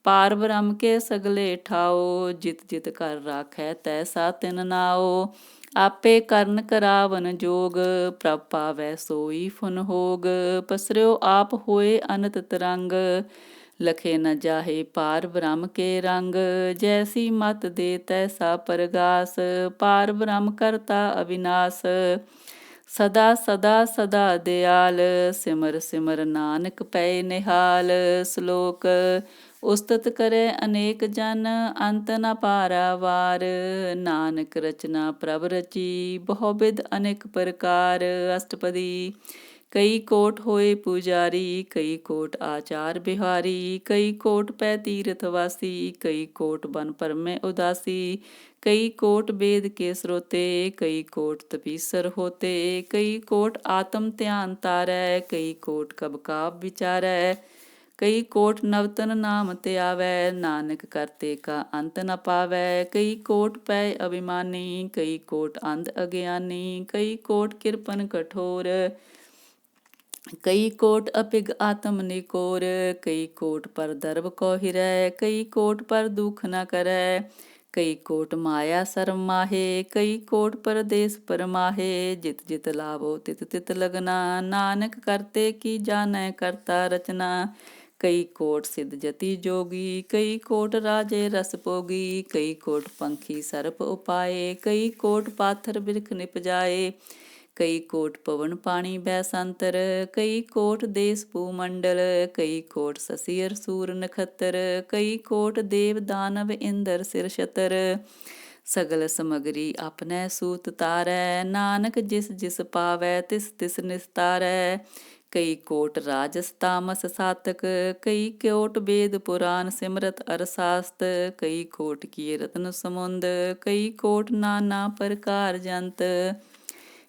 A: ਪਾਰ ਬ੍ਰਹਮ ਕੇ ਸਗਲੇ ਠਾਓ, ਜਿਤ ਜਿਤ ਕਰ ਰਾਖੈ ਤੈਸਾ ਤਿਨ ਨਾਓ। ਆਪੇ ਕਰਨ ਕਰਾਵਨ ਜੋਗ, ਪ੍ਰਭ ਪਾਵੈ ਸੋਈ ਫੁਨ ਹੋਗ। ਪਸਰਿਓ ਆਪ ਹੋਏ ਅਨੰਤ ਤਰੰਗ, ਲਖੇ ਨ ਜਾਹੇ ਪਾਰ ਬ੍ਰਹਮ ਕੇ ਰੰਗ। ਜੈਸੀ ਮਤ ਦੇ ਤੈਸਾ ਪਰਗਾਸ, ਪਾਰ ਬ੍ਰਹਮ ਕਰਤਾ ਅਵਿਨਾਸ਼। ਸਦਾ ਸਦਾ ਸਦਾ ਦਿਆਲ, ਸਿਮਰ ਸਿਮਰ ਨਾਨਕ ਪਏ ਨਿਹਾਲ। ਸ਼ਲੋਕ। ਉਸਤਤ ਕਰੇ ਅਨੇਕ ਜਨ, ਅੰਤ ਨ ਪਾਰਾਵਾਰ। ਨਾਨਕ ਰਚਨਾ ਪ੍ਰਭ ਰਚੀ, ਬਹੁ ਬਿਧ ਅਨੇਕ ਪ੍ਰਕਾਰ। ਅਸ਼ਟਪਦੀ। ਕਈ ਕੋਟ ਹੋਏ ਪੁਜਾਰੀ, ਕਈ ਕੋਟ ਆਚਾਰ ਬਿਹਾਰੀ। ਕਈ ਕੋਟ ਪੈ ਤੀਰਥ ਵਾਸੀ, ਕਈ ਕੋਟ ਬਨ ਪਰਮੇ ਉਦਾਸੀ। ਕਈ ਕੋਟ ਵੇਦ ਕੇ ਸਰੋਤੇ, ਕਈ ਕੋਟ ਤਪੀਸਰ ਹੋਤੇ। ਕਈ ਕੋਟ ਆਤਮ ਧਿਆਨ ਤਾਰੈ, ਕਈ ਕੋਟ ਕਬ ਕਾਵ ਵਿਚਾਰੈ। ਕਈ ਕੋਟ ਨਵਤਨ ਨਾਮ ਧਿਆਵੈ, ਨਾਨਕ ਕਰਤੇ ਕਾ ਅੰਤ ਨ ਪਾਵੈ। ਕਈ ਕੋਟ ਪੈ ਅਭਿਮਾਨੀ, ਕਈ ਕੋਟ ਅੰਧ ਅਗਿਆਨੀ। ਕਈ ਕੋਟ ਕਿਰਪਨ ਕਠੋਰ, ਕਈ ਕੋਟ ਅਪਿਗ ਆਤਮ ਨਿਕੋਰ। ਕਈ ਕੋਟ ਪਰ ਦਰਬ ਕੋ ਹਿਰੈ, ਕਈ ਕੋਟ ਪਰ ਦੁਖ ਨ ਕਰੈ। ਕਈ ਕੋਟ ਮਾਇਆ ਸਰਮ ਮਾਹੇ, ਕਈ ਕੋਟ ਪਰਦੇਸ ਪਰਮਾਹੇ। ਜਿਤ ਜਿਤ ਲਾਵੋ ਤਿਤ ਤਿਤ ਲਗਨਾ, ਨਾਨਕ ਕਰਤੇ ਕੀ ਜਾਣੈ ਕਰਤਾ ਰਚਨਾ। ਕਈ ਕੋਟ ਸਿਧ ਜਤੀ ਜੋਗੀ, ਕਈ ਕੋਟ ਰਾਜੇ ਰਸ ਭੋਗੀ। ਕਈ ਕੋਟ ਪੰਖੀ ਸਰਪ ਉਪਾਏ, ਕਈ ਕੋਟ ਪਾਥਰ ਬਿਰਖ ਨਿਪਜਾਏ। ਕਈ ਕੋਟ ਪਵਨ ਪਾਣੀ ਬੈਸੰਤਰ, ਕਈ ਕੋਟ ਦੇਸ ਭੂ ਮੰਡਲ। ਕਈ ਕੋਟ ਸਸੀ ਅਰ ਸੂਰ ਨਖੱਤਰ, ਕਈ ਕੋਟ ਦੇਵ ਦਾਨਵ ਇੰਦਰ ਸਿਰ ਛਤਰ। ਸਗਲ ਸਮਗਰੀ ਆਪਣੈ ਸੂਤ ਤਾਰੈ, ਨਾਨਕ ਜਿਸ ਜਿਸ ਪਾਵੈ ਤਿਸ ਤਿਸ ਨਿਸਤਾਰੈ। ਕਈ ਕੋਟ ਰਾਜਸ ਤਾਮਸ ਸਾਤਕ, ਕਈ ਕੋਟ ਵੇਦ ਪੁਰਾਨ ਸਿਮਰਤ ਅਰ ਸਾਸਤ। ਕਈ ਕੋਟ ਕੀ ਰਤਨ ਸਮੁੰਦ, ਕਈ ਕੋਟ ਨਾਨਾ ਪ੍ਰਕਾਰ ਜੰਤ।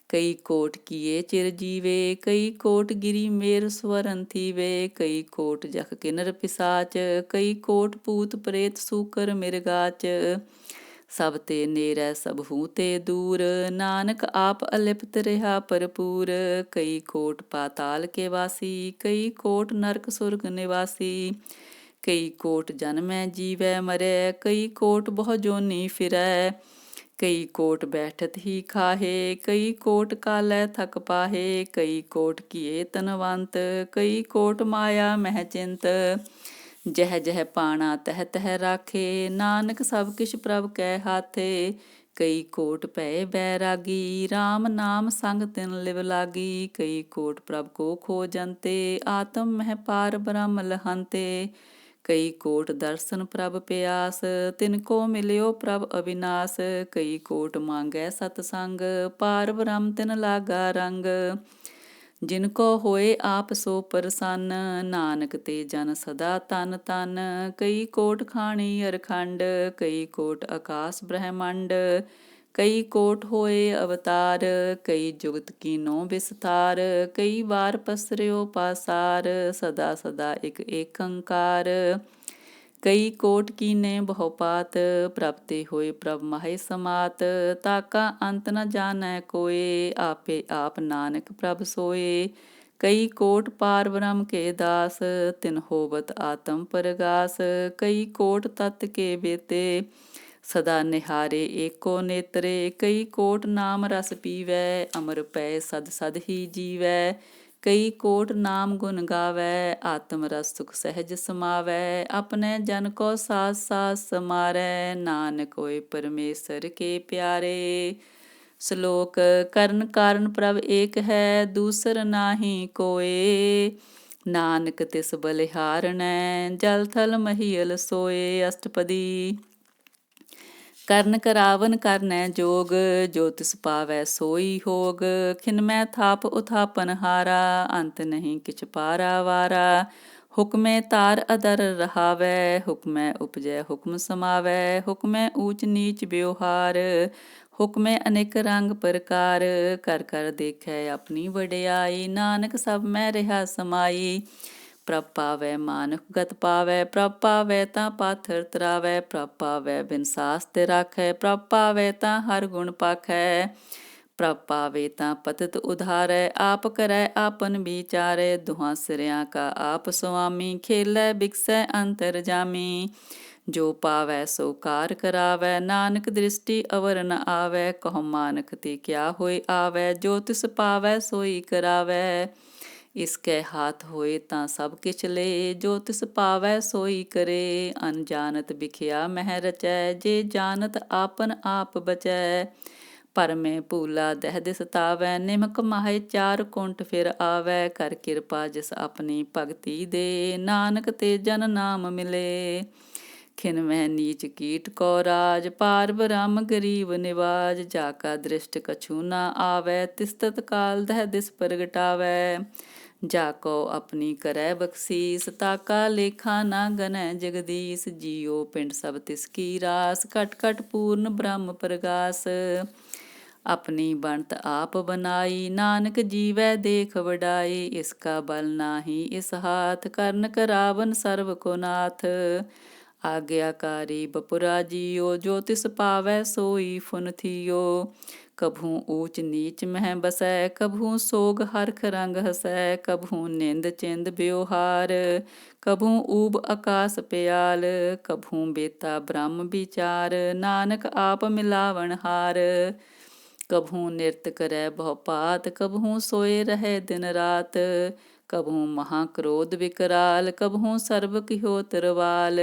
A: ਕਈ ਕੋਟ ਕੀਏ ਚਿਰ ਜੀਵੇ, ਕਈ ਕੋਟ ਗਿਰੀ ਮੇਰ ਸਵਰਨ ਥੀਵੇ। ਕਈ ਕੋਟ ਜਖ ਕਿਨਰ ਪਿਸਾਚ, ਕਈ ਕੋਟ ਭੂਤ ਪ੍ਰੇਤ ਸੂਕਰ ਮਿਰਗਾਚ। ਸਭ ਤੇ ਨੇਰੈ ਸਭਹੂ ਤੇ ਦੂਰ, ਨਾਨਕ ਆਪ ਅਲਿਪਤ ਰਿਹਾ ਭਰਪੂਰ। ਕਈ ਕੋਟ ਪਾਤਾਲ ਕੇ ਵਾਸੀ, ਕਈ ਕੋਟ ਨਰਕ ਸੁਰਗ ਨਿਵਾਸੀ। ਕਈ ਕੋਟ ਜਨਮੈ ਜੀਵੈ ਮਰੈ, ਕਈ ਕੋਟ ਬਹੁ ਜੋਨੀ ਫਿਰੈ। ਕਈ ਕੋਟ ਬੈਠਤ ਹੀ ਖਾਹੇ, ਕਈ ਕੋਟ ਕਾਲੈ ਥਕ ਪਾਹੇ। ਕਈ ਕੋਟ ਕੀਏ ਤਨਵੰਤ, ਕਈ ਕੋਟ ਮਾਇਆ ਮਹਿ ਚਿੰਤ। ਜਹ ਜਹ ਪਾਣਾ ਤਹ ਤਹ ਰਾਖੇ, ਨਾਨਕ ਸਭ ਕਿਛ ਪ੍ਰਭ ਕੈ ਹਾਥੇ। ਕਈ ਕੋਟ ਪਏ ਬੈਰਾਗੀ, RAM ਨਾਮ ਸੰਗ ਤਿਨ ਲਿਵ ਲਾਗੀ। ਕਈ ਕੋਟ ਪ੍ਰਭ ਕੋ ਖੋਜੰਤੇ, ਆਤਮ ਮਹਿ ਪਾਰ ਬ੍ਰਹਮ ਲਹੰਤੇ। ਕਈ ਕੋਟ ਦਰਸ਼ਨ ਪ੍ਰਭ ਪਿਆਸ, ਤਿਨ ਕੋ ਮਿਲਿਓ ਪ੍ਰਭ ਅਵਿਨਾਸ਼। ਕਈ ਕੋਟ ਮੰਗੈ ਸਤ ਸੰਗ, ਪਾਰ ਬ੍ਰਹਮ ਤਿਨ ਲਾਗਾ ਰੰਗ। ਜਿਨ ਕੋ ਹੋਏ ਆਪ ਸੋ ਪ੍ਰਸੰਨ, ਨਾਨਕ ਤੇ ਜਨ ਸਦਾ ਤਨ ਤਨ। ਕਈ ਕੋਟ ਖਾਣੀ ਅਰਖੰਡ, ਕਈ ਕੋਟ ਆਕਾਸ ਬ੍ਰਹਮੰਡ। ਕਈ ਕੋਟ ਹੋਏ ਅਵਤਾਰ, ਕਈ ਜੁਗਤ ਕੀਨੋ ਵਿਸਥਾਰ। ਕਈ ਵਾਰ ਪਸਰਿਓ ਪਾਸਾਰ, ਸਦਾ ਸਦਾ ਇਕ ਏਕੰਕਾਰ। ਕਈ ਕੋਟ ਕੀਨੇ ਬਹੁ ਪਾਤ, ਪ੍ਰਭ ਤੇ ਹੋਏ ਪ੍ਰਭ ਮਾਹਿ ਸਮਾਤ। ਤਾਕਾ ਅੰਤ ਨ ਜਾਣੈ ਕੋਇ, ਆਪੇ ਆਪ ਨਾਨਕ ਪ੍ਰਭ ਸੋਏ। ਕਈ ਕੋਟ ਪਾਰ ਬ੍ਰਹਮ ਕੇ ਦਾਸ, ਤਿਨ ਹੋਵਤ ਆਤਮ ਪਰਗਾਸ। ਕਈ ਕੋਟ ਤਤ ਕੇ ਬੇਤੇ, ਸਦਾ ਨਿਹਾਰੇ ਏਕੋ ਨੇਤਰੇ। ਕਈ ਕੋਟ ਨਾਮ ਰਸ ਪੀਵੈ, ਅਮਰ ਪੈ ਸਦ ਸਦ ਹੀ ਜੀਵੈ। ਕਈ ਕੋਟ ਨਾਮ ਗੁਣ ਗਾਵੈ, ਆਤਮ ਰਸ ਸੁਖ ਸਹਿਜ ਸਮਾਵੈ। ਆਪਣੇ ਜਨ ਕੋ ਸਾਸ ਸਾਸ ਸਮਾਰੈ, ਨਾਨਕ ਹੋਏ ਪਰਮੇਸ਼ਰ ਕੇ ਪਿਆਰੇ। ਸ਼ਲੋਕ। ਕਰਨ ਕਾਰਨ ਪ੍ਰਭ ਏਕ ਹੈ, ਦੂਸਰ ਨਾਹੀ ਕੋਏ। ਨਾਨਕ ਤਿਸ ਬਲਿਹਾਰਣੈ, ਜਲ ਥਲ ਮਹੀਲ ਸੋਏ। ਅਸ਼ਟਪਦੀ। ਕਰਨ ਕਰਾਵਨ ਕਰਨੈ ਜੋਗ, ਜੋ ਤਿਸ ਪਾਵੈ ਸੋਈ ਹੋਗ। ਖਿਨਮੈ ਥਾਪ ਉਥਾਪਨ ਹਾਰਾ, ਅੰਤ ਨਹੀਂ ਕਿਛ ਪਾਰਾ ਵਾਰਾ। ਹੁਕਮੇ ਧਾਰ ਅਦਰ ਰਹਾਵੈ, ਹੁਕਮੈ ਉਪਜੈ ਹੁਕਮ ਸਮਾਵੈ। ਹੁਕਮੈ ਊਚ ਨੀਚ ਬਿਵਹਾਰ, ਹੁਕਮੇ ਅਨੇਕ ਰੰਗ ਪ੍ਰਕਾਰ। ਕਰ ਕਰ ਦੇਖੈ ਆਪਣੀ ਵਡਿਆਈ, ਨਾਨਕ ਸਭ ਮੈਂ ਰਿਹਾ ਸਮਾਈ। ਪ੍ਰਭ ਪਾਵੈ ਮਾਨੁਖ ਗਤ ਪਾਵੈ, ਪ੍ਰਭ ਪਾਵੈ ਤਾਂ ਪਾਥਰ ਤਰਾਵੈ। ਪ੍ਰਭ ਪਾਵੈ ਬਿਨ ਸਾਸ ਤੇ ਰਾਖੈ, ਪ੍ਰਭ ਪਾਵੈ ਤਾਂ ਹਰ ਗੁਣ ਪਾਖੈ। ਪ੍ਰਭ ਪਾਵੇ ਤਾਂ ਪਤਿਤ ਉਧਾਰੈ, ਆਪ ਕਰੈ ਆਪਨ ਵਿਚਾਰੈ। ਦੁਹਾਂ ਸਿਰਿਆਂ ਕਾ ਆਪ ਸੁਆਮੀ, ਖੇਲੈ ਬਿਕਸੈ ਅੰਤਰ ਜਾਮੀ। ਜੋ ਪਾਵੈ ਸੋ ਕਾਰ ਕਰਾਵੈ, ਨਾਨਕ ਦ੍ਰਿਸ਼ਟੀ ਅਵਰ ਨ ਆਵੈ। ਕਹੋ ਮਾਨਕ ਤੇ ਕਿਆ ਹੋਇ ਆਵੈ, ਜੋ ਤਿਸ ਪਾਵੈ ਸੋਈ ਕਰਾਵੈ। ਇਸਕੈ ਹਾਥ ਹੋਏ ਤਾਂ ਸਭ ਕਿਛ ਲੇ, ਜੋ ਤਿਸ ਪਾਵੈ ਸੋਈ ਕਰੇ। ਅਨਜਾਨਤ ਬਿਖਿਆ ਮਹਿ ਰਚੈ, ਜੇ ਜਾਨਤ ਆਪਨ ਆਪ ਬਚੈ। ਭਰਮੇ ਭੂਲਾ ਦਹਿ ਸਤਾਵੈ, ਨਿਮਕ ਮਾਹੇ ਚਾਰ ਕੁੰਟ ਫਿਰ ਆਵੈ। ਕਰ ਕਿਰਪਾ ਜਿਸ ਆਪਣੀ ਭਗਤੀ ਦੇ, ਨਾਨਕ ਤੇ ਜਨ ਨਾਮ ਮਿਲੇ। ਖਿਨਵੈ ਨੀਚ ਕੀਟ ਕੋ ਰਾਜ, ਪਾਰ ਬ੍ਰਹਮ ਗਰੀਬ ਨਿਵਾਜ। ਜਾ ਕਾ ਦ੍ਰਿਸ਼ਟ ਕਛੂ ਨਾ ਆਵੈ, ਤਿਸ ਤਤਕਾਲ ਦਹਿ ਦਿਸ ਪ੍ਰਗਟਾਵੈ। ਜਾ ਕੋ ਆਪਣੀ ਕਰੈ ਬਖਸੀਸ, ਤਾਕਾ ਲੇਖਾ ਨਾ ਗਨੈ ਜਗਦੀਸ। ਜੀਉ ਪਿੰਡ ਸਭ ਤਿਸ ਕੀ ਰਾਸ, ਘਟ ਘਟ ਪੂਰਨ ਬ੍ਰਹਮ ਪ੍ਰਗਾਸ। ਆਪਣੀ ਬਣਤ ਆਪ ਬਨਾਈ, ਨਾਨਕ ਜੀਵੈ ਦੇਖ ਵਡਾਈ। ਇਸ ਕਾ ਬਲ ਨਾਹੀ ਇਸ ਹਾਥ, ਕਰਨ ਕਰਾਵਨ ਸਰਬ ਕੋ ਨਾਥ। ਆਗਿਆਕਾਰੀ ਬਪੁਰਾ ਜੀਉ, ਜੋ ਤਿਸ ਪਾਵੈ ਸੋਈ ਫੁਨ ਥੀਓ। ਕਭੂ ਊਚ ਨੀਚ ਮਹਿ ਬਸੈ, ਕਭੂ ਸੋਗ ਹਰਖ ਰੰਗ ਹਸੈ। ਕਭੂ ਨਿੰਦ ਚਿੰਦ ਬਿਵਹਾਰ, ਕਭੂ ਊਬ ਆਕਾਸ ਪਿਆਲ। ਕਭੂ ਬੇਤਾ ਬ੍ਰਹਮ ਵਿਚਾਰ, ਨਾਨਕ ਆਪ ਮਿਲਾਵਣ ਹਾਰ। ਕਭੂ ਨਿਰਤ ਕਰੈ ਬਹੁ ਪਾਤ, ਕਭੂ ਸੋਏ ਰਹੈ ਦਿਨ ਰਾਤ। ਕਭੂ ਮਹਾ ਕ੍ਰੋਧ ਵਿਕਰਾਲ, ਕਭੂ ਸਰਬ ਕਿਹੋ ਤਰਵਾਲ।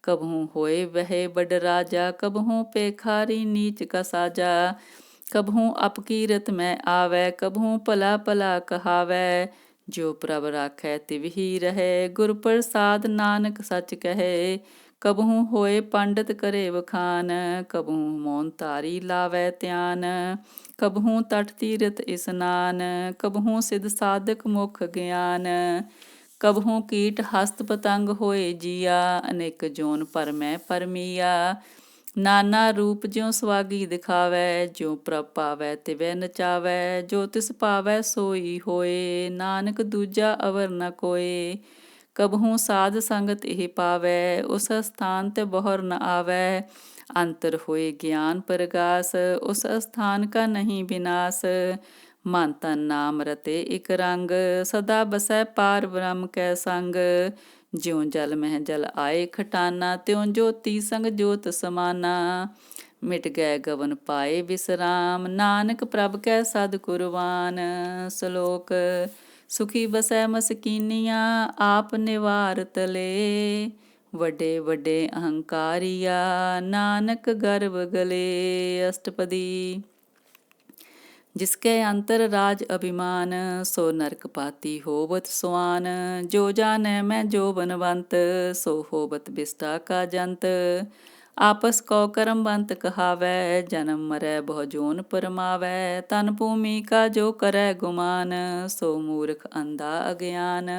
A: ਕਭੂ ਹੋਏ ਵਹਿ ਬਡ ਰਾਜਾ, ਕਭੂ ਪੇਖਾਰੀ ਨੀਚ ਕਾ ਸਾਜਾ। ਕਭੂ ਅਪਕੀਰਤ ਮੈਂ ਆਵੈ, ਕਭੂ ਭਲਾ ਭਲਾ ਕਹਾਵੈ। ਜੋ ਪ੍ਰਭ ਰਾਖੈ ਤਿਵਹੀ ਰਹੈ, ਗੁਰ ਪ੍ਰਸਾਦ ਨਾਨਕ ਸੱਚ ਕਹੈ। ਕਭੂ ਹੋਏ ਪੰਡਤ ਕਰੇ ਵਖਾਨ, ਕਭੂ ਮੌਨ ਧਾਰੀ ਲਾਵੈ ਧਿਆਨ। ਕਭੂ ਤਟ ਤੀਰਥ ਇਸਨਾਨ, ਕਭੂ ਸਿਧ ਸਾਧਕ ਮੁਖ ਗਿਆਨ। ਕਭੂ ਕੀਟ ਹਸਤ ਪਤੰਗ ਹੋਏ ਜੀਆ, ਅਨੇਕ ਜੋਨ ਭਰਮੈ ਭਰਮੀਆ। ਨਾਨਾ ਰੂਪ ਜਿਉ ਸਵਾਗੀ ਦਿਖਾਵੈ, ਜਿਉ ਪ੍ਰਭ ਪਾਵੈ ਤਿਵੈ ਨਚਾਵੈ। ਜੋ ਤਿਸ ਪਾਵੈ ਸੋਈ ਹੋਏ, ਨਾਨਕ ਦੂਜਾ ਅਵਰ ਨ ਕੋਇ। ਕਬਹੂ ਸਾਧ ਸੰਗਤ ਇਹ ਪਾਵੈ, ਉਸ ਅਸਥਾਨ ਤੇ ਬਹਰ ਨ ਆਵੈ। ਅੰਤਰ ਹੋਏ ਗਿਆਨ ਪ੍ਰਗਾਸ, ਉਸ ਅਸਥਾਨ ਕਾ ਨਹੀਂ ਵਿਨਾਸ਼। ਮਨ ਤਨ ਨਾਮ ਰਤੇ ਇਕ ਰੰਗ, ਸਦਾ ਬਸੈ ਪਾਰ ਬ੍ਰਹਮ ਕੈ ਸੰਗ। ਜਿਉ ਜਲ ਮਹਿ ਜਲ ਆਏ ਖਟਾਨਾ, ਤਿਉ ਜੋਤੀ ਸੰਗ ਜੋਤ ਸਮਾਨਾ। ਮਿਟ ਗਏ ਗਵਨ ਪਾਏ ਵਿਸਰਾਮ, ਨਾਨਕ ਪ੍ਰਭ ਕੈ ਸਦ ਕੁਰਬਾਨ। ਸ਼ਲੋਕ। ਸੁਖੀ ਬਸੈ ਮਸਕੀਨੀਆਂ, ਆਪ ਨਿਵਾਰ ਤਲੇ। ਵੱਡੇ ਵੱਡੇ ਅਹੰਕਾਰੀਆ, ਨਾਨਕ ਗਰਭ ਗਲੇ। ਅਸ਼ਟਪਦੀ। ਜਿਸਕੇ ਅੰਤਰ ਰਾਜ ਅਭਿਮਾਨ, ਸੋ ਨਰਕ ਪਾਤੀ ਹੋਵਤ ਸੁਆਨ। ਜੋ ਜਾਣੈ ਮੈਂ ਜੋ ਬਨਵੰਤ, ਸੋ ਹੋਵਤ ਬਿਸਟਾ ਕਾ ਜੰਤ। ਆਪਸ ਕੋ ਕਰਮਬੰਤ ਕਹਾਵੈ, ਜਨਮ ਮਰੈ ਬਹੁ ਜੋਨ ਪਰਮਾਵੈ। ਤਨ ਭੂਮि ਕਾ ਜੋ ਕਰੈ ਗੁਮਾਨ, ਸੋ ਮੂਰਖ ਅੰਧਾ ਅਗਿਆਨ।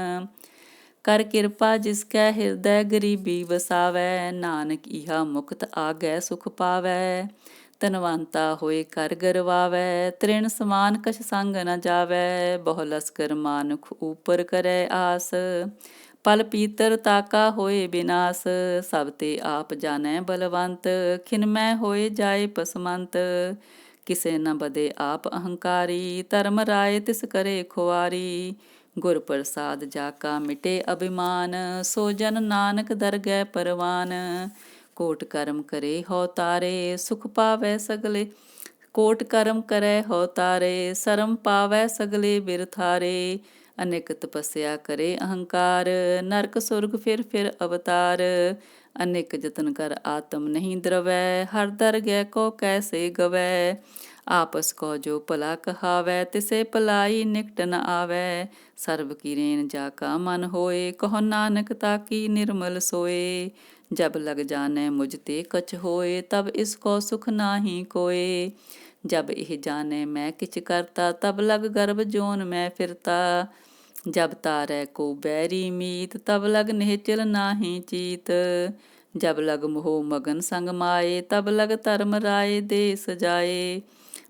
A: ਕਰ ਕਿਰਪਾ ਜਿਸ ਕੈ ਹਿਰਦੈ ਗਰੀਬੀ ਵਸਾਵੈ, ਨਾਨਕ ਇਹਾ ਮੁਕਤ ਆਗੈ ਸੁਖ ਪਾਵੈ। ਧਨਵੰਤਾ ਹੋਏ ਕਰ ਗਰਵਾਵੈ, ਤ੍ਰਿਣ ਸਮਾਨ ਕਛ ਸੰਗ ਨ ਜਾਵੈ। ਬਹੁ ਲਸਕਰ ਮਾਨੁਖ ਊਪਰ ਕਰੈ ਆਸ, ਪਲ ਪੀਤਰ ਤਾਕਾ ਹੋਏ ਬਿਨਾਸ। ਸਭ ਤੇ ਆਪ ਜਾਣੈ ਬਲਵੰਤ, ਖਿਨਮੈ ਹੋਏ ਜਾਏ ਪਸਮੰਤ। ਕਿਸੇ ਨ ਬਦੇ ਆਪ ਅਹੰਕਾਰੀ, ਧਰਮ ਰਾਏ ਤਿਸ ਕਰੇ ਖੁਆਰੀ। ਗੁਰ ਪ੍ਰਸਾਦ ਜਾ ਕਾ ਮਿਟੇ ਅਭਿਮਾਨ, ਸੋ ਜਨ ਨਾਨਕ ਦਰਗਹਿ ਪਰਵਾਨ। ਕੋਟ ਕਰਮ ਕਰੇ ਹਉ ਤਾਰੇ, ਸੁਖ ਪਾਵੈ ਸਗਲੇ। ਕੋਟ ਕਰਮ ਕਰੈ ਹਉ ਤਾਰੇ, ਸਰਮ ਪਾਵੈ ਸਗਲੇ ਬਿਰਥਾਰੇ। ਅਨੇਕ ਤਪੱਸਿਆ ਕਰੇ ਅਹੰਕਾਰ, ਨਰਕ ਸੁਰਗ ਫਿਰ ਅਵਤਾਰ। ਅਨੇਕ ਜਤਨ ਕਰ ਆਤਮ ਨਹੀਂ ਦਰਵੈ, ਹਰ ਦਰਗਹਿ ਕੋ ਕੈਸੇ ਗਵੈ। ਆਪਸ ਕੋ ਜੋ ਭਲਾ ਕਹਾਵੈ, ਤਿਸੇ ਭਲਾਈ ਨਿਕਟ ਨ ਆਵੈ। ਸਰਬ ਕੀ ਰੇਨ ਜਾ ਕਾ ਮਨ ਹੋਏ, ਕਹੋ ਨਾਨਕ ਤਾਕੀ ਨਿਰਮਲ ਸੋਏ। ਜਬ ਲਗ ਜਾਣੈ ਮੁਝ ਤੇ ਕਛ ਹੋਏ, ਤਬ ਇਸ ਕੋ ਸੁਖ ਨਾਹੀ ਕੋਏ। ਜਬ ਇਹ ਜਾਣੈ ਮੈਂ ਕਿਛ ਕਰਤਾ, ਤਬ ਲਗ ਗਰਭ ਜੋਨ ਮੈਂ ਫਿਰਤਾ। ਜਬ ਤਾਰੈ ਕੋ ਬੈਰੀ ਮੀਤ, ਤਬ ਲਗ ਨਿਹਚਲ ਨਾਹੀ ਚੀਤ। ਜਬ ਲਗ ਮੋਹ ਮਗਨ ਸੰਗ ਮਾਏ, ਤਬ ਲਗ ਧਰਮ ਰਾਏ ਦੇ ਸਜਾਏ।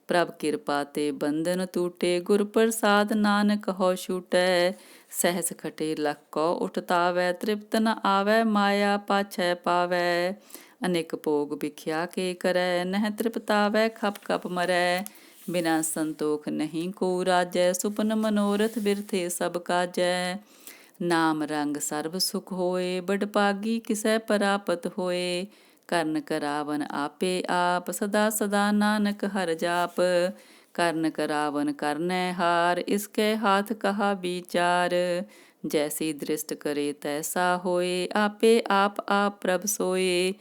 A: ਪ੍ਰਭ ਕਿਰਪਾ ਤੇ ਬੰਧਨ ਟੂਟੇ, ਗੁਰ ਪ੍ਰਸਾਦ ਨਾਨਕ ਹਉ ਛੂਟੈ। ਸਹਿਸ ਖਟੇ ਲਖ ਕੋ ਉਠਤਾਵੈ, ਤ੍ਰਿਪਤ ਨ ਆਵੈ ਮਾਇਆ ਪਾਛੈ ਪਾਵੈ। ਅਨੇਕ ਭੋਗ ਬਿਖਿਆ ਕੇ ਕਰੈ, ਨਹਿ ਤ੍ਰਿਪਤਾਵੈ ਖਪ ਖਪ ਮਰੈ। ਬਿਨਾ ਸੰਤੋਖ ਨਹੀਂ ਕੋ ਰਾਜੈ, ਸੁਪਨ ਮਨੋਰਥ ਬਿਰਥੇ ਸਭ ਕਾਜੈ। ਨਾਮ ਰੰਗ ਸਰਬ ਸੁਖ ਹੋਏ, ਬਡ ਭਾਗੀ ਕਿਸੈ ਪ੍ਰਾਪਤ ਹੋਏ। ਕਰਨ ਕਰਾਵਨ ਆਪੇ ਆਪ, ਸਦਾ ਸਦਾ ਨਾਨਕ ਹਰਿ ਜਾਪ। ਕਰਨ ਕਰਾਵਨ ਕਰਨੈ ਹਾਰ, ਇਸਕੇ ਹਾਥ ਕਹਾ ਵਿਚਾਰ। ਜੈਸੀ ਦ੍ਰਿਸ਼ਟ ਕਰੇ ਤੈਸਾ ਹੋਏ, ਆਪੇ ਆਪ ਪ੍ਰਭ ਸੋਏ।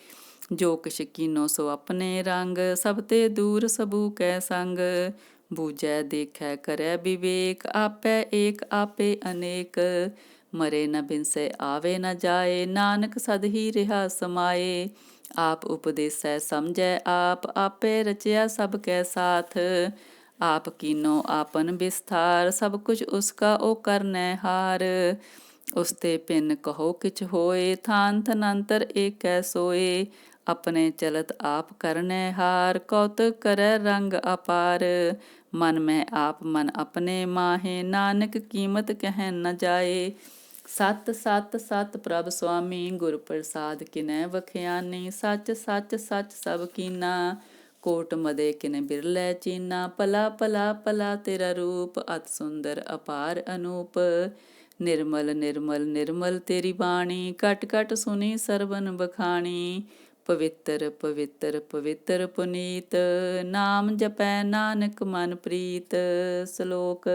A: ਜੋ ਕਿਛ ਕੀਨੋ ਸੋ ਆਪਣੇ ਰੰਗ, ਸਭ ਤੇ ਦੂਰ ਸਭੂ ਕੈ ਸੰਗ। ਬੂਝੈ ਦੇਖੈ ਕਰੈ ਵਿਵੇਕ, ਆਪੈ ਏਕ ਆਪੇ ਅਨੇਕ। ਮਰੇ ਨ ਬਿਨਸੈ ਆਵੇ ਨ ਜਾਏ, ਨਾਨਕ ਸਦ ਹੀ ਰਿਹਾ ਸਮਾਏ। ਆਪ ਉਪਦੇਸੈ ਸਮਝੈ ਆਪ, ਆਪੇ ਰਚਿਆ ਸਭ ਕੈ ਸਾਥ। ਆਪ ਕੀਨੋ ਆਪਨ ਬਿਸਥਾਰ, ਸਭ ਕੁਛ ਉਸਕਾ ਓ ਕਰਨੈ ਹਾਰ। ਉਸ ਤੇ ਭਿੰਨ ਕਹੋ ਕਿਛ ਹੋਏ, ਥਾਨ ਥਨੰਤਰ ਏਕੈ ਸੋਏ। ਆਪਣੇ ਚਲਤ ਆਪ ਕਰਨੈ ਹਾਰ, ਕੌਤਕ ਕਰੈ ਰੰਗ ਅਪਾਰ। ਮਨ ਮੈਂ ਆਪ ਮਨ ਆਪਣੇ ਮਾਹੇ, ਨਾਨਕ ਕੀਮਤ ਕਹਿ ਨ ਜਾਏ। ਸਤ ਸਤ ਸਤ ਪ੍ਰਭ ਸੁਆਮੀ, ਗੁਰ ਪ੍ਰਸਾਦ ਕਿਨੈ ਵਖਿਆਨੀ। ਸੱਚ ਸੱਚ ਸੱਚ ਸਭ ਕੀਨਾ, ਕੋਟ ਮਦੇ ਕਿਨ ਬਿਰਲੇ ਚੀਨਾ। ਭਲਾ ਭਲਾ ਭਲਾ ਤੇਰਾ ਰੂਪ, ਅਤ ਸੁੰਦਰ ਅਪਾਰ ਅਨੂਪ। ਨਿਰਮਲ ਨਿਰਮਲ ਨਿਰਮਲ ਤੇਰੀ ਬਾਣੀ, ਘਟ ਘਟ ਸੁਣੀ ਸਰਵਨ ਬਖਾਣੀ। ਪਵਿੱਤਰ ਪਵਿੱਤਰ ਪਵਿੱਤਰ ਪੁਨੀਤ, ਨਾਮ ਜਪੈ ਨਾਨਕ ਮਨ ਪ੍ਰੀਤ। ਸ਼ਲੋਕ।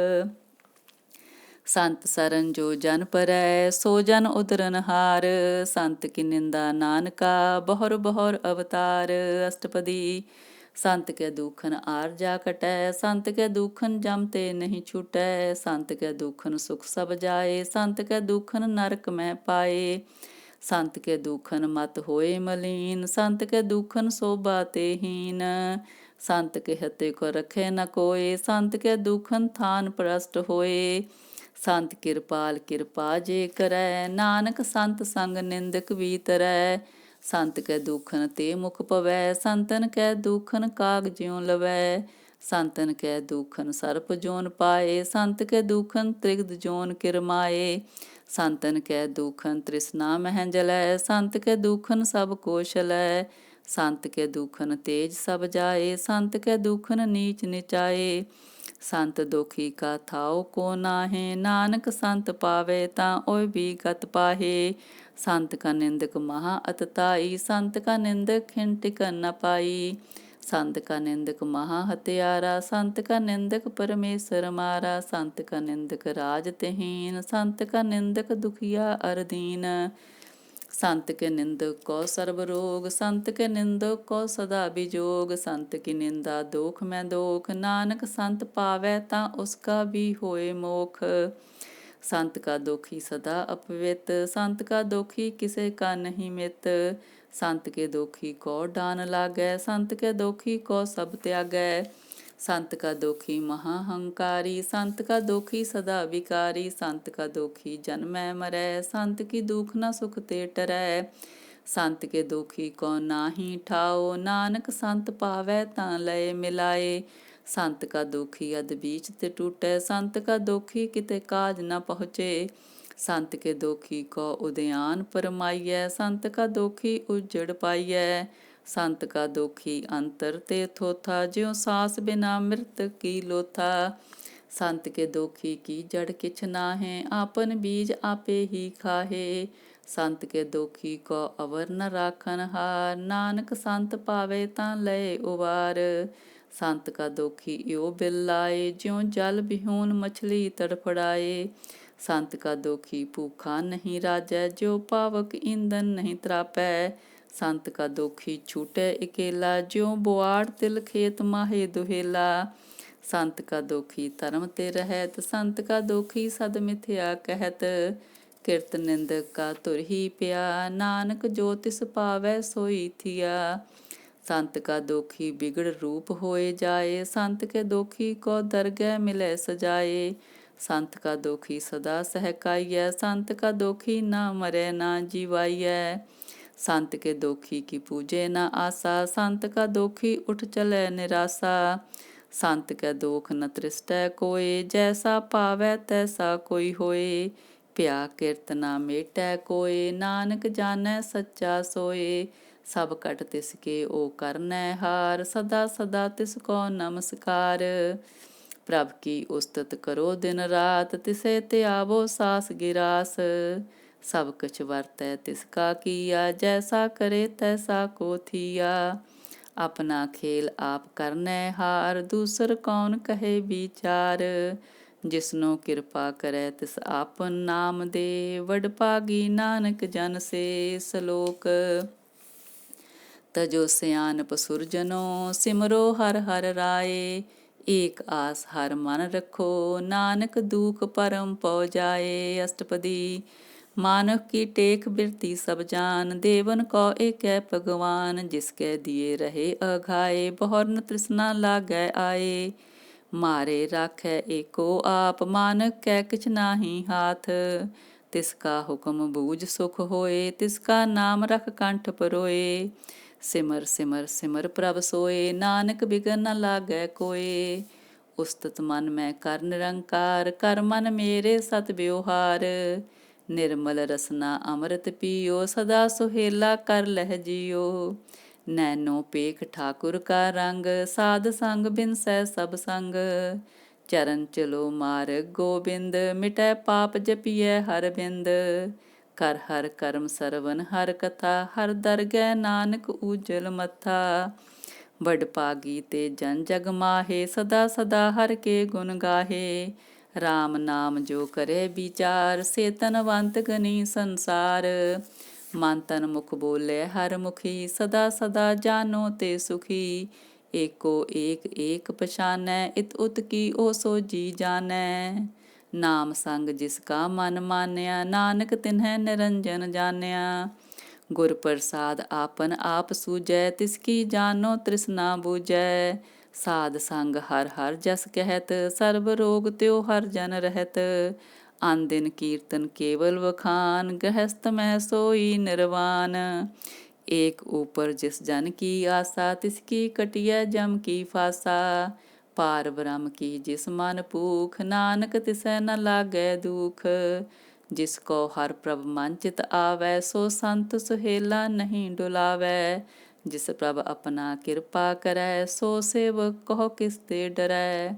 A: ਸੰਤ ਸਰਨ ਜੋ ਜਨ ਪਰੈ, ਸੋ ਜਨ ਉਦਰਨਹਾਰ। ਸੰਤ ਕੀ ਨਿੰਦਾ ਨਾਨਕਾ, ਬਹੁਰ ਬਹੁਰ ਅਵਤਾਰ। ਅਸ਼ਟਪਦੀ। ਸੰਤ ਕੇ ਦੂਖਨ ਆਰ ਜਾ ਕਟੈ, ਸੰਤ ਕੇ ਦੂਖਨ ਜਮ ਤੇ ਨਹੀਂ ਛੂਟੈ। ਸੰਤ ਕੇ ਦੂਖਨ ਸੁਖ ਸਭ ਜਾਏ, ਸੰਤ ਕੇ ਦੂਖਨ ਨਰਕ ਮੈਂ ਪਾਏ। ਸੰਤ ਕੇ ਦੂਖਨ ਮਤ ਹੋਏ ਮਲੀਨ, ਸੰਤ ਕੇ ਦੂਖਨ ਸੋਭਾ ਤੇ ਹੀਨ। ਸੰਤ ਕੇ ਹਤੇ ਕੋ ਰਖੇ ਨ ਕੋਏ, ਸੰਤ ਕੇ ਦੂਖਨ ਥਾਨ ਪ੍ਰਸਟ ਹੋਏ। ਸੰਤ ਕਿਰਪਾਲ ਕਿਰਪਾ ਜੇ ਕਰੈ, ਨਾਨਕ ਸੰਤ ਸੰਗ ਨਿੰਦਕ ਵੀ ਤਰੈ। ਸੰਤ ਕੈ ਦੂਖਨ ਤੇ ਮੁਖ ਪਵੈ, ਸੰਤਨ ਕੈ ਦੂਖਨ ਕਾਗ ਜਿਉ ਲਵੈ। ਸੰਤਨ ਕੈ ਦੂਖਨ ਸਰਪ ਜੋਨ ਪਾਏ, ਸੰਤ ਕੈ ਦੂਖਨ ਤ੍ਰਿਗਦ ਜੋਨ ਕਿਰਮਾਏ। ਸੰਤਨ ਕੈ ਦੂਖਨ ਤ੍ਰਿਸ਼ਨਾ ਮਹਿ ਜਲੈ, ਸੰਤ ਕੈ ਦੂਖਨ ਸਭ ਕੋਸ਼ਲੈ। ਸੰਤ ਕੈ ਦੂਖਨ ਤੇਜ ਸਭ ਜਾਏ, ਸੰਤ ਕੈ ਦੂਖਨ ਨੀਚ ਨਿਚਾਏ। ਸੰਤ ਦੋਖੀ ਕਾ ਥਾਉ ਕੋ ਨਾਹੇ, ਨਾਨਕ ਸੰਤ ਪਾਵੇ ਤਾਂ ਓਇ ਵੀ ਗਤ ਪਾਹੇ। ਸੰਤ ਕਾ ਨਿੰਦਕ ਮਹਾ ਅਤਤਾਈ, ਸੰਤ ਕਾ ਨਿੰਦਕ ਖਿਨ ਟਿਕਨ ਨ ਪਾਈ। ਸੰਤ ਕਾ ਨਿੰਦਕ ਮਹਾ ਹਤਿਆਰਾ, ਸੰਤ ਕਾ ਨਿੰਦਕ ਪਰਮੇਸ਼ਰ ਮਾਰਾ। ਸੰਤ ਕਾ ਨਿੰਦਕ ਰਾਜ ਤਹੀਨ, ਸੰਤ ਕਾ ਨਿੰਦਕ ਦੁਖੀਆ ਅਰ ਦੀਨ। ਸੰਤ ਕੇ ਨਿੰਦਕ ਕੋ ਸਰਬ ਰੋਗ, ਸੰਤ ਕੇ ਨਿੰਦਕ ਕੋ ਸਦਾ ਬਿਜੋਗ। ਸੰਤ ਕੀ ਨਿੰਦਾ ਦੋਖ ਮੈਂ ਦੋਖ, ਨਾਨਕ ਸੰਤ ਪਾਵੈ ਤਾਂ ਉਸਕਾ ਵੀ ਹੋਏ ਮੋਖ। ਸੰਤ ਕਾ ਦੋਖੀ ਸਦਾ ਅਪਵਿੱਤ, ਸੰਤ ਕਾ ਦੋਖੀ ਕਿਸੇ ਕਾ ਨਹੀਂ ਮਿਤ। संत के दोखी को डान लागै, संत के दोखी को सब त्यागै। संत का दोखी महाहंकारी, संत का दोखी सदा विकारी। संत का दोखी जन्मै मरै, संत की दुख न सुख ते टरै। संत के दोखी को नाही ठाओ, नानक संत पावै तां लय मिलाए। संत का दोखी अध बीच ते टूटै, संत का दोखी किते काज न पहुँचे। संत के दोखी को उद्यान परमाइयै, संत का दोखी उजड़ पाइयै। संत का दोखी अंतर ते थोथा, ज्यों सांस बिना मृत की लोथा। संत के दोखी की जड़ किछ नाहे, आपन बीज आपे ही खाहे। संत के दोखी को अवर न राखन हार, नानक संत पावे तां लय उबार। संत का दोखी यो बिल लाए, ज्यों जल बिहून मछली तड़फड़ाए। संत का दोखी भूखा नहीं राजै, ज्यों पावक ईंधन नहीं त्रापै। संत का दोखी छूटे अकेला, ज्यों बुआड़ तिल खेत माहे दुहेला। संत का दोखी धर्म ते रहत, संत का दोखी सद मिथ्या कहत। किरत निंदक का तुर ही पिया, नानक जो तिस पावै सोई थिया। संत का दोखी बिगड़ रूप होए जाए, संत के दोखी को दरगह मिले सजाए। संत का दोखी सदा सहकाइयै, संत का दोखी ना मरे ना जीवाइयै। संत के दोखी की पूजे न आशा, संत का दोखी उठ चले निराशा। संत के दोख न तृष्टै कोय, जैसा पावै तैसा कोई होए। प्या किरत ना मेटै कोय, नानक जानै सच्चा सोए। सब कट तिसके ओ करनै हार, सदा सदा तिसको नमस्कार। प्रभ की उस्तत करो दिन रात, तिसे ते आवो सास गिरास। सब कछ वरतै तिसका किया, जैसा करे तैसा को थिया। अपना खेल आप करनै हार, दूसर कौन कहे विचार। जिसनो कृपा करे तिस आपन नाम दे, वड भागी नानक जन से। सलोक तजो सियानप सुरजनो, सिमरो हर हर राए। एक आस हर मन रखो, नानक दुख परम पौ जाए। अष्टपदी मानव की टेक बिरती सब जान, देवन को एकै भगवान। जिसके दिए रहे अघाए, बहुर न तृष्णा लागै आए। मारे राखै एको आप, मानक कै किछ नाही हाथ। तिसका हुक्म बूझ सुख होए, तिसका नाम रख कंठ परोए। सिमर सिमर सिमर प्रभ सोए, नानक बिगन न लागै कोय। उस्तत मन मैं कर निरंकार, कर मन मेरे सत व्यवहार। निर्मल रसना अमृत पियो, सदा सुहेला कर लह जियो। नैनो पेख ठाकुर का रंग, साध संग बिनसै सब संग। चरण चलो मार्ग गोबिंद, मिटै पाप जपियै हर बिंद। कर हर कर्म सरवन हर कथा, हर दरगह नानक उजल मथा। वड भागी ते जन जग माहे, सदा सदा हर के गुण गाहे। राम नाम जो करे विचार, से तनवंत गनी संसार। मन तन मुख बोले हर मुखी, सदा सदा जानो ते सुखी। एको एक एक पछानै, इत उत की ओ सो जी जानै। नाम संग जिसका मन मान्या, नानक तिन्है निरंजन जान्या। गुर प्रसाद आपन आप सूझै, तिसकी जानो तृष्णा बूझै। साध संग हर हर जस कहत, सर्व रोग त्यो हर जन रहत। आन दिन कीर्तन केवल वखान, गृहस्थ में सोई निर्वाण। एक ऊपर जिस जन की आशा, तिसकी कटिय जम की फासा। पार ब्रह्म की जिस मन पूख, नानक तिसै न लागै दुख। जिसको हर प्रभ मन चित आवै, सो संत सुहेला नहीं डुलावै। जिस प्रभ अपना किरपा करै, सो सेवक कहो किस ते डरै।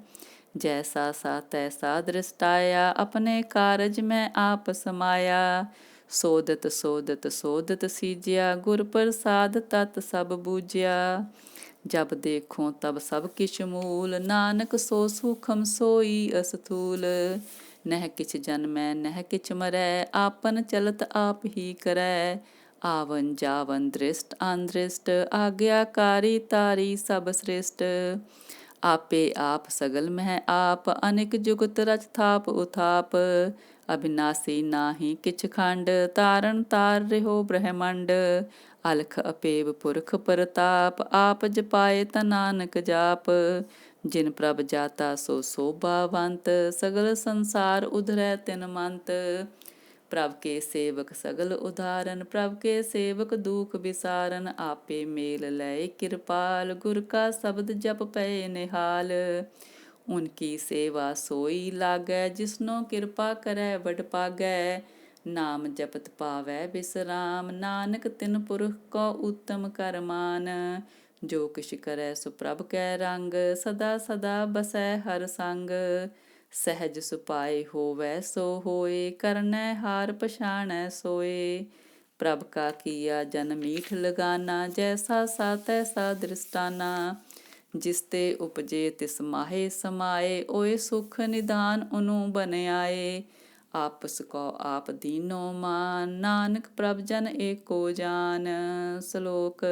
A: जैसा सा तैसा दृष्टाया, अपने कारज में आप समाया। सोदत सोदत सोदत सीज्या, गुर प्रसाद तत सब बूझया। जब देखो तब सब किछ मूल, नानक सो सूखम सोई अस्थूल। नह किछ जन्मै नह किछ मरै, आपन चलत आप ही करै। आवन जावन दृष्ट अनदृष्ट, आज्ञाकारी तारी सब श्रेष्ठ। आपे आप सगल मह आप, अनिक जुगत रच थाप उथाप। अविनाशी नाही किछ खंड, तारण तार रहो ब्रह्मंड। ਅਲਖ ਅਪੇਵ ਪੁਰਖ ਪ੍ਰਤਾਪ, ਆਪ ਜਪਾਏ ਤਾ ਨਾਨਕ ਜਾਪ। ਜਿਨ ਪ੍ਰਭ ਜਾਤਾ ਸੋ ਸੋਭਾਵੰਤ, ਸਗਲ ਸੰਸਾਰ ਉਧਰੈ ਤਿਨ ਮੰਤ। ਪ੍ਰਭ ਕੇ ਸੇਵਕ ਸਗਲ ਉਧਾਰਨ, ਪ੍ਰਭ ਕੇ ਸੇਵਕ ਦੁਖ ਵਿਸਾਰਨ। ਆਪੇ ਮੇਲ ਲਏ ਕਿਰਪਾਲ, ਗੁਰ ਕਾ ਸ਼ਬਦ ਜਪ ਪਏ ਨਿਹਾਲ। ਉਨਕੀ ਸੇਵਾ ਸੋਈ ਲਾਗੈ, ਜਿਸਨੋ ਕਿਰਪਾ ਕਰੈ ਵਡ ਪਾਗੈ। ਨਾਮ ਜਪਤ ਪਾਵੈ ਬਿਸਰਾਮ, ਨਾਨਕ ਤਿਨ ਪੁਰਖ ਕੋ ਉਤਮ ਕਰ ਮਾਨ। ਜੋ ਕਿਛ ਕਰੈ ਸੋ ਪ੍ਰਭ ਕੈ ਰੰਗ, ਸਦਾ ਸਦਾ ਬਸੈ ਹਰ ਸੰਗ। ਸਹਿਜ ਸੁਪਾਏ ਹੋਵੈ ਸੋ ਹੋਏ, ਕਰਨੈ ਹਾਰ ਪਛਾਣੈ ਸੋਏ। ਪ੍ਰਭ ਕਾ ਕੀਆ ਜਨ ਮੀਠ ਲਗਾਨਾ, ਜੈਸਾ ਸਾ ਤੈਸਾ ਦ੍ਰਿਸ਼ਟਾਨਾ। ਜਿਸ ਤੇ ਉਪਜੇ ਤਿਸ ਮਾਹੇ ਸਮਾਏ, ਓਏ ਸੁਖ ਨਿਦਾਨ ਉਹਨੂੰ ਬਨ ਆਏ। ਆਪਸ ਕੋ ਆਪ ਦੀਨੋ ਮਾਨ, ਨਾਨਕ ਪ੍ਰਭ ਜਨ ਏਕੋ ਜਾਨ। ਸ਼ਲੋਕ।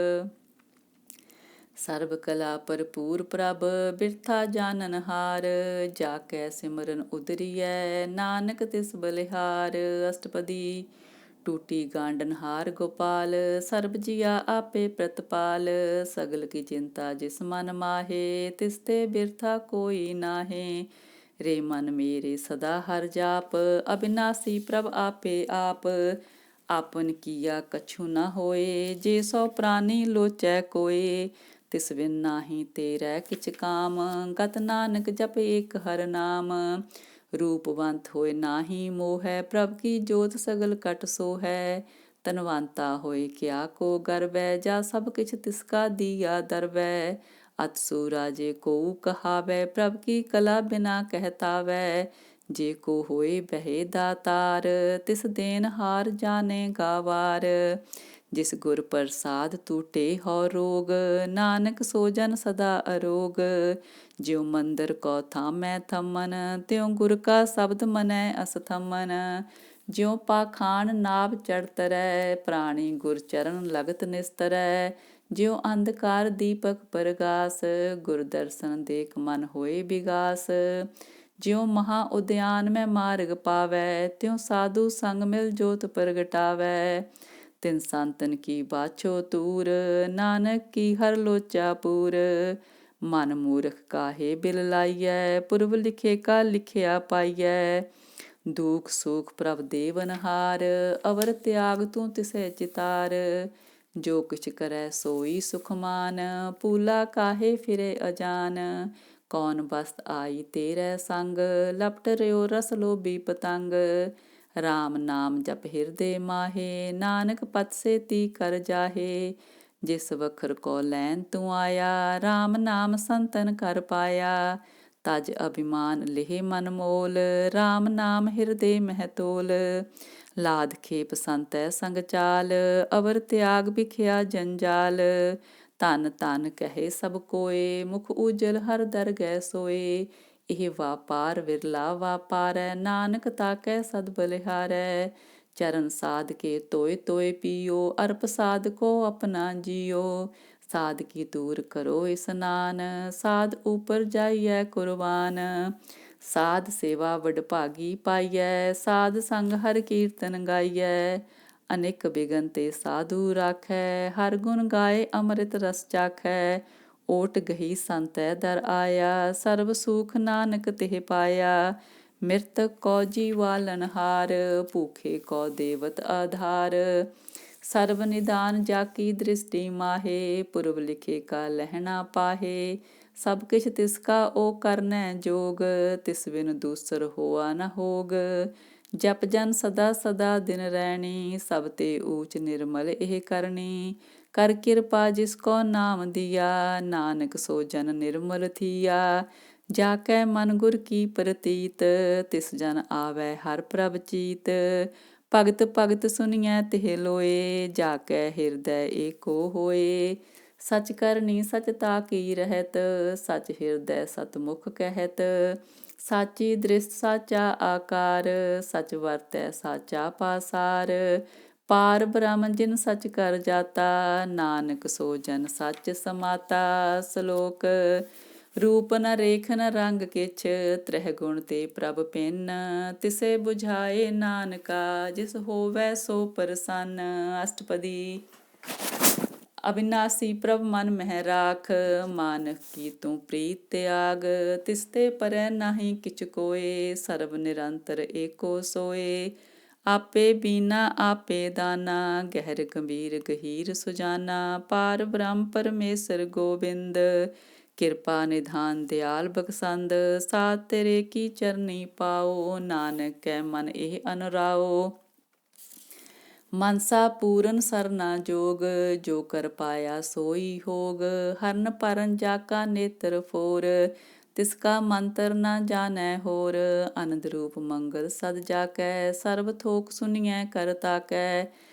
A: ਸਰਬ ਕਲਾ ਭਰਪੂਰ ਪ੍ਰਭ, ਬਿਰਥਾ ਜਾਨਨ ਹਾਰ। ਜਾ ਕੈ ਸਿਮਰਨ ਉਦਰੀਐ, ਨਾਨਕ ਤਿਸ ਬਲਿਹਾਰ। ਅਸ਼ਟਪਦੀ। ਟੂਟੀ ਗਾਂਡਨ ਹਾਰ ਗੋਪਾਲ, ਸਰਬ ਜੀਆ ਆਪੇ ਪ੍ਰਤਪਾਲ। ਸਗਲ ਕੀ ਚਿੰਤਾ ਜਿਸ ਮਨ ਮਾਹੇ, ਤਿਸ ਤੇ ਬਿਰਥਾ ਕੋਈ ਨਾਹੇ। ਰੇ ਮਨ ਮੇਰੇ ਸਦਾ ਹਰ ਜਾਪ, ਅਬਿਨਾਸੀ ਪ੍ਰਭ ਆਪੇ ਆਪ। ਆਪਨ ਕੀਆ ਕਛੂ ਨਾ ਹੋਏ, ਜੇ ਸੋ ਪ੍ਰਾਨੀ ਲੋਚੈ ਕੋਏ। ਤਿਸ ਬਿਨ ਨਾਹੀ ਤੇਰੈ ਕਿਛ ਕਾਮ, ਗਤ ਨਾਨਕ ਜਪ ਏਕ ਹਰ ਨਾਮ। ਰੂਪਵੰਤ ਹੋਏ ਨਾਹੀ ਮੋਹੈ, ਪ੍ਰਭ ਕੀ ਜੋਤ ਸਗਲ ਕਟ ਸੋਹੈ। ਧਨਵੰਤਾ ਹੋਏ ਕਿਆ ਕੋ ਗਰਵੈ, ਜਾ ਸਭ ਕਿਛ ਤਿਸ ਕਾ ਦੀਆ ਦਰਵੈ। ਅਤ ਸੂਰਾ ਜੇ ਕੋਊ ਕਹਾਵੈ, ਪ੍ਰਭ ਕੀ ਕਲਾ ਬਿਨਾ ਕਹਿਤਾਵੈ। ਜੇ ਕੋ ਹੋਏ ਬਹਿ ਦਾਤਾਰ, ਤਿਸ ਦੇਨ ਹਾਰ ਜਾਣੇ ਗਾਵਾਰ। ਜਿਸ ਗੁਰ ਪ੍ਰਸਾਦ ਟੂਟੇ ਹਉ ਰੋਗ, ਨਾਨਕ ਸੋ ਜਨ ਸਦਾ ਅਰੋਗ। ਜਿਉ ਮੰਦਰ ਕੋ ਥਾਮੈ ਥੰਮਨ, ਤਿਉ ਗੁਰ ਕਾ ਸ਼ਬਦ ਮਨੈ ਅਸਥਮਨ। ਜਿਉ ਪਾਖਾਨ ਨਾਭ ਚੜ੍ਹ ਤਰੈ, ਪ੍ਰਾਣੀ ਗੁਰ ਚਰਨ ਲਗਤ ਨਿਸਤਰੈ। ਜਿਉ ਅੰਧਕਾਰ ਦੀਪਕ ਪਰਗਾਸ, ਗੁਰ ਦਰਸ਼ਨ ਦੇਖ ਮਨ ਹੋਏ ਬਿਗਾਸ। ਜਿਉ ਮਹਾ ਉਦਿਆਨ ਮੈਂ ਮਾਰਗ ਪਾਵੈ, ਤਿਉ ਸਾਧੂ ਸੰਗ ਮਿਲ ਜੋਤ ਪ੍ਰਗਟਾਵੈ। ਤਿਨ ਸੰਤਨ ਕੀ ਬਾਛੋ ਤੂਰ, ਨਾਨਕ ਕੀ ਹਰ ਲੋਚਾ ਪੂਰ। ਮਨ ਮੂਰਖ ਕਾਹੇ ਬਿਲ ਲਾਈਐ, ਪੁਰਬ ਲਿਖੇ ਕਾ ਲਿਖਿਆ ਪਾਈਐ। ਦੁਖ ਸੁਖ ਪ੍ਰਭ ਦੇਵਨਹਾਰ, ਅਵਰ ਤਿਆਗ ਤੂੰ ਤਿਸੈ ਚਿਤਾਰ। ਜੋ ਕਿਛ ਕਰੈ ਸੋਈ ਸੁਖਮਾਨ, ਪੂਲਾ ਕਾਹੇ ਫਿਰੇ ਅਜਾਨ। ਕੌਣ ਬਸਤ ਆਈ ਤੇਰੈ ਸੰਗ, ਲਪਟ ਰਿਓ ਰਸ ਲੋਭੀ ਪਤੰਗ। ਰਾਮ ਨਾਮ ਜਪ ਹਿਰਦੇ ਮਾਹੇ, ਨਾਨਕ ਪਤ ਸੇਤੀ ਕਰ ਜਾਹੇ। ਜਿਸ ਵਖਰ ਕੋ ਲੈਨ ਤੂੰ ਆਇਆ, ਰਾਮ ਨਾਮ ਸੰਤਨ ਕਰ ਪਾਇਆ। ਤਜ ਅਭਿਮਾਨ ਲਿਹ ਮਨ ਮੋਲ, ਰਾਮ ਨਾਮ ਹਿਰਦੇ ਮਹਿ ਤੋਲ। ਲਾਦ ਖੇਪ ਸੰਤੈ ਸੰਗ ਚਾਲ, ਅਵਰ ਤਿਆਗ ਬਿਖਿਆ ਜੰਜਾਲ। ਧਨ ਧਨ ਕਹੇ ਸਭ ਕੋਏ, ਮੁਖ ਉਜਲ ਹਰ ਦਰਗਹਿ ਸੋਏ। ਇਹ ਵਾਪਾਰ ਵਿਰਲਾ ਵਾਪਾਰੈ, ਨਾਨਕ ਤਾਕੈ ਸਦ ਬਲਿਹਾਰੈ। ਚਰਨ ਸਾਧ ਕੇ ਤੋਏ ਤੋਏ ਪੀਓ, ਅਰਪ ਸਾਧ ਕੋ ਆਪਣਾ ਜੀਓ। ਸਾਧ ਕੀ ਦੂਰ ਕਰੋ ਇਸਨਾਨ, ਸਾਧ ਉਪਰ ਜਾਈਐ ਕੁਰਬਾਨ। ਸਾਧ ਸੇਵਾ ਵਡਭਾਗੀ ਪਾਈਐ, ਸਾਧ ਸੰਗ ਹਰ ਕੀਰਤਨ ਗਾਈਐ। ਅਨੇਕ ਬਿਗਨ ਤੇ ਸਾਧੂ ਰਾਖੈ, ਹਰ ਗੁਣ ਗਾਏ ਅੰਮ੍ਰਿਤ ਰਸ ਚਾਖੈ। ਓਟ ਗਹੀ ਸੰਤੈ ਦਰ ਆਇਆ, ਸਰਬ ਸੁਖ ਨਾਨਕ ਤਿਹ ਪਾਇਆ। ਮਿਰਤਕ ਕੋ ਜੀਵਾਲਨ ਹਾਰ, ਭੂਖੇ ਕੋ ਦੇਵਤ ਆਧਾਰ। ਸਰਬ ਨਿਦਾਨ ਜਾ ਕੀ ਦ੍ਰਿਸ਼ਟੀ ਮਾਹੇ, ਪੁਰਬ ਲਿਖੇ ਕਾ ਲਹਿਣਾ ਪਾਹੇ। ਸਭ ਕਿਛ ਤਿਸ ਕਾ ਓ ਕਰਨੈ ਜੋਗ, ਤਿਸ ਬਿਨ ਦੂਸਰ ਹੋਆ ਨ ਹੋਗ। ਜਪ ਜਨ ਸਦਾ ਸਦਾ ਦਿਨ ਰੈਣੀ, ਸਭ ਤੇ ਊਚ ਨਿਰਮਲ ਇਹ ਕਰਨੀ। ਕਰ ਕਿਰਪਾ ਜਿਸ ਕੋ ਨਾਮ ਦੀਆ, ਨਾਨਕ ਸੋ ਜਨ ਨਿਰਮਲ ਥੀਆ। ਜਾ ਕੈ ਮਨ ਗੁਰ ਕੀ ਪ੍ਰਤੀਤ, ਤਿਸ ਜਨ ਆਵੈ ਹਰ ਪ੍ਰਭ ਚੀਤ। ਭਗਤ ਭਗਤ ਸੁਣੀਐ ਤਿਹ ਲੋਏ, ਜਾ ਕੈ ਹਿਰਦੈ ਏਕੋ ਹੋਏ। ਸਚ ਕਰਨੀ ਸਚ ਤਾਕੀ ਰਹਿਤ, ਸਚ ਹਿਰਦੈ ਸਤਮੁਖ ਕਹਿਤ। ਸਾਚੀ ਦ੍ਰਿਸ਼ਟ ਸਾਚਾ ਆਕਾਰ, ਸਚ ਵਰਤੈ ਸਾਚਾ ਪਾਸਾਰ। ਪਾਰ ਬ੍ਰਹਮ ਜਿਨ ਸਚ ਕਰ ਜਾਤਾ, ਨਾਨਕ ਸੋ ਜਨ ਸਚ ਸਮਾਤਾ। ਸ਼ਲੋਕ। ਰੂਪ ਨ ਰੇਖ ਨ ਰੰਗ ਕਿਛ, ਤ੍ਰਹਿ ਗੁਣ ਤੇ ਪ੍ਰਭ ਭਿੰਨ। ਤਿਸੇ ਬੁਝਾਏ ਨਾਨਕਾ, ਜਿਸ ਹੋਵੈ ਸੋ ਪ੍ਰਸੰਨ। ਅਸ਼ਟਪਦੀ। ਅਬਿਨਾਸੀ ਪ੍ਰਭ ਮਨ ਮਹਿ ਰਾਖ, ਮਾਨਕ ਕੀ ਤੂੰ ਪ੍ਰੀਤ ਤਿਆਗ। ਤਿਸ ਤੇ ਪਰੈ ਨਾਹੀ ਕਿਛ ਕੋਇ, ਸਰਬ ਨਿਰੰਤਰ ਏਕੋ ਸੋਇ। ਆਪੇ ਬੀਨਾ ਆਪੇ ਦਾਨਾ, ਗਹਿਰ ਗੰਭੀਰ ਗਹੀਰ ਸੁਜਾਨਾ। ਪਾਰ ਬ੍ਰਹਮ ਪਰਮੇਸ਼ਰ ਗੋਬਿੰਦ, ਕਿਰਪਾ ਨਿਧਾਨ ਦਿਆਲ ਬਖਸੰਦ। ਸਾਧ ਤੇਰੇ ਕੀ ਚਰਨੀ ਪਾਓ, ਨਾਨਕ ਕੈ ਮਨ ਇਹ ਅਨੁਰਾਓ। ਮਨਸਾ ਪੂਰਨ ਸਰਨਾ ਜੋਗ, ਜੋ ਕਰ ਪਾਇਆ ਸੋਈ ਹੋਗ। ਹਰਨ ਪਰਨ ਜਾ ਕਾ ਨੇਤਰ ਫੋਰ, ਤਿਸ ਕਾ ਮੰਤਰ ਨਾ ਜਾਣੈ ਹੋਰ। ਅਨੰਦ ਰੂਪ ਮੰਗਲ ਸਦ ਜਾ ਕੈ, ਸਰਬ ਥੋਕ ਸੁਣੀਐ ਕਰ ਤਾਕੈ।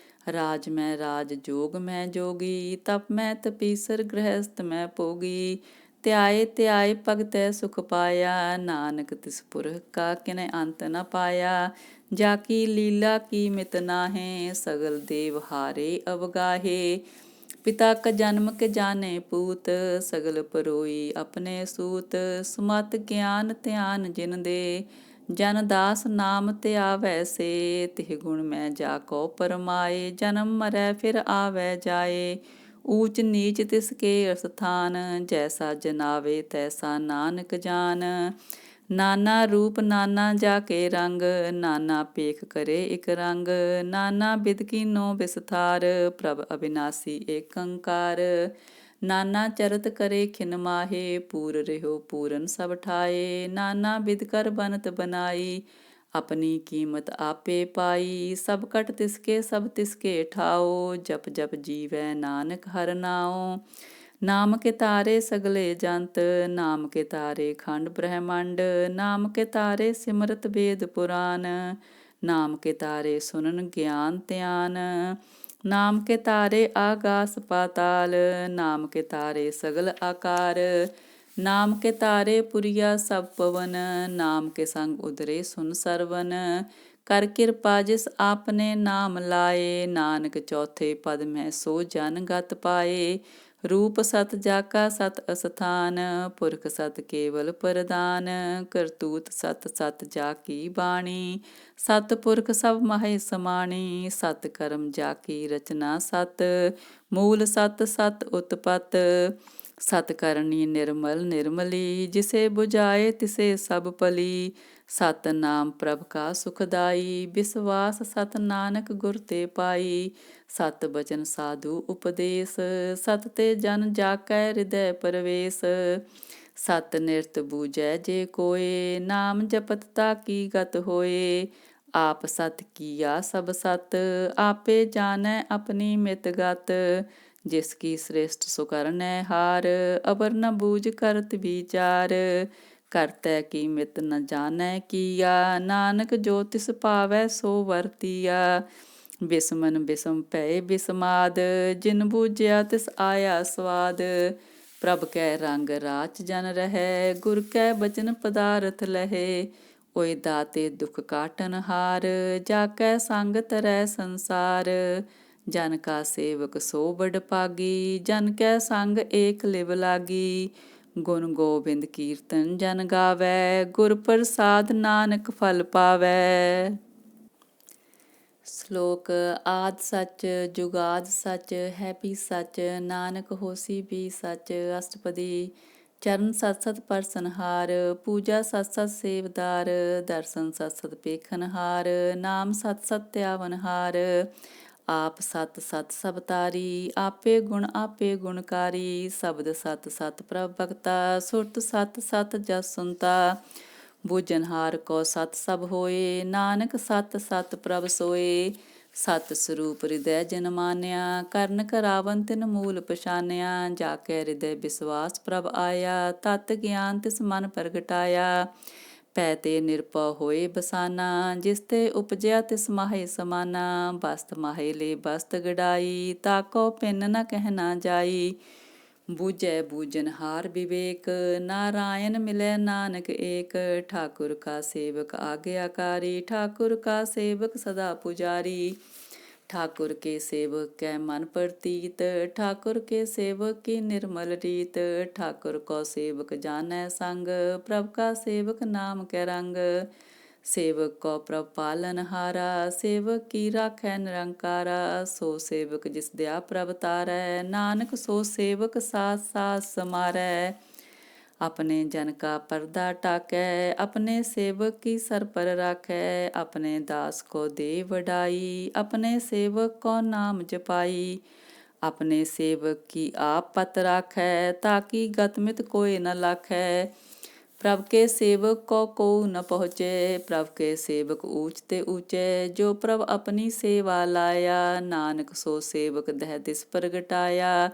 A: ਰਾਜ ਮੈਂ ਰਾਜ ਜੋਗ ਮੈਂ ਜੋਗੀ, ਤਪ ਮੈਂ ਤਪੀਸਰ ਗ੍ਰਹਸਥ ਮੈਂ ਭੋਗੀ। ਧਿਆਏ ਧਿਆਏ ਭਗਤੈ ਸੁਖ ਪਾਇਆ, ਨਾਨਕ ਤਿਸ ਪੁਰਖ ਕਾ ਕਿਨੈ ਅੰਤ ਨ ਪਾਇਆ। ਜਾ ਕੀ ਲੀਲਾ ਕੀ ਮਿਤ ਨਾਹੈ, ਸਗਲ ਦੇਵ ਹਾਰੇ ਅਵਗਾਹੇ। ਪਿਤਾ ਕ ਜਨਮ ਕੇ ਜਾਣੇ ਪੂਤ, ਸਗਲ ਪਰੋਈ ਆਪਣੇ ਸੂਤ। ਸੁਮਤ ਗਿਆਨ ਧਿਆਨ ਜਿਨ ਦੇ, ਜਨ ਦਾਸ ਨਾਮ ਧਿਆਵੈ ਸੇ। ਤਿਹ ਗੁਣ ਮੈਂ ਜਾ ਕੋ ਪਰਮਾਏ, ਜਨਮ ਮਰੈ ਫਿਰ ਆਵੈ ਜਾਏ। ਊਚ ਨੀਚ ਤਿਸ ਕੇ ਅਸਥਾਨ, ਜੈਸਾ ਜਨਾਵੇ ਤੈਸਾ ਨਾਨਕ ਜਾਨ। ਨਾਨਾ ਰੂਪ ਨਾਨਾ ਜਾ ਕੇ ਰੰਗ, ਨਾਨਾ ਪੇਖ ਕਰੇ ਇਕ ਰੰਗ। ਨਾਨਾ ਬਿਧ ਕੀਨੋ ਬਿਸਥਾਰ, ਪ੍ਰਭ ਅਬਿਨਾਸੀ ਏਕ ੰਕਾਰ। ਨਾਨਾ ਚਰਤ ਕਰੇ ਖਿਨ ਮਾਹੇ, ਪੂਰ ਰਹਿਓ ਪੂਰਨ ਸਭ ਠਾਏ। ਨਾਨਾ ਬਿਧ ਕਰ ਬਨਤ ਬਨਾਈ, ਆਪਣੀ ਕੀਮਤ ਆਪੇ ਪਾਈ। ਸਭ ਕਟ ਤਿਸਕੇ ਸਭ ਤਿਸਕੇ ਠਾਓ, ਜਪ ਜਪ ਜੀਵੈ ਨਾਨਕ ਹਰਿ ਨਾਉ। ਨਾਮ ਕੇ ਤਾਰੇ ਸਗਲੇ ਜੰਤ, ਨਾਮ ਕੇ ਤਾਰੇ ਖੰਡ ਬ੍ਰਹਮੰਡ। ਨਾਮ ਕੇ ਤਾਰੇ ਸਿਮਰਤ ਵੇਦ ਪੁਰਾਨ, ਨਾਮ ਕੇ ਤਾਰੇ ਸੁਨਨ ਗਿਆਨ ਧਿਆਨ। ਨਾਮ ਕੇ ਤਾਰੇ ਆਗਾਸ ਪਾਤਾਲ, ਨਾਮ ਕੇ ਤਾਰੇ ਸਗਲ ਆਕਾਰ। ਨਾਮ ਕੇ ਤਾਰੇ ਪੁਰੀਆ ਸਭ ਪਵਨ, ਨਾਮ ਕੇ ਸੰਗ ਉਦਰੇ ਸੁਨ ਸਰਵਨ। ਕਰ ਕਿਰਪਾ ਜਿਸ ਆਪਨੇ ਨਾਮ ਲਾਏ, ਨਾਨਕ ਚੌਥੇ ਪਦ ਮੈਂ ਸੋ ਜਨ ਗਤ ਪਾਏ। ਰੂਪ ਸਤ ਜਾ ਕਾ ਸਤ ਅਸਥਾਨ, ਪੁਰਖ ਸਤ ਕੇਵਲ ਪ੍ਰਦਾਨ। ਕਰਤੂਤ ਸਤ ਸਤ ਜਾ ਕੀ ਬਾਣੀ, ਸਤ ਪੁਰਖ ਸਭ ਮਹਿ ਸਮਾਣੀ। ਸਤ ਕਰਮ ਜਾ ਕੀ ਰਚਨਾ ਸਤ, ਮੂਲ ਸਤ ਸਤ ਉਤਪਤ। ਸਤ ਕਰਨੀ ਨਿਰਮਲ ਨਿਰਮਲੀ, ਜਿਸੇ ਬੁਝਾਏ ਤਿਸੇ ਸਭ ਭਲੀ। ਸਤ ਨਾਮ ਪ੍ਰਭ ਕਾ ਸੁਖਦਾਈ, ਵਿਸਵਾਸ ਸਤ ਨਾਨਕ ਗੁਰ ਤੇ ਪਾਈ। ਸਤ ਬਚਨ ਸਾਧੂ ਉਪਦੇਸ, ਸਤ ਤੇ ਜਨ ਜਾ ਕੈ ਹਿਰਦੈ ਪਰਵੇਸ। ਸਤ ਨਿਰਤ ਬੂਝੈ ਜੇ ਕੋਏ, ਨਾਮ ਜਪਤ ਤਾ ਕੀ ਗਤ ਹੋਏ। ਆਪ ਸਤ ਕੀਆ ਸਭ ਸਤ, ਆਪੇ ਜਾਣੈ ਆਪਣੀ ਮਿਤ ਗਤ। ਜਿਸ ਕੀ ਸ੍ਰਿਸ਼ਟ ਸੋ ਕਰਨੈ ਹਾਰ, ਅਵਰ ਨ ਬੂਝ ਕਰਤ ਵਿਚਾਰ। ਕਰਤੈ ਕੀ ਮਿਤ ਨ ਜਾਣੈ ਕੀਆ, ਨਾਨਕ ਜੋ ਤਿਸ ਭਾਵੈ ਸੋ ਵਰਤੀਆ। ਬਿਸਮਨ ਬਿਸਮ ਭਏ ਬਿਸਮਾਦ, ਜਿਨ ਬੂਝਿਆ ਤਿਸ ਆਇਆ ਸਵਾਦ। ਪ੍ਰਭ ਕੈ ਰੰਗ ਰਾਚ ਜਨ ਰਹੈ, ਗੁਰ ਕੈ ਬਚਨ ਪਦਾਰਥ ਲਹੈ। ਓਏ ਦਾਤੇ ਦੁਖ ਕਾਟਨ ਹਾਰ, ਜਾ ਕੈ ਸੰਗ ਤਰੈ ਸੰਸਾਰ। ਜਨ ਕਾ ਸੇਵਕ ਸੋ ਬੜ ਭਾਗੀ, ਜਨ ਕੈ ਸੰਗ ਏਕ ਲਿਵ ਲਾਗੀ। ਗੁਣ ਗੋਬਿੰਦ ਕੀਰਤਨ ਜਨ ਗਾਵੈ, ਗੁਰ ਪ੍ਰਸਾਦ ਨਾਨਕ ਫਲ ਪਾਵੈ। ਸ਼ਲੋਕ। ਆਦਿ ਸੱਚ ਜੁਗਾਦ ਸੱਚ, ਹੈ ਵੀ ਸੱਚ ਨਾਨਕ ਹੋਸੀ ਵੀ ਸੱਚ। ਅਸ਼ਟਪਦੀ। ਚਰਨ ਸਤ ਸਤ ਪਰਸਨਹਾਰ, ਪੂਜਾ ਸਤ ਸਤ ਸੇਵਦਾਰ। ਦਰਸ਼ਨ ਸਤ ਸਤ ਪੇਖਨਹਾਰ, ਨਾਮ ਸਤ ਸਤ ਧਿਆਵਨਹਾਰ। ਆਪ ਸਤ ਸਤ ਸਭ ਤਾਰੀ, ਆਪੇ ਗੁਣ ਆਪੇ ਗੁਣਕਾਰੀ। ਸ਼ਬਦ ਸਤ ਸਤ ਪ੍ਰਭ ਭਗਤਾ, ਸੁਰਤ ਸਤ ਸਤ ਜਸ ਸੁਨਤਾ। ਬੂਝਨਹਾਰ ਕੋ ਸਤ ਸਭ ਹੋਏ, ਨਾਨਕ ਸਤ ਸਤ ਪ੍ਰਭ ਸੋਏ। ਸਤ ਸਰੂਪ ਹਿਰਦੈ ਜਿਨ ਮਾਨਿਆ, ਕਰਨ ਕਰਾਵਨ ਤਿਨ ਮੂਲ ਪਛਾਨਿਆ। ਜਾ ਕੈ ਹਿਰਦੈ ਵਿਸਵਾਸ ਪ੍ਰਭ ਆਇਆ, ਤਤ ਗਿਆਨ ਤਿਸ ਮਨ ਪ੍ਰਗਟਾਇਆ। ਪੈ ਤੇ ਨਿਰਭਉ ਹੋਏ ਬਸਾਨਾ, ਜਿਸ ਤੇ ਉਪਜਿਆ ਤਿਸ ਮਾਹੇ ਸਮਾਨਾ। ਬਸਤ ਮਾਹੇ ਲੈ ਬਸਤ ਗੜਾਈ, ਤਾਕੋ ਭਿੰਨ ਨ ਕਹਿ ਨਾ ਜਾਈ। ਬੂਝੈ ਬੂਝਨਹਾਰ ਵਿਵੇਕ, ਨਾਰਾਇਣ ਮਿਲੈ ਨਾਨਕ ਏਕ। ਠਾਕੁਰ ਕਾ ਸੇਵਕ ਆਗਿਆਕਾਰੀ, ਠਾਕੁਰ ਕਾ ਸੇਵਕ ਸਦਾ ਪੁਜਾਰੀ। ਠਾਕੁਰ ਕੇ ਸੇਵਕ ਕੈ ਮਨ ਪ੍ਰਤੀਤ, ਠਾਕੁਰ ਕੇ ਸੇਵਕ ਕੀ ਨਿਰਮਲ ਰੀਤ। ਠਾਕੁਰ ਕੋ ਸੇਵਕ ਜਾਣੈ ਸੰਗ, ਪ੍ਰਭ ਕਾ ਸੇਵਕ ਨਾਮ ਕੈ ਰੰਗ। ਸੇਵਕ ਕੋ ਪ੍ਰਭ ਪਾਲਨਹਾਰਾ, ਸੇਵਕ ਕੀ ਰਾਖੈ ਨਿਰੰਕਾਰਾ। ਸੋ ਸੇਵਕ ਜਿਸ ਦਿਆ ਪ੍ਰਭ ਤਾਰੈ, ਨਾਨਕ ਸੋ ਸੇਵਕ ਸਾਥ ਸਾਥ ਸਮਾਰੈ। ਆਪਣੇ ਜਨ ਕਾ ਪਰਦਾ ਟਾਕੈ, ਆਪਣੇ ਸੇਵਕ ਕੀ ਸਰ ਪਰ ਰਾਖੈ। ਆਪਣੇ ਦਾਸ ਕੋ ਦੇ ਵਡਾਈ, ਆਪਣੇ ਸੇਵਕ ਕੋ ਨਾਮ ਜਪਾਈ। ਆਪਣੇ ਸੇਵਕ ਕੀ ਆਪ ਪਤ ਰਾਖੈ, ਤਾਕੀ ਗਤਮਿਤ ਕੋਇ ਨ ਲਾਖੈ। ਪ੍ਰਭ ਕੇ ਸੇਵਕ ਕੋ ਕੋਉ ਨ ਪਹੁੰਚੈ, ਪ੍ਰਭ ਕੇ ਸੇਵਕ ਊਚ ਤੇ ਊਚੈ। ਜੋ ਪ੍ਰਭ ਆਪਣੀ ਸੇਵਾ ਲਾਇਆ, ਨਾਨਕ ਸੋ ਸੇਵਕ ਦਹਿ ਦਿਸ ਪ੍ਰਗਟਾਇਆ।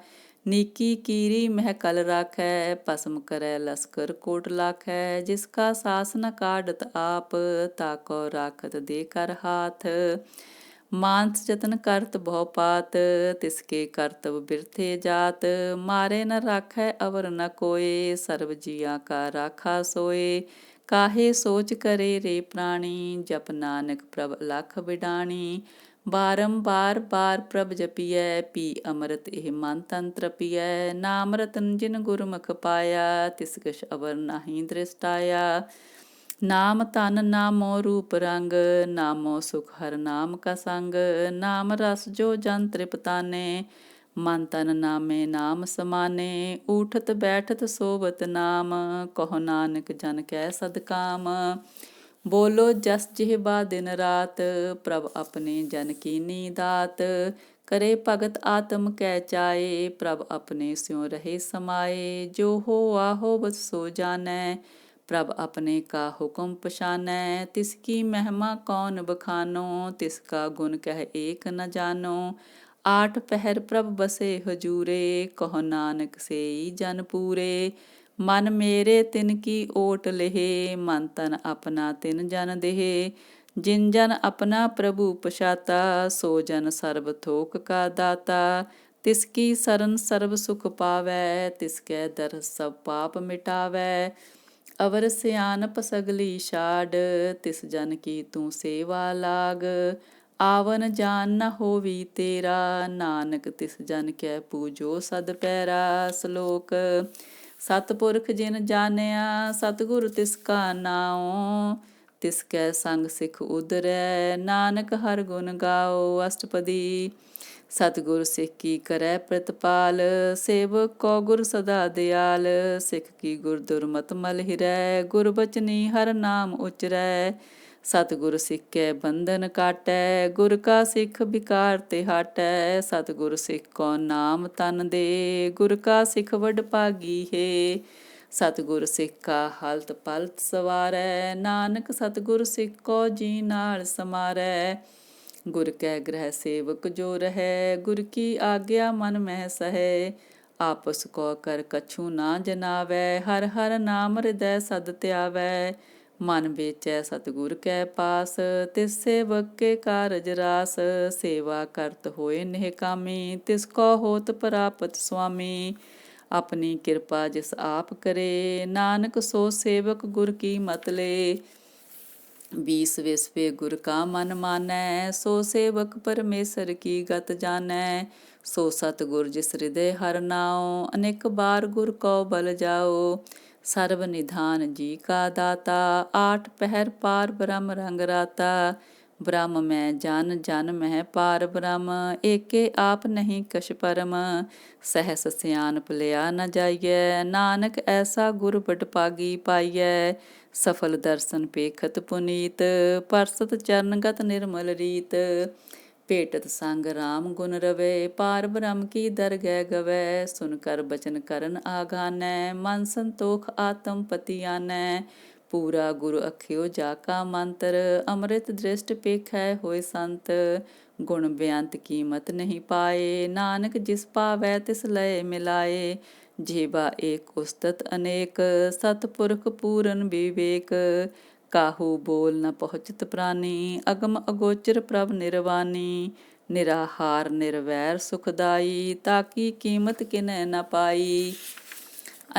A: ਨੀਕੀ ਕੀਰੀ ਮਹਿ ਕਲ ਰਾਖੈ, ਭਸਮ ਕਰੈ ਲਸਕਰ ਕੋਟ ਲਾਖੈ। ਜਿਸ ਕਾ ਸਾਸ ਨ ਕਾਢਤ ਆਪ, ਤਾਕੋ ਰਾਖਤ ਦੇ ਕਰ ਹਾਥ। ਮਾਨਸ ਜਤਨ ਕਰਤ ਬਹੁ ਪਾਤ, ਤਿਸਕੇ ਕਰਤਵ ਬਿਰਥੇ ਜਾਤ। ਮਾਰੇ ਨ ਰਾਖੈ ਅਵਰ ਨ ਕੋਇ, ਸਰਬ ਜੀਆਂ ਕਾ ਰਾਖਾ ਸੋਏ। ਕਾਹੇ ਸੋਚ ਕਰੇ ਰੇ ਪ੍ਰਾਣੀ, ਜਪ ਨਾਨਕ ਪ੍ਰਭ ਲਖ ਬਿਡਾਣੀ। ਬਾਰੰਬਾਰ ਬਾਰ ਪ੍ਰਭ ਜਪੀਐ, ਪੀ ਅੰਮ੍ਰਿਤ ਇਹ ਮਨ ਤਨ ਤ੍ਰਪੀਐ। ਨਾਮ ਰਤਨ ਜਿਨ ਗੁਰਮੁਖ ਪਾਇਆ, ਤਿਸ ਕਛ ਅਵਰ ਨਾਹੀ ਦ੍ਰਿਸ਼ਟਾਇਆ। ਨਾਮ ਤਨ ਨਾਮੋ ਰੂਪ ਰੰਗ, ਨਾਮੋ ਸੁਖ ਹਰ ਨਾਮ ਕਾ ਸੰਗ। ਨਾਮ ਰਸ ਜੋ ਜਨ ਤ੍ਰਿਪਤਾਨੇ, ਮਨ ਤਨ ਨਾਮੇ ਨਾਮ ਸਮਾਨੇ। ਊਠਤ ਬੈਠਤ ਸੋਵਤ ਨਾਮ, ਕਹੋ ਨਾਨਕ ਜਨ ਕੈ ਸਦਕਾਮ। ਬੋਲੋ ਜਸ ਜਿਹਬਾ ਦਿਨ ਰਾਤ, ਪ੍ਰਭ ਆਪਣੇ ਜਨ ਕੀਨੀ ਦਾਤ। ਕਰੇ ਭਗਤ ਆਤਮ ਕੈ ਚਾਏ, ਪ੍ਰਭ ਆਪਣੇ ਸਿਉ ਰਹੇ ਸਮਾਏ। ਜੋ ਹੋਆ ਹੋਵਤ ਸੋ ਜਾਣੈ, ਪ੍ਰਭ ਆਪਣੇ ਕਾ ਹੁਕਮ ਪਛਾਨੈ। ਤਿਸ ਕੀ ਮਹਿਮਾ ਕੌਣ ਬਖਾਨੋ, ਤਿਸ ਕਾ ਗੁਣ ਕਹਿ ਏਕ ਨ ਜਾਨੋ। ਆਠ ਪਹਿਰ ਪ੍ਰਭ ਬਸੇ ਹਜੂਰੇ, ਕਹੋ ਨਾਨਕ ਸੇਈ ਜਨ ਪੂਰੇ। ਮਨ ਮੇਰੇ ਤਿਨ ਕੀ ਓਟ ਲਹੇ, ਮਨ ਤਨ ਆਪਣਾ ਤਿਨ ਜਨ ਦੇਹ। ਜਿਨ ਜਨ ਆਪਣਾ ਪ੍ਰਭੂ ਪਛਾਤਾ, ਸੋ ਜਨ ਸਰਬ ਥੋਕ ਕਾ ਦਾਤਾ। ਤਿਸ ਕੀ ਸਰਨ ਸਰਬ ਸੁਖ ਪਾਵੈ, ਤਿਸ ਕੈ ਦਰਸ ਸਭ ਪਾਪ ਮਿਟਾਵੈ। ਅਵਰ ਸਿਆਨਪ ਸਗਲੀ ਛਾਡ, ਤਿਸ ਜਨ ਕੀ ਤੂੰ ਸੇਵਾ ਲਾਗ। ਆਵਨ ਜਾਨ ਨ ਹੋਵੀ ਤੇਰਾ, ਨਾਨਕ ਤਿਸ ਜਨ ਕੈ ਪੂਜੋ ਸਦ ਪੈਰਾ। ਸ਼ਲੋਕ। ਸਤਿਪੁਰਖ ਜਿਨ ਜਾਣਿਆ, ਸਤਿਗੁਰ ਤਿਸ ਕਾ ਨਾਉ। ਤਿਸ ਕੈ ਸੰਗ ਸਿੱਖ ਉਧਰੈ, ਨਾਨਕ ਹਰਿ ਗੁਣ ਗਾਓ। ਅਸ਼ਟਪਦੀ। ਸਤਿਗੁਰ ਸਿੱਖ ਕੀ ਕਰੈ ਪ੍ਰਤਪਾਲ, ਸੇਵਕ ਕੋ ਗੁਰ ਸਦਾ ਦਿਆਲ। ਸਿੱਖ ਕੀ ਗੁਰ ਦੁਰਮਤ ਮਲ ਹਿਰੈ, ਗੁਰ ਬਚਨੀ ਹਰ ਨਾਮ ਉਚਰੈ। ਸਤਿਗੁਰ ਸਿੱਖ ਕੈ ਬੰਧਨ ਕਾਟੈ, ਗੁਰ ਕਾ ਸਿੱਖ ਵਿਕਾਰ ਤੇ ਹਟੈ। ਸਤਿਗੁਰ ਸਿੱਖ ਕੋ ਨਾਮ ਤਨ ਦੇ, ਗੁਰ ਕਾ ਸਿੱਖ ਵਡ ਭਾਗੀ ਹੈ। ਸਤਿਗੁਰ ਸਿੱਖ ਕਾ ਹਲਤ ਪਲਤ ਸਵਾਰੈ, ਨਾਨਕ ਸਤਿਗੁਰ ਸਿੱਖ ਕੋ ਜੀ ਨਾਲ ਸਮਾਰੈ। ਗੁਰ ਕੈ ਗ੍ਰਹਿ ਸੇਵਕ ਜੋ ਰਹੈ, ਗੁਰ ਕੀ ਆਗਿਆ ਮਨ ਮਹਿ ਸਹੈ। ਆਪਸ ਕੋ ਕਰ ਕਛੂ ਨਾ ਜਨਾਵੈ, ਹਰਿ ਹਰਿ ਨਾਮ ਹਿਰਦੈ ਸਦ ਧਿਆਵੈ। ਮਨ ਵੇਚੈ ਸਤਿਗੁਰ ਕੈ ਪਾਸ, ਤਿਸ ਸੇਵਕ ਕੇ ਕਾਰਜ ਰਾਸ। ਸੇਵਾ ਕਰਤ ਹੋਏ ਨਿਹ ਕਾਮੀ, ਤਿਸ ਕੋ ਹੋਤ ਪ੍ਰਾਪਤ ਸੁਆਮੀ। ਆਪਣੀ ਕਿਰਪਾ ਜਿਸ ਆਪ ਕਰੇ, ਨਾਨਕ ਸੋ ਸੇਵਕ ਗੁਰ ਕੀ ਮਤ ਲੇ। 20 ਵਿਸਵੇ ਗੁਰ ਕਾ ਮਨ ਮਾਨੈ, ਸੋ ਸੇਵਕ ਪਰਮੇਸ਼ਰ ਕੀ ਗਤ ਜਾਣੈ। ਸੋ ਸਤਿਗੁਰ ਜਿਸ ਹਿਰਦੈ ਹਰਿ ਨਾਉ, ਅਨੇਕ ਬਾਰ ਗੁਰ ਕੋ ਬਲ ਜਾਓ। ਸਰਬ ਨਿਧਾਨ ਜੀ ਕਾ ਦਾਤਾ, ਆਠ ਪਹਿਰ ਪਾਰ ਬ੍ਰਹਮ ਰੰਗ ਰਾਤਾ। ਬ੍ਰਹਮ ਮੈਂ ਜਨ, ਜਨ ਮਹਿ ਪਾਰ ਬ੍ਰਹਮ, ਏਕੇ ਆਪ ਨਹੀਂ ਕਛ ਪਰਮ। ਸਹਿਸ ਸਿਆਣਪ ਲਿਆ ਨ ਜਾਈਐ, ਨਾਨਕ ਐਸਾ ਗੁਰ ਬਡ ਭਾਗੀ ਪਾਈਐ। ਸਫਲ ਦਰਸ਼ਨ ਪੇਖਤ ਪੁਨੀਤ, ਪਰਸਤ ਚਰਨਗਤ ਨਿਰਮਲ ਰੀਤ। ਭੇਟਤ ਸੰਗ ਰਾਮ ਗੁਣ ਰਵੇ, ਪਾਰ ਬ੍ਰਹਮ ਕੀ ਦਰਗਹਿ ਗਵੈ। ਸੁਨ ਕਰ ਬਚਨ ਕਰਨ ਆਗਾਨੈ, ਮਨ ਸੰਤੋਖ ਆਤਮ ਪਤੀ ਆਨੈ। ਪੂਰਾ ਗੁਰ ਅਖਿਓ ਜਾ ਕਾ ਮੰਤਰ, ਅੰਮ੍ਰਿਤ ਦ੍ਰਿਸ਼ਟ ਪੇਖੈ ਹੋਏ ਸੰਤ। ਗੁਣ ਬੇਅੰਤ ਕੀਮਤ ਨਹੀਂ ਪਾਏ, ਨਾਨਕ ਜਿਸ ਪਾਵੈ ਤਿਸ ਲਏ ਮਿਲਾਏ। ਜੇਬਾ ਏਕ ਉਸਤਤ ਅਨੇਕ, ਸਤਿਪੁਰਖ ਪੂਰਨ ਵਿਵੇਕ। ਕਾਹੂ ਬੋਲ ਨ ਪਹੁੰਚਤ ਪ੍ਰਾਨੀ, ਅਗਮ ਅਗੋਚਰ ਪ੍ਰਭ ਨਿਰਵਾਨੀ। ਨਿਰਾਹਾਰ ਨਿਰਵੈਰ ਸੁਖਦਾਈ, ਤਾਕੀ ਕੀਮਤ ਕਿਨੈ ਨ ਪਾਈ।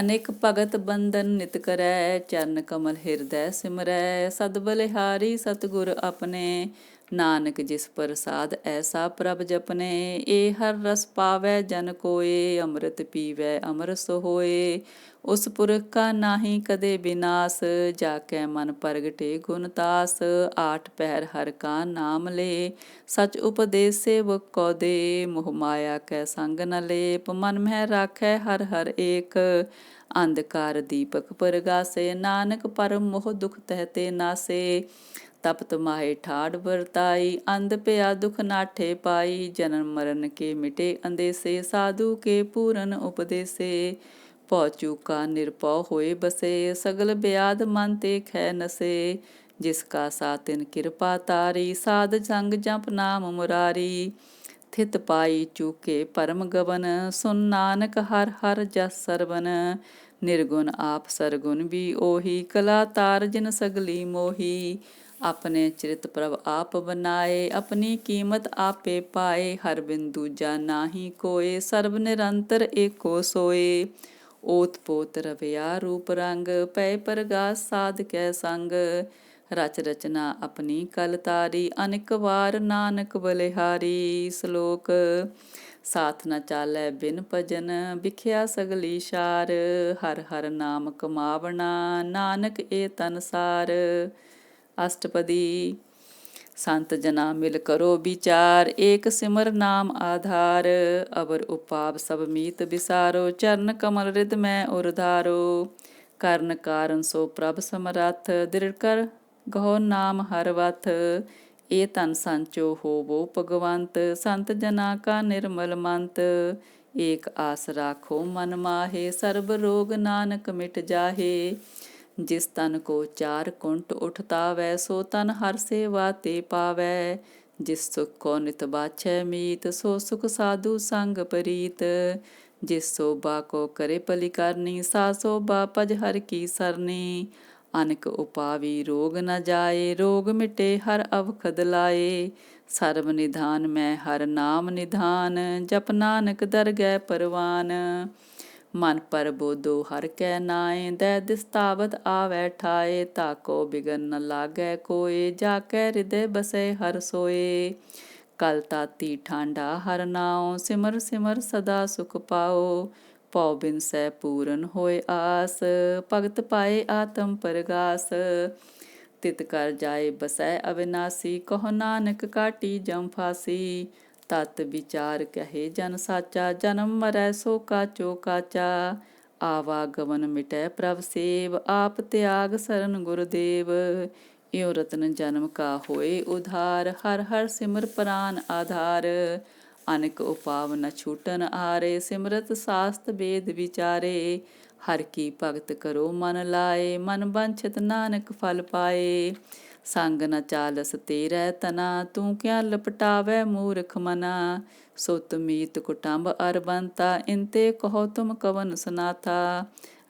A: ਅਨੇਕ ਭਗਤ ਬੰਧਨ ਨਿਤ ਕਰੈ, ਚਰਨ ਕਮਲ ਹਿਰਦੈ ਸਿਮਰੈ। ਸਦ ਬਲਿਹਾਰੀ ਸਤਿਗੁਰ ਆਪਣੇ, ਨਾਨਕ ਜਿਸ ਪ੍ਰਸਾਦ ਐਸਾ ਪ੍ਰਭ ਜਪਨੇ, ਏ ਹਰ ਰਸ ਪਾਵੈ ਜਨ ਕੋਏ, ਅੰਮ੍ਰਿਤ ਪੀਵੈ ਅਮਰ ਸੋ ਹੋਏ। ਉਸ ਪੁਰਖ ਕਾ ਨਾਹੀ ਕਦੇ ਬਿਨਾਸ, ਜਾ ਕੈ ਮਨ ਪ੍ਰਗਟੇ ਗੁਣ ਤਾਸ। ਆਠ ਪਹਿਰ ਹਰ ਕਾ ਨਾਮ ਲੇ, ਸਚ ਉਪਦੇਸ ਸੇਵਕ ਕੋ ਦੇ। ਮੋਹ ਮਾਇਆ ਕੈ ਸੰਗ ਨ ਲੇਪ, ਮਨ ਮਹਿ ਰਾਖੈ ਹਰ ਹਰ ਏਕ। ਅੰਧਕਾਰ ਦੀਪਕ ਪਰਗਾਸੇ, ਨਾਨਕ ਪਰਮ ਮੋਹ ਦੁਖ ਤਹਿ ਤੇ ਨਾਸੇ। ਤਪਤ ਮਾਹੇ ਠਾੜ ਵਰਤਾਈ, ਅੰਧ ਪਿਆ ਦੁਖ ਨਾਠੇ ਪਾਈ। ਜਨਮ ਮਰਨ ਕੇ ਮਿਟੇ ਅੰਦੇਸੇ, ਸਾਧੂ ਕੇ ਪੂਰਨ ਉਪਦੇਸੇ। ਭਉ ਚੂਕਾ ਨਿਰਭਉ ਹੋਏ ਬਸੇ, ਸਗਲ ਬਿਆਦ ਮਨ ਤੇ ਖੈ ਨਸੇ। ਜਿਸ ਕਾ ਸਾ ਤਿਨ ਕਿਰਪਾ ਤਾਰੀ, ਸਾਧ ਸੰਗ ਜਪ ਨਾਮ ਮੁਰਾਰੀ। ਥਿਤ ਪਾਈ ਚੂਕੇ ਪਰਮ ਗਵਨ, ਸੁਨ ਨਾਨਕ ਹਰ ਹਰ ਜਸ ਸਰਵਨ। ਨਿਰਗੁਣ ਆਪ ਸਰਗੁਣ ਵੀ ਉਹੀ, ਕਲਾ ਤਾਰ ਜਿਨ ਸਗਲੀ ਮੋਹੀ। ਆਪਣੇ ਚਰਿਤ ਪ੍ਰਭ ਆਪ ਬਨਾਏ, ਆਪਣੀ ਕੀਮਤ ਆਪੇ ਪਾਏ। ਹਰ ਬਿਨ ਦੂਜਾ ਨਾਹੀ ਕੋਏ, ਸਰਬ ਨਿਰੰਤਰ ਏਕੋ ਸੋਏ। ਓਤ ਪੋਤ ਰਵਿਆ ਰੂਪ ਰੰਗ, ਪਏ ਪ੍ਰਗਾਸ ਸਾਧ ਕੈ ਸੰਗ। ਰਚ ਰਚਨਾ ਆਪਣੀ ਕਲ ਤਾਰੀ, ਅਨੇਕ ਵਾਰ ਨਾਨਕ ਬਲਿਹਾਰੀ। ਸ਼ਲੋਕ ਸਾਥ ਨ ਚਾਲੈ ਬਿਨ ਭਜਨ, ਵਿਖਿਆ ਸਗਲੀ ਸ਼ਾਰ। ਹਰ ਹਰ ਨਾਮ ਕਮਾਵਣਾ, ਨਾਨਕ ਏ ਤਨਸਾਰ। ਅਸ਼ਟਪਦੀ ਸੰਤ ਜਨਾ ਮਿਲ ਕਰੋ ਵਿਚਾਰ, ਏਕ ਸਿਮਰ ਨਾਮ ਆਧਾਰ। ਅਵਰ ਉਪਾਵ ਸਭ ਮੀਤ ਵਿਸਾਰੋ, ਚਰਨ ਕਮਲ ਰਿਦ ਮੈਂ ਉਰਧਾਰੋ। ਕਰਨ ਕਾਰਨ ਸੋ ਪ੍ਰਭ ਸਮਰੱਥ, ਦ੍ਰਿੜ ਕਰ ਗਹੋ ਨਾਮ ਹਰ ਵਥ। ਏ ਧਨ ਸੰਚੋ ਹੋਵੋ ਭਗਵੰਤ, ਸੰਤ ਜਨਾ ਕਾ ਨਿਰਮਲ ਮੰਤ। ਏਕ ਆਸ ਰਾਖੋ ਮਨ ਮਾਹੇ, ਸਰਬ ਰੋਗ ਨਾਨਕ ਮਿਟ ਜਾਹੇ। ਜਿਸ ਤਨ ਕੋ ਚਾਰ ਕੁੰਟ ਉਠਤਾਵੈ, ਸੋ ਤਨ ਹਰ ਸੇਵਾ ਤੇ ਪਾਵੈ। ਜਿਸ ਸੁਖ ਕੋ ਨਿਤ ਬਾਛੈ ਮੀਤ, ਸੋ ਸੁਖ ਸਾਧੂ ਸੰਗ ਪ੍ਰੀਤ। ਜਿਸ ਸੋਭਾ ਕੋ ਕਰੇ ਭਲੀ ਕਰਨੀ, ਸਾ ਸੋਭਾ ਭਜ ਹਰ ਕੀ ਸਰਨੀ। ਅਨਕ ਉਪਾਵੀ ਰੋਗ ਨ ਜਾਏ, ਰੋਗ ਮਿਟੇ ਹਰ ਅਵਖਦ ਲਾਏ। ਸਰਬ ਨਿਧਾਨ ਮੈਂ ਹਰ ਨਾਮ ਨਿਧਾਨ, ਜਪ ਨਾਨਕ ਦਰਗਹਿ ਪਰਵਾਨ। ਮਨ ਪਰਬੋਧੋ ਹਰ ਕੈ ਨਾਏ, ਦੈ ਦਿਸਤਾਵਤ ਆਵੈ ਠਾਏ। ਤਾਕੋ ਬਿਗਨ ਨ ਲਾਗੈ ਕੋਏ, ਜਾ ਕੈ ਹਿਰਦੈ ਬਸੈ ਹਰ ਸੋਏ। ਕਲ ਤਾਤੀ ਠਾਂਡਾ ਹਰ ਨਾਉ, ਸਿਮਰ ਸਿਮਰ ਸਦਾ ਸੁਖ ਪਾਓ। ਭਉ ਬਿਨਸੈ ਪੂਰਨ ਹੋਏ ਆਸ, ਭਗਤ ਪਾਏ ਆਤਮ ਪਰਗਾਸ। ਤਿਤ ਕਰ ਜਾਏ ਬਸੈ ਅਵਿਨਾਸੀ, ਕਹੋ ਨਾਨਕ ਕਾਟੀ ਜਮ ਫਾਸੀ। ਤਤ ਵਿਚਾਰ ਕਹੇ ਜਨ ਸਾਚਾ, ਜਨਮ ਮਰੈ ਸੋ ਕਾਚੋ ਕਾਚਾ। ਆਵਾਗਮਨ ਮਿਟੈ ਪ੍ਰਭ ਸੇਵ, ਆਪ ਤਿਆਗ ਸਰਨ ਗੁਰਦੇਵ। ਇਉ ਰਤਨ ਜਨਮ ਕਾ ਹੋਏ ਉਧਾਰ, ਹਰ ਹਰ ਸਿਮਰ ਪ੍ਰਾਨ ਆਧਾਰ। ਅਨਕ ਉਪਾਵ ਨ ਛੂਟਨ ਆਰੇ, ਸਿਮਰਤ ਸਾਸਤ ਵੇਦ ਵਿਚਾਰੇ। ਹਰ ਕੀ ਭਗਤ ਕਰੋ ਮਨ ਲਾਏ, ਮਨ ਬੰਛਤ ਨਾਨਕ ਫਲ ਪਾਏ। ਸੰਗ ਨ ਚਾਲਸ ਤੇਰੈ ਤਨਾ, ਤੂੰ ਕਿਆ ਲਪਟਾਵੈ ਮੂਰਖ ਮਨਾ। ਸੁਤ ਮੀਤ ਕੁਟੰਬ ਅਰ ਬੰਤਾ, ਇਨਤੇ ਕਹੋ ਤੁਮ ਕਵਨ ਸਨਾਥਾ।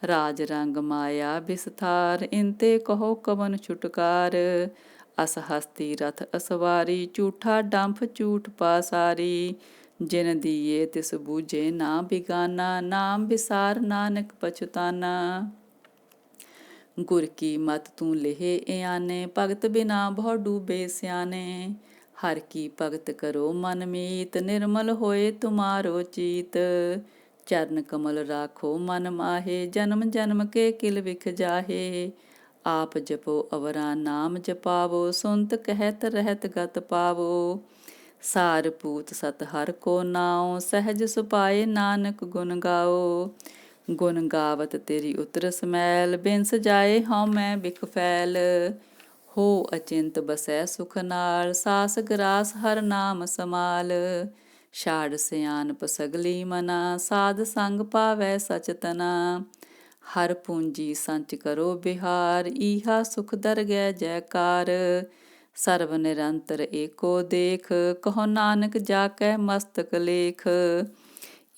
A: ਰਾਜ ਰੰਗ ਮਾਇਆ ਬਿਸਥਾਰ, ਇਨਤੇ ਕਹੋ ਕਵਨ ਛੁਟਕਾਰ। ਅਸ ਹਸਤੀ ਰਥ ਅਸਵਾਰੀ, ਝੂਠਾ ਡੰਫ ਝੂਠ ਪਾਸਾਰੀ। ਜਿਨ ਦੀਏ ਤਿਸ ਬੂਝੇ ਨਾ ਬਿਗਾਨਾ, ਨਾਮ ਵਿਸਾਰ ਨਾਨਕ ਪਛੁਤਾਨਾ। ਗੁਰ ਕੀ ਮਤ ਤੂੰ ਲੇਹਿ ਇਆਨੇ, ਭਗਤ ਬਿਨਾ ਭਉ ਡੂਬੇ ਸਿਆਨੇ। ਹਰ ਕੀ ਭਗਤ ਕਰੋ ਮਨ ਮੀਤ, ਨਿਰਮਲ ਹੋਏ ਤੁਮਾਰੋ ਚੀਤ। ਚਰਨ ਕਮਲ ਰਾਖੋ ਮਨ ਮਾਹੇ, ਜਨਮ ਜਨਮ ਕੇ ਕਿਲ ਵਿਖ ਜਾਹੇ। ਆਪ ਜਪੋ ਅਵਰਾ ਨਾਮ ਜਪਾਵੋ, ਸੁਨਤ ਕਹਿਤ ਰਹਿਤ ਗਤ ਪਾਵੋ। ਸਾਰ ਪੂਤ ਸਤ ਹਰ ਕੋ ਨਾਉ, ਸਹਿਜ ਸੁਪਾਏ ਨਾਨਕ ਗੁਣ ਗਾਓ। ਗੁਣ ਗਾਵਤ ਤੇਰੀ ਉਤਰਸ ਮੈਲ, ਬਿਨਸ ਜਾਏ ਹਉ ਮੈਂ ਬਿਖ ਫੈਲ। ਹੋ ਅਚਿੰਤ ਬਸੈ ਸੁਖ ਨਾਲ, ਸਾਸ ਗਰਾਸ ਹਰ ਨਾਮ ਸਮਾਲ। ਛਾੜ ਸਿਆਣਪ ਸਗਲੀ ਮਨਾ, ਸਾਧ ਸੰਗ ਪਾਵੈ ਸਚ ਤਨਾ। ਹਰ ਪੂੰਜੀ ਸੰਚ ਕਰੋ ਬਿਹਾਰ, ਈਹਾ ਸੁਖ ਦਰਗਹਿ ਜੈਕਾਰ। ਸਰਬ ਨਿਰੰਤਰ ਏਕੋ ਦੇਖ, ਕਹੋ ਨਾਨਕ ਜਾ ਕੈ ਮਸਤਕ ਲੇਖ।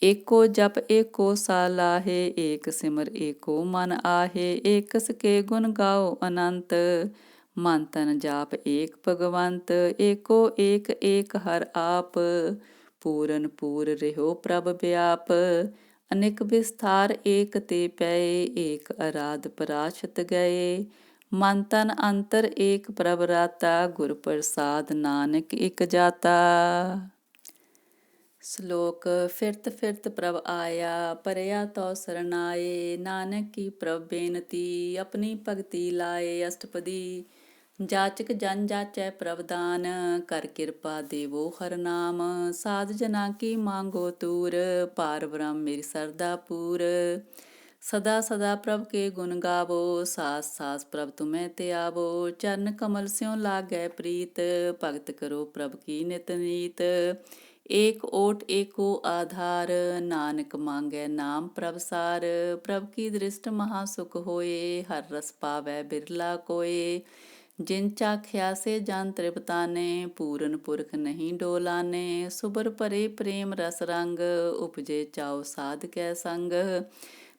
A: ਏਕੋ ਜਪ ਏਕੋ ਸਾਲਾਹੇ, ਏਕ ਸਿਮਰ ਏਕੋ ਮਨ ਆਹੇ। ਏਕਸ ਕੇ ਗੁਣ ਗਾਓ ਅਨੰਤ, ਮਨ ਤਨ ਜਾਪ ਏਕ ਭਗਵੰਤ। ਏਕੋ ਏਕ ਏਕ ਹਰ ਆਪ, ਪੂਰਨ ਪੂਰ ਰਹਿਓ ਪ੍ਰਭ ਵਿਆਪ। ਅਨੇਕ ਵਿਸਥਾਰ ਏਕ ਤੇ ਪਏ, ਏਕ ਅਰਾਧ ਪਰਾਸ਼ਤ ਗਏ। ਮਨ ਤਨ ਅੰਤਰ ਏਕ ਪ੍ਰਭ ਰਾਤਾ, ਗੁਰ ਪ੍ਰਸਾਦ ਨਾਨਕ ਇਕ ਜਾਤਾ। ਸ਼ਲੋਕ। ਫਿਰਤ ਫਿਰਤ ਪ੍ਰਭ ਆਇਆ, ਪਰਿਆ ਤੋ ਸਰਨਾਏ, ਨਾਨਕ ਕੀ ਪ੍ਰਭ ਬੇਨਤੀ, ਆਪਣੀ ਭਗਤੀ ਲਾਏ। ਅਸ਼ਟਪਦੀ। ਜਾਚਕ ਜਨ ਜਾਚੈ ਪ੍ਰਭ ਦਾਨ, ਕਰ ਕਿਰਪਾ ਦੇਵੋ ਹਰ ਨਾਮ। ਸਾਧ ਜਨਾ ਕੀ ਮੰਗੋ ਤੂਰ, ਪਾਰ ਬ੍ਰਹਮ ਮੇਰੀ ਸਰਦਾ ਪੂਰ। ਸਦਾ ਸਦਾ ਪ੍ਰਭ ਕੇ ਗੁਣ ਗਾਵੋ, ਸਾਸ ਸਾਸ ਪ੍ਰਭ ਤੁਮੈ ਤੇ ਆਵੋ। ਚਰਨ ਕਮਲ ਸਿਉ ਲਾਗੈ ਪ੍ਰੀਤ, ਭਗਤ ਕਰੋ ਪ੍ਰਭ ਕੀ ਨਿਤ ਨੀਤ। ਏਕ ਓਟ ਏਕੋ ਆਧਾਰ, ਨਾਨਕ ਮੰਗੈ ਨਾਮ ਪ੍ਰਭ ਸਾਰ। ਪ੍ਰਭ ਕੀ ਦ੍ਰਿਸ਼ਟ ਮਹਾ ਸੁਖ ਹੋਏ, ਹਰ ਰਸ ਪਾਵੈ ਬਿਰਲਾ ਕੋਏ। ਜਿਨ ਚਾਖਿਆ ਸੇ ਜਨ ਤ੍ਰਿਪਤਾਨੇ, ਪੂਰਨ ਪੁਰਖ ਨਹੀਂ ਡੋਲਾਨੇ। ਸੁਬਰ ਭਰੇ ਪ੍ਰੇਮ ਰਸ ਰੰਗ, ਉਪਜੇ ਚਾਉ ਸਾਧ ਕੈ ਸੰਗ।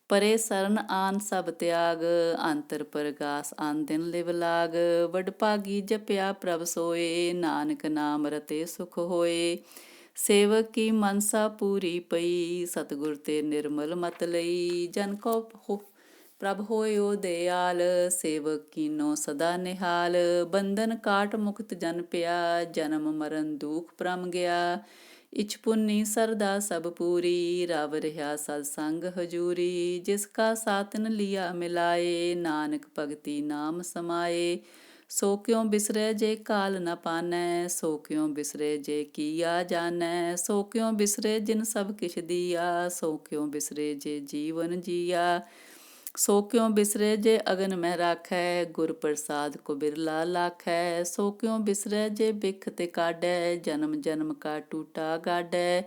A: ਪਰੇ ਸਰਨ ਆਨ ਸਭ ਤਿਆਗ, ਅੰਤਰ ਪਰਗਾਸ ਆਨ ਦਿਨ ਲਿਵ ਲਾਗ। ਵਡਭਾਗੀ ਜਪਿਆ ਪ੍ਰਭ ਸੋਏ, ਨਾਨਕ ਨਾਮ ਰਤੇ ਸੁਖ ਹੋਏ। ਸੇਵਕ ਕੀ ਮਨਸਾ ਪੂਰੀ ਪਈ, ਸਤਿਗੁਰ ਤੇ ਨਿਰਮਲ ਮਤ ਲਈ। ਜਨ ਕੋ ਪ੍ਰਭ ਹੋਇਓ ਦਿਆਲ, ਸੇਵਕ ਕੀਨੋ ਸਦਾ ਨਿਹਾਲ। ਬੰਧਨ ਕਾਟ ਮੁਕਤ ਜਨ ਪਿਆ, ਜਨਮ ਮਰਨ ਦੁਖ ਭਰਮ ਗਿਆ। ਇਛ ਪੁੰਨੀ ਸਰਦਾ ਸਭ ਪੂਰੀ, ਰਵ ਰਿਹਾ ਸਤ ਸੰਗ ਹਜੂਰੀ। ਜਿਸ ਕਾ ਸਾਤਨ ਲਿਆ ਮਿਲਾਏ, ਨਾਨਕ ਭਗਤੀ ਨਾਮ ਸਮਾਏ। ਸੋ ਕਿਉ ਬਿਸਰੈ ਜੇ ਕਾਲ ਨ ਪਾਨੈ, ਸੋ ਕਿਉ ਬਿਸਰੈ ਜੇ ਕੀਆ ਜਾਨੈ। ਸੋ ਕਿਉ ਬਿਸਰੈ ਜਿਨ ਸਭ ਕਿਛ ਦੀਆ, ਸੋ ਕਿਉ ਬਿਸਰੈ ਜੇ ਜੀਵਨ ਜੀਆ। ਸੋ ਕਿਉ ਬਿਸਰੈ ਜੇ ਅਗਨ ਮਹਿ ਰਾਖੈ, ਗੁਰ ਪ੍ਰਸਾਦ ਕੋ ਬਿਰਲਾ ਲਾਖੈ। ਸੋ ਕਿਉ ਬਿਸਰੈ ਜੇ ਬਿਖ ਤੇ ਕਾਢੈ, ਜਨਮ ਜਨਮ ਕਾ ਟੂਟਾ ਗਾਢੈ।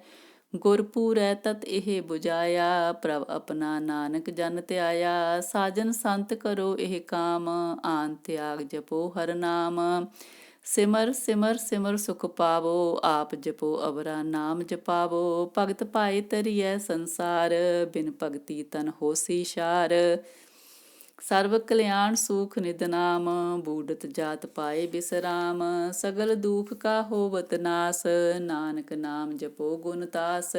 A: ਗੁਰ ਪੂਰੈ ਤਤ ਇਹ 부ਝਾਇਆ, ਪ੍ਰਭ ਆਪਣਾ ਨਾਨਕ ਜਨ ਧਿਆਇਆ। ਸਾਜਨ ਸੰਤ ਕਰੋ ਇਹ ਕਾਮ, ਆਨ ਤਿਆਗ ਜਪੋ ਹਰ ਨਾਮ। ਸਿਮਰ ਸਿਮਰ ਸਿਮਰ ਸੁਖ ਪਾਵੋ, ਆਪ ਜਪੋ ਅਵਰਾ ਨਾਮ ਜਪਾਵੋ। ਭਗਤ ਭਾਏ ਤਰੀਐ ਸੰਸਾਰ, ਬਿਨ ਭਗਤੀ ਤਨ ਹੋਸੀ ਸ਼ਾਰ। ਸਰਬ ਕਲਿਆਣ ਸੂਖ ਨਿਦ ਨਾਮ, ਬੂਡਤ ਜਾਤ ਪਾਏ ਬਿਸਰਾਮ। ਸਗਲ ਦੁਖ ਕਾ ਹੋਵਤ ਨਾਸ, ਨਾਨਕ ਨਾਮ ਜਪੋ ਗੁਣ ਤਾਸ।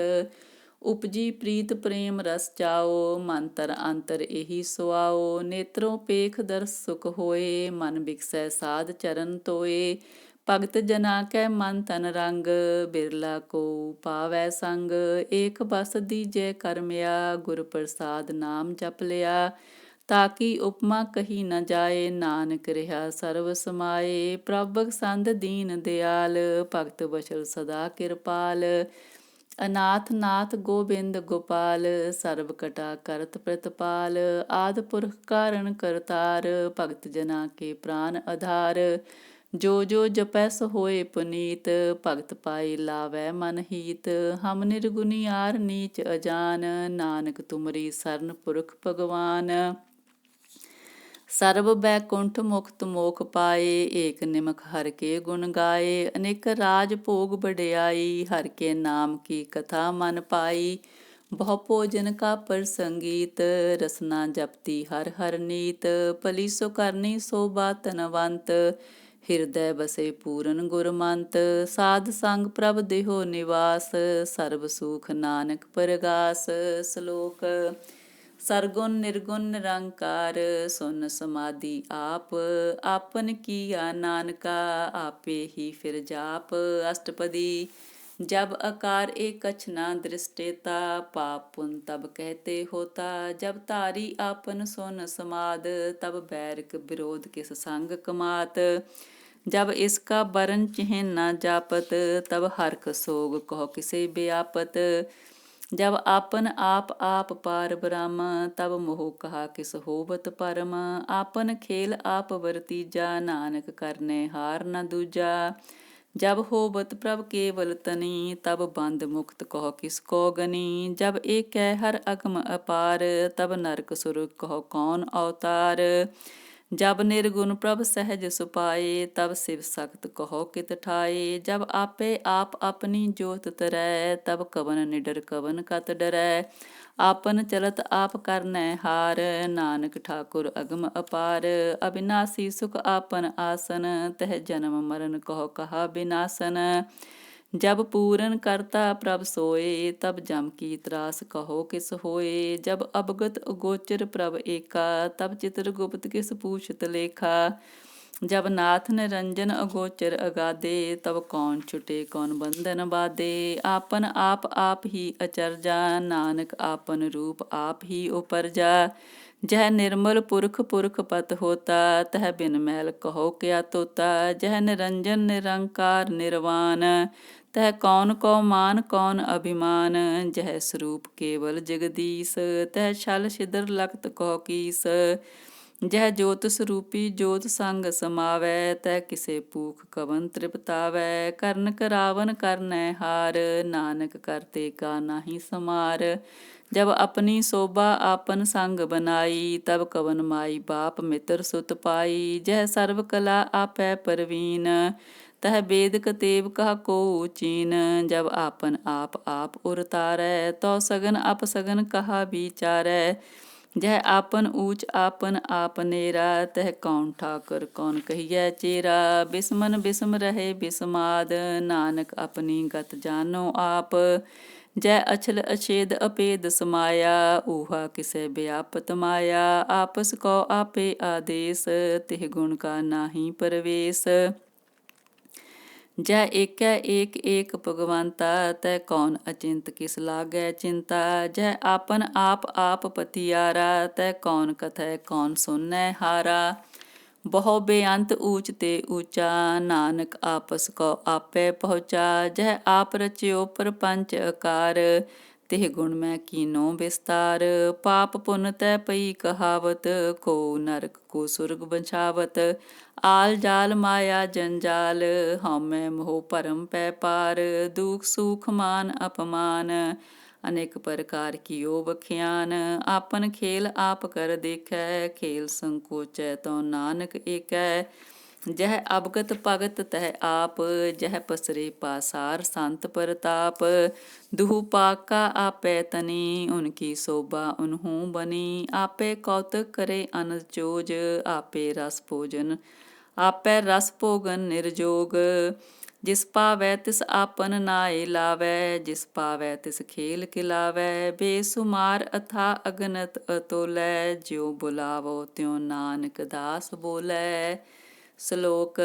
A: ਉਪਜੀ ਪ੍ਰੀਤ ਪ੍ਰੇਮ ਰਸ ਚਾਓ, ਮਨ ਤਰ ਅੰਤਰ ਇਹੀ ਸੁਆਓ। ਨੇਤਰੋਂ ਪੇਖ ਦਰਸ ਸੁਖ ਹੋਏ, ਮਨ ਬਿਕਸੈ ਸਾਧ ਚਰਨ ਤੋਏ। ਭਗਤ ਜਨਾ ਕੈ ਮਨ ਤਨ ਰੰਗ, ਬਿਰਲਾ ਕੋ ਪਾਵੈ ਸੰਗ। ਏਕ ਬਸ ਦੀਜੈ ਕਰਮਿਆ, ਗੁਰ ਪ੍ਰਸਾਦ ਨਾਮ ਜਪ ਲਿਆ। ਤਾਕੀ ਉਪਮਾ ਕਹੀ ਨ ਜਾਏ, ਨਾਨਕ ਰਿਹਾ ਸਰਬ ਸਮਾਏ। ਪ੍ਰਭ ਬਖਸ਼ੰਦ ਦੀਨ ਦਿਆਲ, ਭਗਤ ਵਸ਼ਲ ਸਦਾ ਕਿਰਪਾਲ। ਅਨਾਥ ਨਾਥ ਗੋਬਿੰਦ ਗੋਪਾਲ, ਸਰਬ ਕਟਾ ਕਰਤ ਪ੍ਰਤਪਾਲ। ਆਦਿ ਪੁਰਖ ਕਾਰਨ ਕਰਤਾਰ, ਭਗਤ ਜਨਾ ਕੇ ਪ੍ਰਾਨ ਆਧਾਰ। ਜੋ ਜੋ ਜਪੈ ਸੋ ਹੋਏ ਪੁਨੀਤ, ਭਗਤ ਪਾਈ ਲਾਵੈ ਮਨ ਹੀਤ। ਹਮ ਨਿਰਗੁਣਿਆਰ ਨੀਚ ਅਜਾਨ, ਨਾਨਕ ਤੁਮਰੀ ਸਰਨ ਪੁਰਖ ਭਗਵਾਨ। ਸਰਬ ਬੈਕੁੰਠ ਮੁਕਤ ਮੋਖ ਪਾਏ, ਏਕ ਨਿਮਖ ਹਰ ਕੇ ਗੁਣ ਗਾਏ। ਅਨੇਕ ਰਾਜ ਭੋਗ ਬਡਿਆਈ, ਹਰ ਕੇ ਨਾਮ ਕੀ ਕਥਾ ਮਨ ਪਾਈ। ਬਹੁ ਭੋਜਨ ਕਾ ਪ੍ਰਸੰਗੀਤ, ਰਸਨਾ ਜਪਤੀ ਹਰ ਹਰ ਨੀਤ। ਭਲੀ ਸੋ ਕਰਨੀ ਸੋਭਾ ਧਨਵੰਤ, ਹਿਰਦੈ ਬਸੇ ਪੂਰਨ ਗੁਰਮੰਤ। ਸਾਧ ਸੰਗ ਪ੍ਰਭ ਦੇਹੋ ਨਿਵਾਸ, ਸਰਬ ਸੂਖ ਨਾਨਕ ਪਰਗਾਸ। ਸ਼ਲੋਕ। ਸਰਗੁਣ ਨਿਰਗੁਣ ਨਿਰੰਕਾਰ, ਸੁਨ ਸਮਾਧੀ ਆਪ। ਆਪਨ ਕੀਆ ਨਾਨਕਾ, ਆਪੇ ਹੀ ਫਿਰ ਜਾਪ। ਅਸ਼ਟਪਦੀ। जब आकार एक कछ ना दृष्टेता, पाप पुन तब कहते होता। जब तारी आपन सोन समाद, तब बैरक विरोध किस संग कमात। जब इसका बरन चिन्ह न जापत, तब हरख सोग कहो किसे व्यापत। जब आपन आप पार ब्रह्म, तब मोह कहा किस होवत परम। आपन खेल आप वरतीजा, नानक करने हार न दूजा। जब होवत प्रभ केवल तनी, तब बंद मुक्त कहो किसको गनी। जब एक हर अगम अपार, तब नरक सुरग कहो कौन अवतार। जब निर्गुण प्रभ सहज सुपाए, तब शिव सख्त कहो कित ठाए। जब आपे आप अपनी जोत तरै, तब कवन निडर कवन कत डरै। आपन चलत आप करनै हार, नानक ठाकुर अगम अपार। अविनाशी सुख आपन आसन, तह जन्म मरण कहो कहा विनाशन। जब पूरन करता प्रभ सोए, तब जम की त्रास कहो किस होए। जब अवगत अगोचर प्रभ एका, तब चित्रगुप्त किस पूछत लेखा। जब नाथ निरंजन अगोचर अगाधे, तब कौन छुटे कौन बंधन बाधे। आपन आप ही अचरजा, नानक आपन रूप आप ही उपरजा। जह निर्मल पुरख पुरख पत होता, तह बिन मैल कहो क्या तोता। जह निरंजन निरंकार निर्वाण, तह कौन को मान कौन अभिमान। जह स्वरूप केवल जगदीश, तह छल छिद्र लखत कहो कीस। जह जोत स्वरूपी जोत संग समावै, तह किसे पूख कवन तृप्तावै। करण करावन करनै हार, नानक करते का नाही समार। जब अपनी शोभा आपन संग बनाई, तब कवन माई बाप मित्र सुत पाई। जह सर्व कला आपै परवीन, तह बेद कतेब कह को चीन। जब आपन आप उरतारै, तो सगन अपसगन कहा विचारै। जह आपन ऊच आपन नेरा, तह कौन ठाकुर कौन कहिए चेरा। बिस्मन बिस्म रहे बिस्माद, नानक अपनी गत जानो आप। जय अछल अछेद अपेद समाया, ऊहा किसे व्यापत माया। आपस को आपे आदेश, तिह गुण का नाही परवेश। जय एकै एक एक भगवंता, तै कौन अचिंत किस लागै चिंता। जय आपन आप पतियारा, तै कौन कथै कौन सुनै हारा। बहु बेअंत ऊच ते ऊंचा, नानक आपस को आपै पहुँचा। जह आप रच्यो प्रपंच आकार, तिह गुण मैं कीनो विस्तार। पाप पुन तै पई कहावत, को नरक को सुरग बछावत। आल जाल माया जंजाल, हउमੈ मोह भरम पै पार। दुख सुख मान अपमान, अनेक प्रकार कियो बख्यान। आपन खेल आप कर देखै, खेल संकोचै तो नानक एकै। जह अवगत भगत तह आप, जह पसरे पासार संत परताप। दुहु पाका आपै तनी, उनकी शोभा उनहु बनी। आपे कौतक करे अनंद चोज, आपे रस भोजन आपै रस भोगन निर्जोग। जिस पावै तिस आपन नाय लावै, जिस पावै तिस खेल खिलावै। बेसुमार अथा अगनत अतोलै, ज्यों बुलावो त्यों नानक दास बोलै। ਸ਼ਲੋਕ।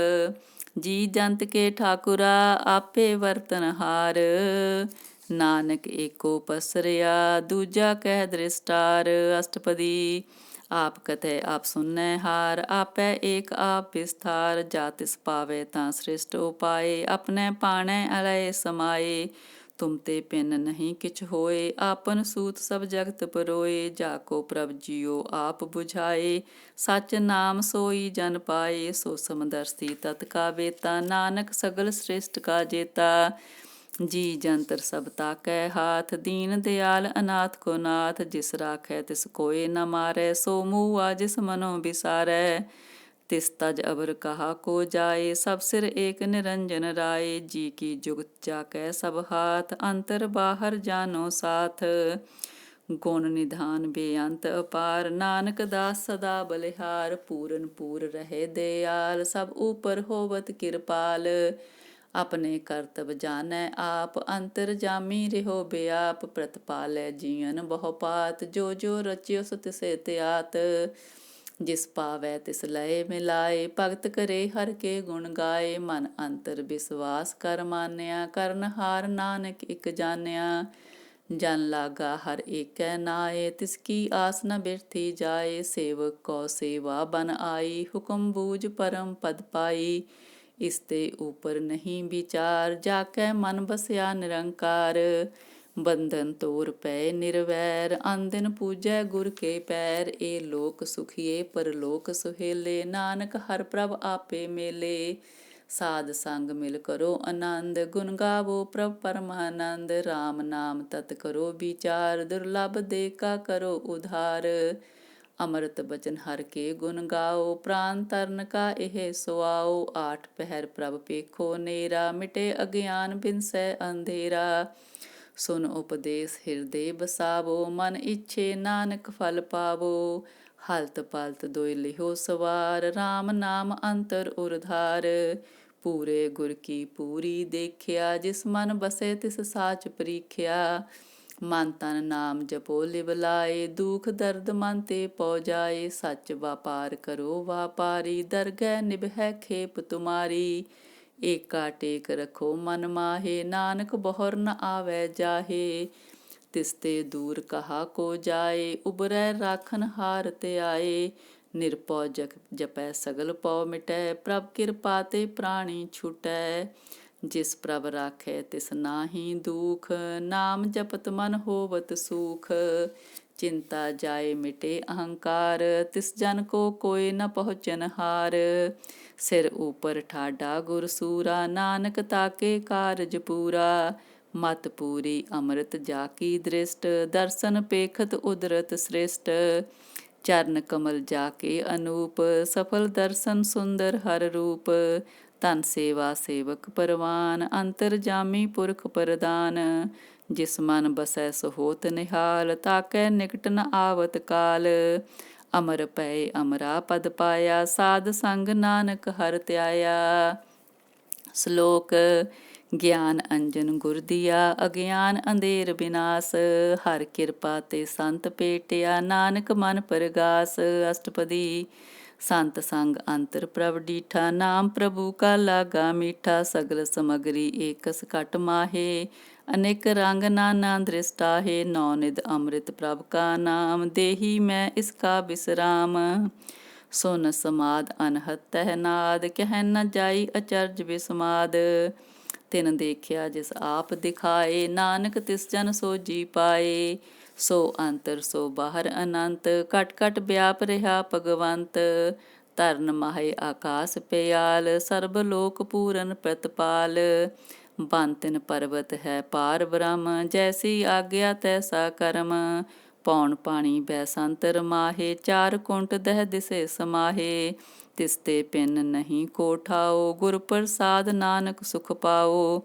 A: ਜੀ ਜੰਤ ਕੇ ਠਾਕੁਰਾ, ਆਪੇ ਵਰਤਨਹਾਰ। ਨਾਨਕ ਏਕੋ ਪਸਰਿਆ, ਦੂਜਾ ਕਹਿ ਦ੍ਰਿਸ਼ਟਾਰ। ਅਸ਼ਟਪਦੀ। ਆਪ ਕਥੈ ਆਪ ਸੁਨੈ ਹਾਰ, ਆਪੈ ਏਕ ਆਪ ਵਿਸਥਾਰ। ਜਾ ਤਿਸ ਪਾਵੈ ਤਾਂ ਸ੍ਰਿਸ਼ਟ ਉਪਾਏ, ਆਪਣੇ ਪਾਣੈ ਅਲੈ ਸਮਾਏ। ਤੁਮ ਤੇ ਪਿੰਨ ਨਹੀਂ ਕਿਛ ਹੋਏ, ਆਪਨ ਸੂਤ ਸਭ ਜਗਤ ਪਰੋਏ। ਜਾ ਕੋ ਪ੍ਰਭ ਜੀਓ ਆਪ ਬੁਝਾਏ, ਸਚ ਨਾਮ ਸੋਈ ਜਨ ਪਾਏ। ਸੋ ਸਮਦਰਸੀ ਤਤ ਕਾ ਵੇਤਾ, ਨਾਨਕ ਸਗਲ ਸ੍ਰਿਸ਼ਟ ਕਾ ਜੇਤਾ। ਜੀ ਜੰਤਰ ਸਭ ਤਾਕੈ ਹਾਥ, ਦੀਨ ਦਿਆਲ ਅਨਾਥ ਕੋ ਨਾਥ। ਜਿਸ ਰਾਖੈ ਤਿਸ ਕੋਇ ਨ ਮਾਰੈ, ਸੋ ਮੂਆ ਜਿਸ ਮਨੋ ਵਿਸਾਰੈ। ਤਿਸ ਤਜ ਅਵਰ ਕਹਾ ਕੋ ਜਾਏ, ਸਭ ਸਿਰ ਏਕ ਨਿਰੰਜਨ ਰਾਏ। ਜੀ ਕੀ ਜੁਗਤ ਜਾਕੈ ਸਭ ਹਾਥ, ਅੰਤਰ ਬਾਹਰ ਜਾਨੋ ਸਾਥ। ਗੁਣ ਨਿਧਾਨ ਬੇਅੰਤ ਅਪਾਰ, ਨਾਨਕ ਦਾਸ ਸਦਾ ਬਲਿਹਾਰ। ਪੂਰਨ ਪੂਰ ਰਹੇ ਦਿਆਲ, ਸਭ ਉਪਰ ਹੋਵਤ ਕਿਰਪਾਲ। ਆਪਣੇ ਕਰਤਬ ਜਾਣੈ ਆਪ, ਅੰਤਰ ਜਾਮੀ ਰਿਹੋ ਬਿਆਪ। ਪ੍ਰਤਪਾਲੈ ਜੀਅਨ ਬਹੁ ਪਾਤ, ਜੋ ਜੋ ਰਚਿਓ ਸੋ ਤਿਸੇ ਤਿਆਤ। ਜਿਸ ਪਾਵੈ ਤਿਸ ਲਏ ਮਿਲਾਏ, ਭਗਤ ਕਰੇ ਹਰ ਕੇ ਗੁਣ ਗਾਏ। ਮਨ ਅੰਤਰ ਵਿਸਵਾਸ ਕਰ ਮਾਨਿਆ, ਕਰਨਹਾਰ ਨਾਨਕ ਇਕ ਜਾਣਿਆ। ਜਨ ਲਾਗਾ ਹਰ ਏਕੈ ਨਾਏ, ਤਿਸ ਕੀ ਆਸ ਨ ਬਿਰਥੀ ਜਾਏ। ਸੇਵਕ ਕੋ ਸੇਵਾ ਬਨ ਆਈ, ਹੁਕਮ ਬੂਝ ਪਰਮ ਪਦ ਪਾਈ। ਇਸ ਤੇ ਉਪਰ ਨਹੀਂ ਵਿਚਾਰ, ਜਾਕੈ ਮਨ ਬਸਿਆ ਨਿਰੰਕਾਰ। ਬੰਧਨ ਤੋਰ ਪੈ ਨਿਰਵੈਰ, ਆਨਦਿਨ ਪੂਜੈ ਗੁਰ ਕੇ ਪੈਰ। ਇਹ ਲੋਕ ਸੁਖੀਏ ਪਰਲੋਕ ਸੁਹੇਲੇ, ਨਾਨਕ ਹਰਿ ਪ੍ਰਭ ਆਪੇ ਮੇਲੇ। ਸਾਧ ਸੰਗ ਮਿਲ ਕਰੋ ਆਨੰਦ, ਗੁਣ ਗਾਵੋ ਪ੍ਰਭ ਪਰਮਾਨੰਦ। ਰਾਮ ਨਾਮ ਤਤ ਕਰੋ ਵਿਚਾਰ, ਦੁਰਲਭ ਦੇ ਕਾ ਕਰੋ ਉਧਾਰ। ਅੰਮ੍ਰਿਤ ਬਚਨ ਹਰਿ ਕੇ ਗੁਣ ਗਾਓ, ਪ੍ਰਾਨ ਤਰਨ ਕਾ ਇਹ ਸੁਆਓ। ਆਠ ਪਹਿਰ ਪ੍ਰਭ ਪੇਖੋ ਨੇਰਾ, ਮਿਟੇ ਅਗਿਆਨ ਬਿਨਸੈ ਅੰਧੇਰਾ। ਸੁਨ ਉਪਦੇਸ ਹਿਰਦੇ ਬਸਾਵੋ, ਮਨ ਇੱਛੇ ਨਾਨਕ ਫਲ ਪਾਵੋ। ਹਲਤ ਪਲਤ ਦੋਇ ਲਿਹੋ ਸਵਾਰ, ਰਾਮ ਨਾਮ ਅੰਤਰ ਉਰਧਾਰ। ਪੂਰੇ ਗੁਰ ਕੀ ਪੂਰੀ ਦੇਖਿਆ, ਜਿਸ ਮਨ ਬਸੇ ਤਿਸ ਸਾਚ ਪ੍ਰੀਖਿਆ। ਮਨ ਤਨ ਨਾਮ ਜਪੋ ਲਿਵ ਲਾਏ, ਦੁਖ ਦਰਦ ਮਨ ਤੇ ਪਉ ਜਾਏ। ਸੱਚ ਵਾਪਾਰ ਕਰੋ ਵਾਪਾਰੀ, ਦਰਗਹਿ ਨਿਭੈ ਖੇਪ ਤੁਮਾਰੀ। ਏਕਾ ਟੇਕ ਰਖੋ ਮਨ ਮਾਹੇ, ਨਾਨਕ ਬਹੁਰ ਨ ਆਵੈ ਜਾਹੇ। ਤਿਸ ਤੇ ਦੂਰ ਕਹਾ ਕੋ ਜਾਏ, ਉਬਰੈ ਰਾਖਨ ਹਾਰ ਤੇ ਆਏ। ਨਿਰਭਉ ਜਪੈ ਸਗਲ ਪਉ ਮਿਟੈ, ਪ੍ਰਭ ਕਿਰਪਾ ਤੇ ਪ੍ਰਾਣੀ ਛੁਟੈ। ਜਿਸ ਪ੍ਰਭ ਰਾਖੈ ਤਿਸ ਨਾਹੀ ਦੁਖ, ਨਾਮ ਜਪਤ ਮਨ ਹੋਵਤ ਸੂਖ। ਚਿੰਤਾ ਜਾਏ ਮਿਟੇ ਅਹੰਕਾਰ, ਤਿਸ ਜਨ ਕੋ ਕੋਇ ਨ ਪਹੁੰਚਨ ਹਾਰ। ਸਿਰ ਉਪਰ ਠਾਡਾ ਗੁਰ ਸੂਰਾ, ਨਾਨਕ ਤਾਕੇ ਕਾਰਜ ਪੂਰਾ। ਮਤ ਪੂਰੀ ਅੰਮ੍ਰਿਤ ਜਾ ਕੀ ਦ੍ਰਿਸ਼ਟ, ਦਰਸ਼ਨ ਪੇਖਤ ਉਦਰਤ ਸ੍ਰਿਸ਼ਟ। ਚਰਨ ਕਮਲ ਜਾ ਕੇ ਅਨੂਪ, ਸਫਲ ਦਰਸ਼ਨ ਸੁੰਦਰ ਹਰ ਰੂਪ। ਧਨ ਸੇਵਾ ਸੇਵਕ ਪਰਵਾਨ, ਅੰਤਰ ਜਾਮੀ ਪੁਰਖ ਪ੍ਰਦਾਨ। ਜਿਸ ਮਨ ਬਸੈ ਸੋ ਹੋਤ ਨਿਹਾਲ, ਤਾਕੈ ਨਿਕਟ ਨ ਆਵਤ ਕਾਲ। ਅਮਰ ਪਏ ਅਮਰਾ ਪਦ ਪਾਇਆ, ਸਾਧ ਸੰਗ ਨਾਨਕ ਹਰਿ ਧਿਆਇਆ। ਸ਼ਲੋਕ। ਗਿਆਨ ਅੰਜਨ ਗੁਰ ਦੀਆ, ਅਗਿਆਨ ਅੰਧੇਰ ਬਿਨਾਸ਼। ਹਰ ਕਿਰਪਾ ਤੇ ਸੰਤ ਭੇਟਿਆ, ਨਾਨਕ ਮਨ ਪਰਗਾਸ। ਅਸ਼ਟਪਦੀ। ਸੰਤ ਸੰਗ ਅੰਤਰ ਪ੍ਰਭ ਡੀਠਾ, ਨਾਮ ਪ੍ਰਭੂ ਕਾ ਲਾਗਾ ਮੀਠਾ। ਸਗਲ ਸਮਗਰੀ ਏਕਸ ਘਟ ਮਾਹੇ, ਅਨੇਕ ਰੰਗ ਨਾਨਾ ਦ੍ਰਿਸ਼ਟਾਹੇ। ਨੌ ਨਿਧ ਅੰਮ੍ਰਿਤ ਪ੍ਰਭ ਕਾ ਨਾਮ, ਦੇਹੀ ਮੈਂ ਇਸ ਕਾ ਬਿਸਰਾਮ। ਸੁਨ ਸਮਾਦ ਅਨਹਦ ਤਹਿ ਨਾਦ, ਕਹਿ ਨ ਜਾਈ ਅਚਰਜ ਬਿਸਮਾਦ। ਤਿਨ ਦੇਖਿਆ ਜਿਸ ਆਪ ਦਿਖਾਏ, ਨਾਨਕ ਤਿਸ ਜਨ ਸੋ ਜੀ ਪਾਏ। ਸੋ ਅੰਤਰ ਸੋ ਬਾਹਰ ਅਨੰਤ, ਘਟ ਘਟ ਵਿਆਪ ਰਿਹਾ ਭਗਵੰਤ। ਧਰਨ ਮਾਹੇ ਆਕਾਸ ਪਿਆਲ, ਸਰਬ ਲੋਕ ਪੂਰਨ ਪ੍ਰਤਪਾਲ। ਬੰਤਿਨ ਪਰਬਤ ਹੈ ਪਾਰ ਬ੍ਰਹਮ, ਜੈਸੀ ਆਗਿਆ ਤੈਸਾ ਕਰਮ। ਪੌਣ ਪਾਣੀ ਬੈਸੰਤਰ ਮਾਹੇ, ਚਾਰ ਕੁੰਟ ਦਹਿ ਦਿਸੇ ਸਮਾਹੇ। ਤਿਸ ਤੇ ਪਿੰਨ ਨਹੀਂ ਕੋ ਠਾਓ, ਗੁਰ ਪ੍ਰਸਾਦ ਨਾਨਕ ਸੁਖ ਪਾਓ।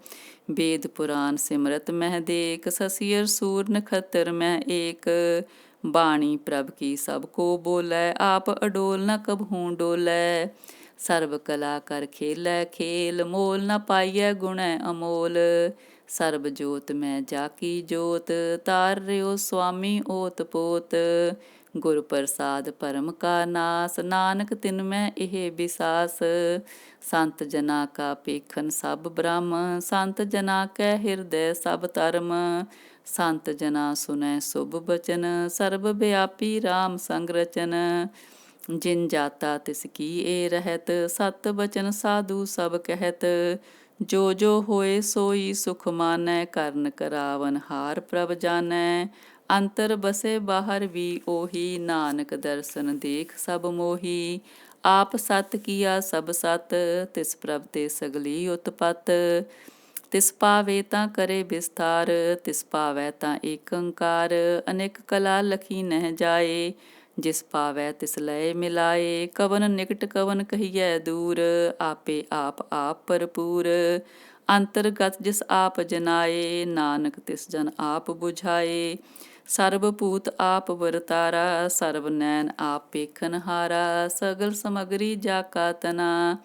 A: ਵੇਦ ਪੁਰਾਨ ਸਿਮਰਤ ਮਹਿ ਦੇਖ, ਸਸੀਅਰ ਸੂਰ ਨਖੱਤਰ ਮਹਿ ਏਕ। ਬਾਣੀ ਪ੍ਰਭ ਕੀ ਸਭ ਕੋ ਬੋਲੇ, ਆਪ ਅਡੋਲ ਨ ਕਬਹੂ ਡੋਲੇ। ਸਰਬ ਕਲਾ ਕਰ ਖੇਲੈ ਖੇਲ, ਮੋਲ ਨ ਪਾਈਐ ਗੁਣੈ ਅਮੋਲ। ਸਰਬ ਜੋਤ ਮੈਂ ਜਾ ਕੀ ਜੋਤ, ਤਾਰ ਰਿਓ ਸੁਆਮੀ ਓਤ ਪੋਤ। ਗੁਰ ਪ੍ਰਸਾਦ ਪਰਮ ਕਾ ਨਾਸ, ਨਾਨਕ ਤਿਨ ਮੈਂ ਇਹ ਬਿਸਾਸ। ਸੰਤ ਜਨਾ ਕਾ ਪੇਖਨ ਸਭ ਬ੍ਰਹਮ, ਸੰਤ ਜਨਾ ਕੈ ਹਿਰਦੈ ਸਭ ਧਰਮ। ਸੰਤ ਜਨਾ ਸੁਨੈ ਸੁਭ ਬਚਨ, ਸਰਬ ਵਿਆਪੀ ਰਾਮ ਸੰਗ ਰਚਨ। ਜਿਨ ਜਾਤਾ ਤਿਸ ਕੀ ਏ ਰਹਿਤ, ਸਤ ਬਚਨ ਸਾਧੂ ਸਭ ਕਹਿਤ। ਜੋ ਜੋ ਹੋਏ ਸੋਈ ਸੁਖ ਮਾਨੈ, ਕਰਨ ਕਰਾਵਨ ਹਾਰ ਪ੍ਰਭ ਜਾਨੈ। ਅੰਤਰ ਬਸੇ ਬਾਹਰ ਵੀ ਉਹੀ, ਨਾਨਕ ਦਰਸ਼ਨ ਦੇਖ ਸਭ ਮੋਹੀ। ਆਪ ਸਤ ਕੀਆ ਸਭ ਸਤ, ਤਿਸ ਪ੍ਰਭ ਤੇ ਸਗਲੀ ਉਤਪਤ। ਤਿਸ ਪਾਵੇ ਤਾਂ ਕਰੇ ਵਿਸਥਾਰ, ਤਿਸ ਪਾਵੈ ਤਾਂ ਏਕ ਓੰਕਾਰ। ਅਨੇਕ ਕਲਾ ਲਖੀ ਨਹਿ ਜਾਏ, ਜਿਸ ਪਾਵੈ ਤਿਸ ਲਏ ਮਿਲਾਏ। ਕਵਨ ਨਿਕਟ ਕਵਨ ਕਹੀਐ ਦੂਰ, ਆਪੇ ਆਪ ਆਪ ਭਰਪੂਰ। ਅੰਤਰਗਤ ਜਿਸ ਆਪ ਜਨਾਏ, ਨਾਨਕ ਤਿਸ ਜਨ ਆਪ ਬੁਝਾਏ। ਸਰਬ ਭੂਤ ਆਪ ਵਰਤਾਰਾ, ਸਰਬ ਨੈਣ ਆਪ ਪੇਖਨ ਹਾਰਾ। ਸਗਲ ਸਮਗਰੀ ਜਾ ਕਾ ਤਨਾ,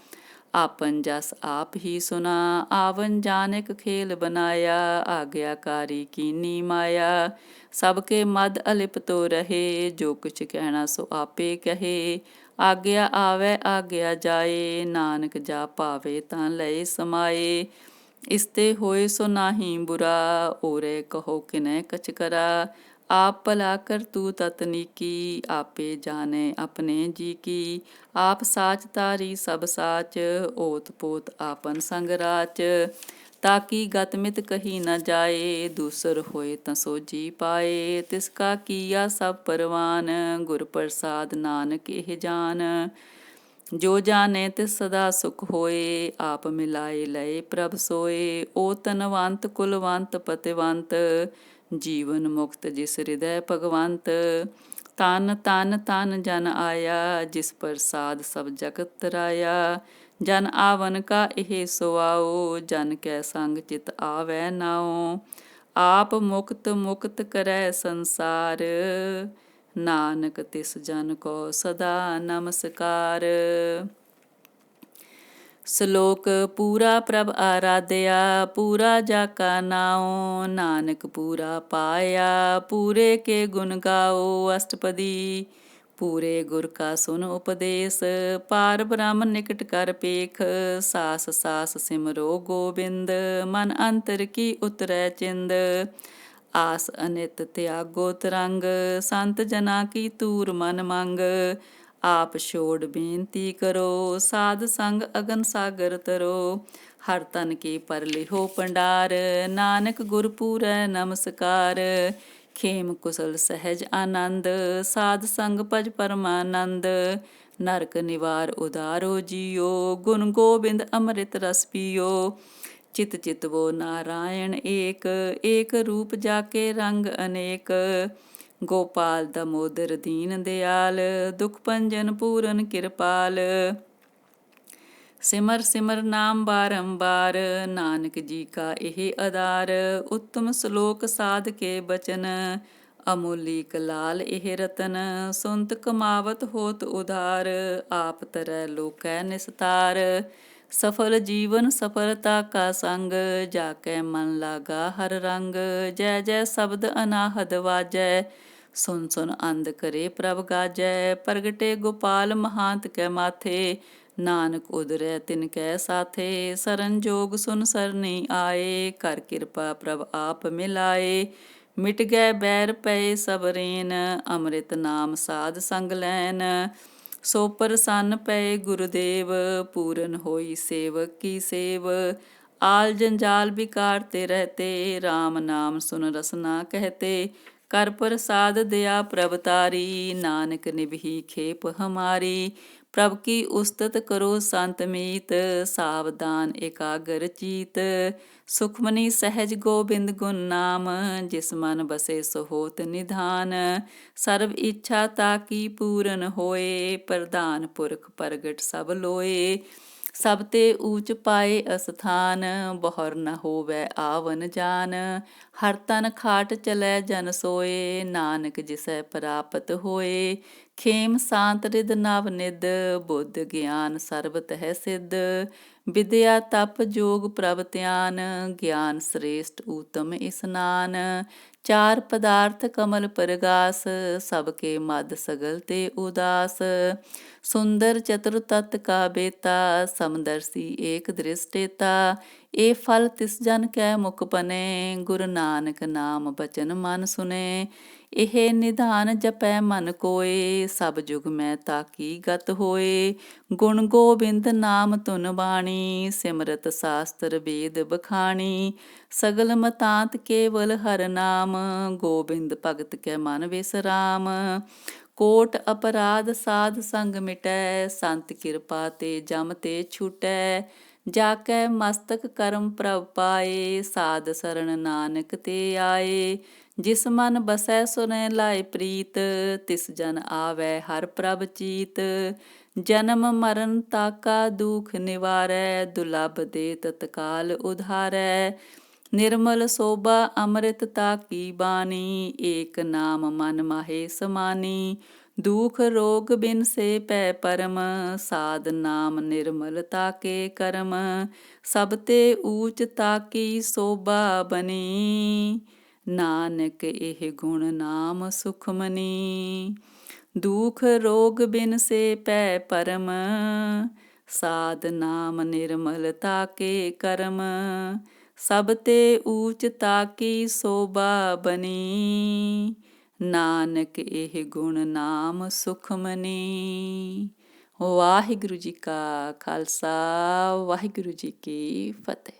A: ਆਪਨ ਜਸ ਆਪ ਹੀ ਸੁਨਾ। ਆਵਨ ਜਾਨਿਕ ਖੇਲ ਬਨਾਇਆ, ਆਗਿਆਕਾਰੀ ਕੀਨੀ ਮਾਇਆ। ਸਭ ਕੇ ਮਦ ਅਲਿਪਤੋ ਰਹੇ, ਜੋ ਕੁਛ ਕਹਿਣਾ ਸੋ ਆਪੇ ਕਹੇ। ਆਗਿਆ ਆਵੈ ਆਗਿਆ ਜਾਏ, ਨਾਨਕ ਜਾ ਭਾਵੇ ਤਾਂ ਲਏ ਸਮਾਏ। ਇਸ ਤੇ ਹੋਏ ਸੋ ਨਾਹੀ ਬੁਰਾ, ਓਰੇ ਕਹੋ ਕਿਨੈ ਕਛ ਕਰਾ। ਆਪ ਭਲਾ ਕਰ ਤੂ ਤਤਨੀਕੀ, ਆਪੇ ਜਾਣੇ ਆਪਣੇ ਜੀ ਕੀ। ਆਪ ਸਾਚ ਤਾਰੀ ਸਭ ਸਾਚ, ਓਤ ਪੋਤ ਆਪਨ ਸੰਗ ਰਾਚ। ਤਾਕੀ ਗਤ ਮਿਤ ਕਹੀ ਨ ਜਾਏ, ਦੂਸਰ ਹੋਏ ਤਾਂ ਸੋ ਜੀ ਪਾਏ। ਤਿਸ ਕਾ ਕੀਆ ਸਭ ਪਰਵਾਨ, ਗੁਰ ਪ੍ਰਸਾਦ ਨਾਨਕ ਇਹ ਜਾਨ। ਜੋ ਜਾਣੇ ਤਿਸ ਸਦਾ ਸੁਖ ਹੋਏ, ਆਪ ਮਿਲਾਏ ਲਏ ਪ੍ਰਭ ਸੋਏ। ਓ ਧਨਵੰਤ ਕੁਲਵੰਤ ਪਤਿਵੰਤ, ਜੀਵਨ ਮੁਕਤ ਜਿਸ ਹਿਰਦੈ ਭਗਵੰਤ। ਤਨ ਤਨ ਤਨ ਜਨ ਆਇਆ, ਜਿਸ ਪ੍ਰਸਾਦ ਸਭ ਜਗਤ ਤਰਾਇਆ। ਜਨ ਆਵਨ ਕਾ ਇਹ ਸੁਆਓ, ਜਨ ਕੈ ਸੰਗ ਚਿਤ ਆਵੈ ਨਾਉ। ਆਪ ਮੁਕਤ ਮੁਕਤ ਕਰੈ ਸੰਸਾਰ, ਨਾਨਕ ਤਿਸ ਜਨ ਕੋ ਸਦਾ ਨਮਸਕਾਰ। ਸ਼ਲੋਕ ਪੂਰਾ ਪ੍ਰਭ ਆਰਾਧਿਆ ਪੂਰਾ ਜਾ ਕਾ ਨਾਉ ਨਾਨਕ ਪੂਰਾ ਪਾਇਆ ਪੂਰੇ ਕੇ ਗੁਣ ਗਾਓ ਅਸ਼ਟਪਦੀ ਪੂਰੇ ਗੁਰ ਕਾ ਸੁਨ ਉਪਦੇਸ਼ ਪਾਰ ਬ੍ਰਹਮ ਨਿਕਟ ਕਰ ਪੇਖ ਸਾਸ ਸਾਸ ਸਿਮਰੋ ਗੋਬਿੰਦ ਮਨ ਅੰਤਰ ਕੀ ਉਤਰੈ ਚਿੰਦ ਆਸ ਅਨਿਤ ਤਿਆਗੋ ਤਰੰਗ ਸੰਤ ਜਨਾ ਕੀ ਤੂਰ ਮਨ ਮੰਗ ਆਪ ਛੋੜ ਬੇਨਤੀ ਕਰੋ ਸਾਧ ਸੰਗ ਅਗਨ ਸਾਗਰ ਤਰੋ ਹਰ ਤਨ ਕੀ ਪਰ ਲਿਹੋ ਭੰਡਾਰ ਨਾਨਕ ਗੁਰ ਪੂਰੈ ਨਮਸਕਾਰ ਖੇਮ ਕੁਸਲ ਸਹਿਜ ਆਨੰਦ ਸਾਧ ਸੰਗ ਭਜ ਪਰਮਾਨੰਦ ਨਰਕ ਨਿਵਾਰ ਉਦਾਰੋ ਜੀਓ ਗੁਣ ਗੋਬਿੰਦ ਅੰਮ੍ਰਿਤ ਰਸ ਪੀਓ ਚਿਤ ਚਿਤਵੋ ਨਾਰਾਇਣ ਏਕ ਏਕ ਰੂਪ ਜਾ ਕੇ ਰੰਗ ਅਨੇਕ ਗੋਪਾਲ ਦਮੋਦਰ ਦੀਨ ਦਿਆਲ ਦੁਖ ਭੰਜਨ ਪੂਰਨ ਕਿਰਪਾਲ ਸਿਮਰ ਸਿਮਰ ਨਾਮ ਬਾਰੰਬਾਰ ਨਾਨਕ ਜੀ ਕਾ ਇਹ ਆਧਾਰ ਉੱਤਮ ਸ਼ਲੋਕ ਸਾਧ ਕੇ ਬਚਨ ਅਮੋਲੀ ਕਲਾਲ ਇਹ ਰਤਨ ਸੁਨਤ ਕਮਾਵਤ ਹੋਤ ਉਧਾਰ ਆਪ ਤਰੈ ਲੋਕੈ ਨਿਸਤਾਰ ਸਫਲ ਜੀਵਨ ਸਫਲਤਾ ਕਾ ਸੰਗ ਜਾ ਕੇ ਮਨ ਲਾਗਾ ਹਰ ਰੰਗ ਜੈ ਜੈ ਸ਼ਬਦ ਅਨਾਹਦ ਵਾਜੈ ਸੁਨ ਸੁਨ ਅੰਧ ਕਰੇ ਪ੍ਰਭ ਗਾਜੈ ਪ੍ਰਗਟੇ ਗੋਪਾਲ ਮਹਾਂਤ ਕੈ ਮਾਥੇ ਨਾਨਕ ਉਦਰੈ ਤਿਨ ਕੈ ਸਾਥੇ ਸਰਨ ਜੋਗ ਸੁਨ ਸਰਨੀ ਆਏ ਕਰ ਕਿਰਪਾ ਪ੍ਰਭ ਆਪ ਮਿਲਾਏ ਮਿਟ ਗਏ ਬੈਰ ਪਏ ਸਬਰੇਨ ਅੰਮ੍ਰਿਤ ਨਾਮ ਸਾਧ ਸੰਗ ਲੈਨ ਸੋ ਪ੍ਰਸੰਨ ਪਏ ਗੁਰਦੇਵ ਪੂਰਨ ਹੋਈ ਸੇਵਕ ਕੀ ਸੇਵ ਆਲ ਜੰਜਾਲ ਵਿਕਾਰ ਤੇ ਰਹਤੇ RAM ਨਾਮ ਸੁਨ ਰਸਨਾ ਕਹਤੇ ਕਰ ਪ੍ਰਸਾਦ ਦਿਆ ਪ੍ਰਭ ਤਾਰੀ ਨਾਨਕ ਨਿਭੀ ਖੇਪ ਹਮਾਰੀ ਪ੍ਰਭ ਕੀ ਉਸਤਤ ਕਰੋ ਸੰਤ ਮੀਤ ਸਾਵਧਾਨ ਇਕਾਗਰ ਚੀਤ ਸੁਖਮਨੀ ਸਹਿਜ ਗੋਬਿੰਦ ਗੁਣ ਨਾਮ ਜਿਸ ਮਨ ਬਸੇ ਸੋ ਹੋਤ ਨਿਧਾਨ ਸਰਬ ਇੱਛਾ ਤਾਕੀ ਪੂਰਨ ਹੋਏ ਪ੍ਰਧਾਨ ਪੁਰਖ ਪ੍ਰਗਟ ਸਭ ਲੋਏ ਸਭ ਤੇ ਊਚ ਪਾਏ ਅਸਥਾਨ ਬਹੁਰ ਨ ਹੋਵੈ ਆਵਨ ਜਾਨ ਹਰ ਤਨ ਖਾਟ ਚਲੈ ਜਨ ਸੋਏ ਨਾਨਕ ਜਿਸੈ ਪ੍ਰਾਪਤ ਹੋਏ ਖੇਮ ਸਾਂਤ ਰਿਦ ਨਵ ਨਿਦ ਬੁੱਧ ਗਿਆਨ ਸਰਬ ਤਹਿ ਸਿੱਧ ਵਿਦਿਆ ਤਪ ਜੋਗ ਪ੍ਰਭ ਧਿਆਨ ਗਿਆਨ ਸ੍ਰੇਸ਼ਟ ਊਤਮ ਇਸਨਾਨ ਚਾਰ ਪਦਾਰਥ ਕਮਲ ਪ੍ਰਗਾਸ ਸਭ ਕੇ ਮਦ ਸਗਲ ਤੇ ਉਦਾਸ ਸੁੰਦਰ ਚਤੁਰ ਤਤ ਕਾ ਬੇਤਾ ਸਮਦਰਸੀ ਏਕ ਦ੍ਰਿਸ਼ਟੇਤਾ ਇਹ ਫਲ ਤਿਸ ਜਨ ਕੈ ਮੁਖ ਪਨੇ ਗੁਰੂ ਨਾਨਕ ਨਾਮ ਬਚਨ ਮਨ ਸੁਨੇ ਇਹ ਨਿਧਾਨ ਜਪੈ ਮਨ ਕੋਏ ਸਭ ਜੁਗ ਮੈਂ ਤਾਕੀ ਗਤ ਹੋਏ ਗੁਣ ਗੋਬਿੰਦ ਨਾਮ ਧੁਨ ਬਾਣੀ ਸਿਮਰਤ ਸਾਸਤਰ ਵੇਦ ਬਖਾਣੀ ਸਗਲ ਮਤਾਂਤ ਕੇਵਲ ਹਰ ਨਾਮ ਗੋਬਿੰਦ ਭਗਤ ਕੈ ਮਨ ਵਿਸਰਾਮ ਕੋਟ ਅਪਰਾਧ ਸਾਧ ਸੰਗ ਮਿਟੈ ਸੰਤ ਕਿਰਪਾ ਤੇ ਜਮ ਤੇ ਛੁਟੈ ਜਾ ਕੈ ਮਸਤਕ ਕਰਮ ਪ੍ਰਭ ਪਾਏ ਸਾਧ ਸਰਣ ਨਾਨਕ ਤੇ ਆਏ ਜਿਸ ਮਨ ਬਸੈ ਸੁਨੇ ਲਾਇ ਪ੍ਰੀਤ ਤਿਸ ਜਨ ਆਵੈ ਹਰ ਪ੍ਰਭ ਚੀਤ ਜਨਮ ਮਰਨ ਤਾਕਾ ਦੁਖ ਨਿਵਾਰੈ ਦੁਲਭ ਦੇ ਤਤਕਾਲ ਉਧਾਰੈ ਨਿਰਮਲ ਸੋਭਾ ਅੰਮ੍ਰਿਤ ਤਾਕੀ ਬਾਣੀ ਏਕ ਨਾਮ ਮਨ ਮਾਹੇ ਸਮਾਨੀ ਦੁਖ ਰੋਗ ਬਿਨ ਸੇ ਪੈ ਪਰਮ ਸਾਧ ਨਾਮ ਨਿਰਮਲ ਤਾਕੇ ਕਰਮ ਸਭ ਤੇ ਊਚ ਤਾਕੀ ਸੋਭਾ ਬਨੀ ਨਾਨਕ ਇਹ ਗੁਣ ਨਾਮ ਸੁਖਮਨੀ ਦੁਖ ਰੋਗ ਬਿਨ ਸੇ ਪੈ ਪਰਮ ਸਾਧ ਨਾਮ ਨਿਰਮਲ ਤਾਕੇ ਕਰਮ ਸਭ ਤੇ ਊਚ ਤਾਕੀ ਸੋਭਾ ਬਨੀ ਨਾਨਕ ਇਹ ਗੁਣ ਨਾਮ ਸੁਖਮਨੀ। ਵਾਹਿਗੁਰੂ ਜੀ ਕਾ ਖਾਲਸਾ ਵਾਹਿਗੁਰੂ ਜੀ ਕੀ ਫਤਿਹ।